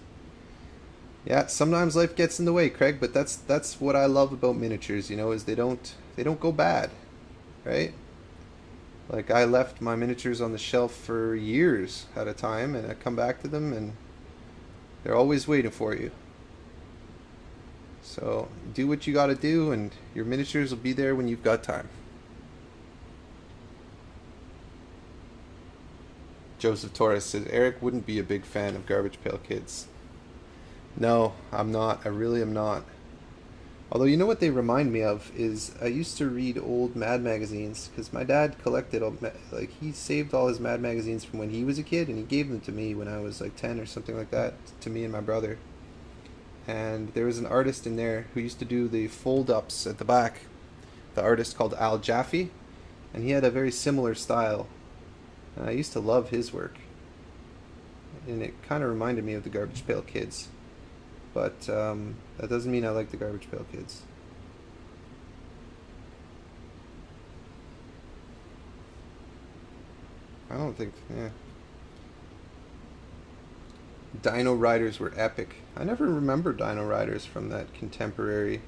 Yeah, sometimes life gets in the way, Craig, but that's what I love about miniatures, you know, is they don't go bad, right? Like, I left my miniatures on the shelf for years at a time, and I come back to them, and they're always waiting for you. So, do what you gotta do, and your miniatures will be there when you've got time. Joseph Torres says, Eric wouldn't be a big fan of Garbage Pail Kids. No, I'm not. I really am not. Although, you know what they remind me of is I used to read old Mad magazines because my dad collected, like, he saved all his Mad magazines from when he was a kid, and he gave them to me when I was like 10 or something like that, to me and my brother. And there was an artist in there who used to do the fold-ups at the back, the artist called Al Jaffe, and he had a very similar style. And I used to love his work, and it kind of reminded me of the Garbage Pail Kids. But that doesn't mean I like the Garbage Pail Kids. I don't think, yeah. Dino Riders were epic. I never remember Dino Riders from that contemporary,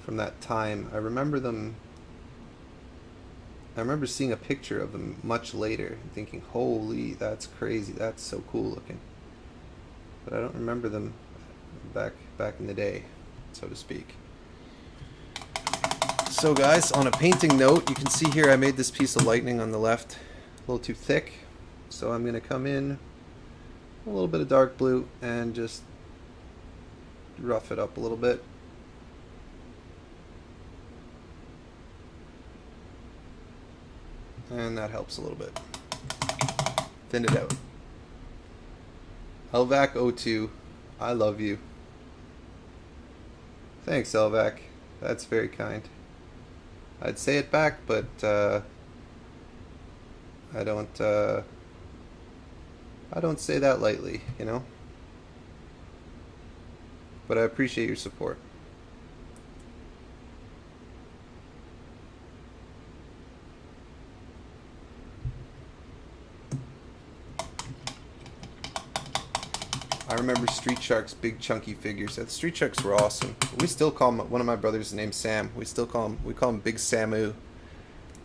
from that time. I remember seeing a picture of them much later and thinking, holy, that's crazy, that's so cool looking. But I don't remember them back in the day, so to speak. So guys, on a painting note, you can see here I made this piece of lightning on the left a little too thick, so I'm going to come in a little bit of dark blue and just rough it up a little bit. And that helps a little bit. Thin it out. Elvac02, I love you. Thanks, Elvac. That's very kind. I'd say it back, but I don't say that lightly, you know? But I appreciate your support. I remember Street Shark's big chunky figures. The Street Sharks were awesome. We still call him, one of my brothers is named Sam. We call him Big Samu.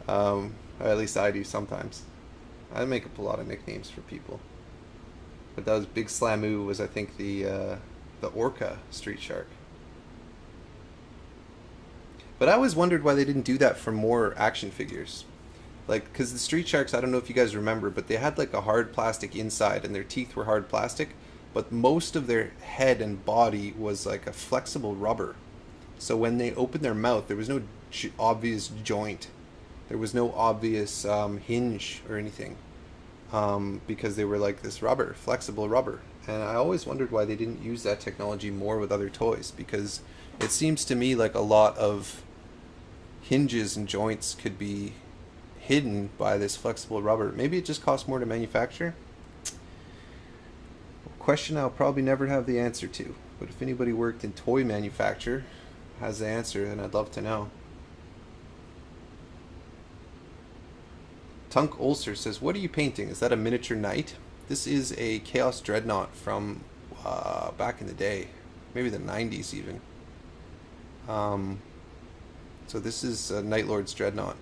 Or at least I do sometimes. I make up a lot of nicknames for people. But that was Big Slamu was I think the Orca Street Shark. But I always wondered why they didn't do that for more action figures. Like, because the Street Sharks, I don't know if you guys remember, but they had like a hard plastic inside and their teeth were hard plastic. But most of their head and body was like a flexible rubber. So when they opened their mouth, there was no obvious joint. There was no obvious hinge or anything. Because they were like this rubber, flexible rubber. And I always wondered why they didn't use that technology more with other toys. Because it seems to me like a lot of hinges and joints could be hidden by this flexible rubber. Maybe it just costs more to manufacture. Question I'll probably never have the answer to, but if anybody worked in toy manufacture has the answer, then I'd love to know. Tunk Ulcer says, what are you painting? Is that a miniature knight? This is a Chaos Dreadnought from back in the day, maybe the 90s even. So this is Night Lord's Dreadnought.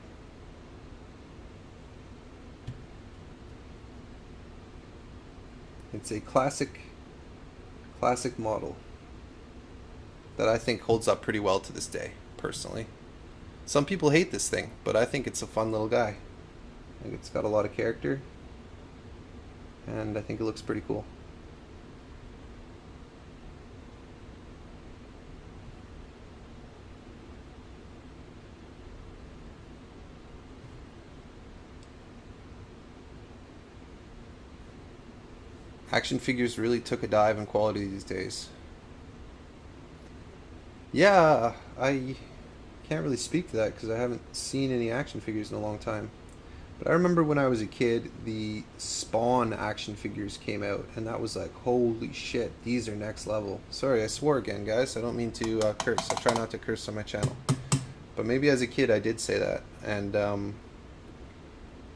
It's a classic model that I think holds up pretty well to this day, personally. Some people hate this thing, but I think it's a fun little guy. I think it's got a lot of character, and I think it looks pretty cool. Action figures really took a dive in quality these days. Yeah, I can't really speak to that because I haven't seen any action figures in a long time. But I remember when I was a kid, the Spawn action figures came out, and that was like, holy shit, these are next level. Sorry, I swore again, guys. I don't mean to curse. I try not to curse on my channel. But maybe as a kid I did say that, and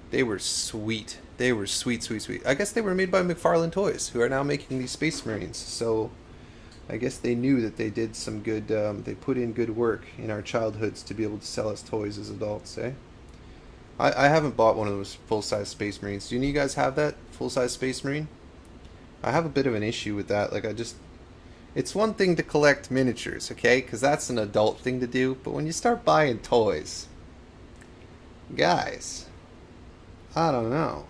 they were sweet. They were sweet, sweet, sweet. I guess they were made by McFarlane Toys, who are now making these Space Marines. So I guess they knew that they did some good, they put in good work in our childhoods to be able to sell us toys as adults, eh? I haven't bought one of those full-size Space Marines. Do any of you guys have that full-size Space Marine? I have a bit of an issue with that. Like, it's one thing to collect miniatures, okay? Because that's an adult thing to do. But when you start buying toys, guys, I don't know.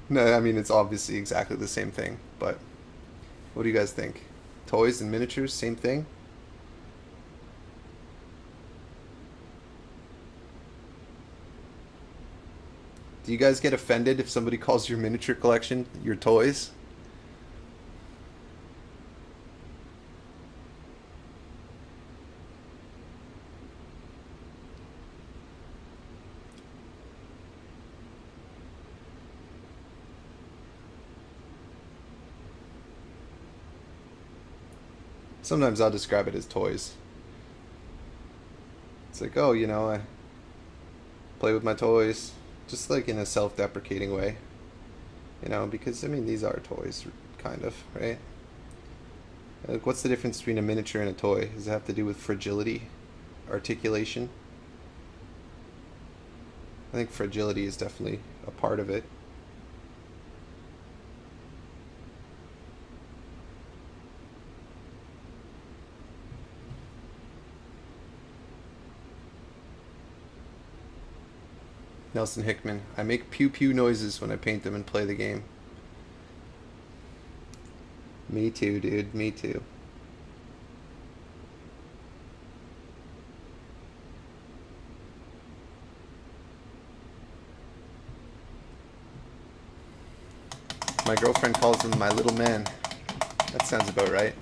No, I mean, it's obviously exactly the same thing, but what do you guys think? Toys and miniatures, same thing? Do you guys get offended if somebody calls your miniature collection your toys? Sometimes I'll describe it as toys. It's like, oh, you know, I play with my toys, just like in a self-deprecating way. You know, because, I mean, these are toys, kind of, right? Like, what's the difference between a miniature and a toy? Does it have to do with fragility? Articulation? I think fragility is definitely a part of it. Nelson Hickman. I make pew pew noises when I paint them and play the game. Me too, dude. Me too. My girlfriend calls him my little man. That sounds about right.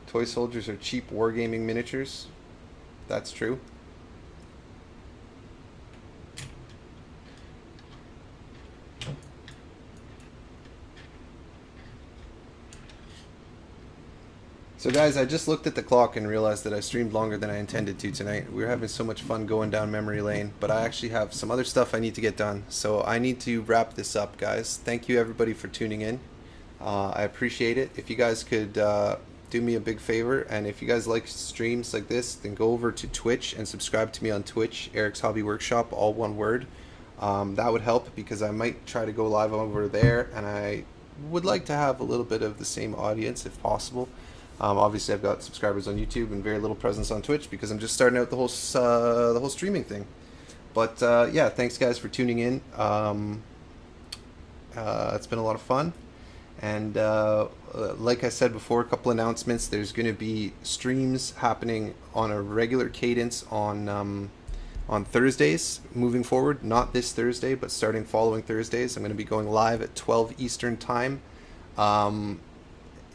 Toy soldiers are cheap wargaming miniatures. That's true. So guys, I just looked at the clock and realized that I streamed longer than I intended to tonight. We were having so much fun going down memory lane, but I actually have some other stuff I need to get done. So I need to wrap this up, guys. Thank you everybody for tuning in. I appreciate it. If you guys could do me a big favor, and if you guys like streams like this, then go over to Twitch and subscribe to me on Twitch, Eric's Hobby Workshop, all one word. That would help because I might try to go live over there, and I would like to have a little bit of the same audience if possible. Obviously, I've got subscribers on YouTube and very little presence on Twitch because I'm just starting out the whole streaming thing. But yeah, thanks guys for tuning in. It's been a lot of fun, and like I said before, a couple announcements. There's going to be streams happening on a regular cadence on Thursdays moving forward. Not this Thursday, but starting following Thursdays. I'm going to be going live at 12 Eastern time.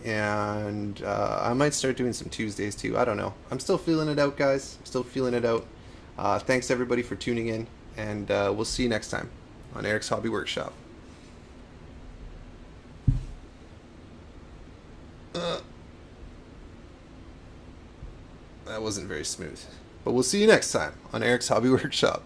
And I might start doing some Tuesdays too. I don't know. I'm still feeling it out, guys. I'm still feeling it out. Thanks everybody for tuning in, and we'll see you next time on Eric's Hobby Workshop. That wasn't very smooth, but we'll see you next time on Eric's Hobby Workshop.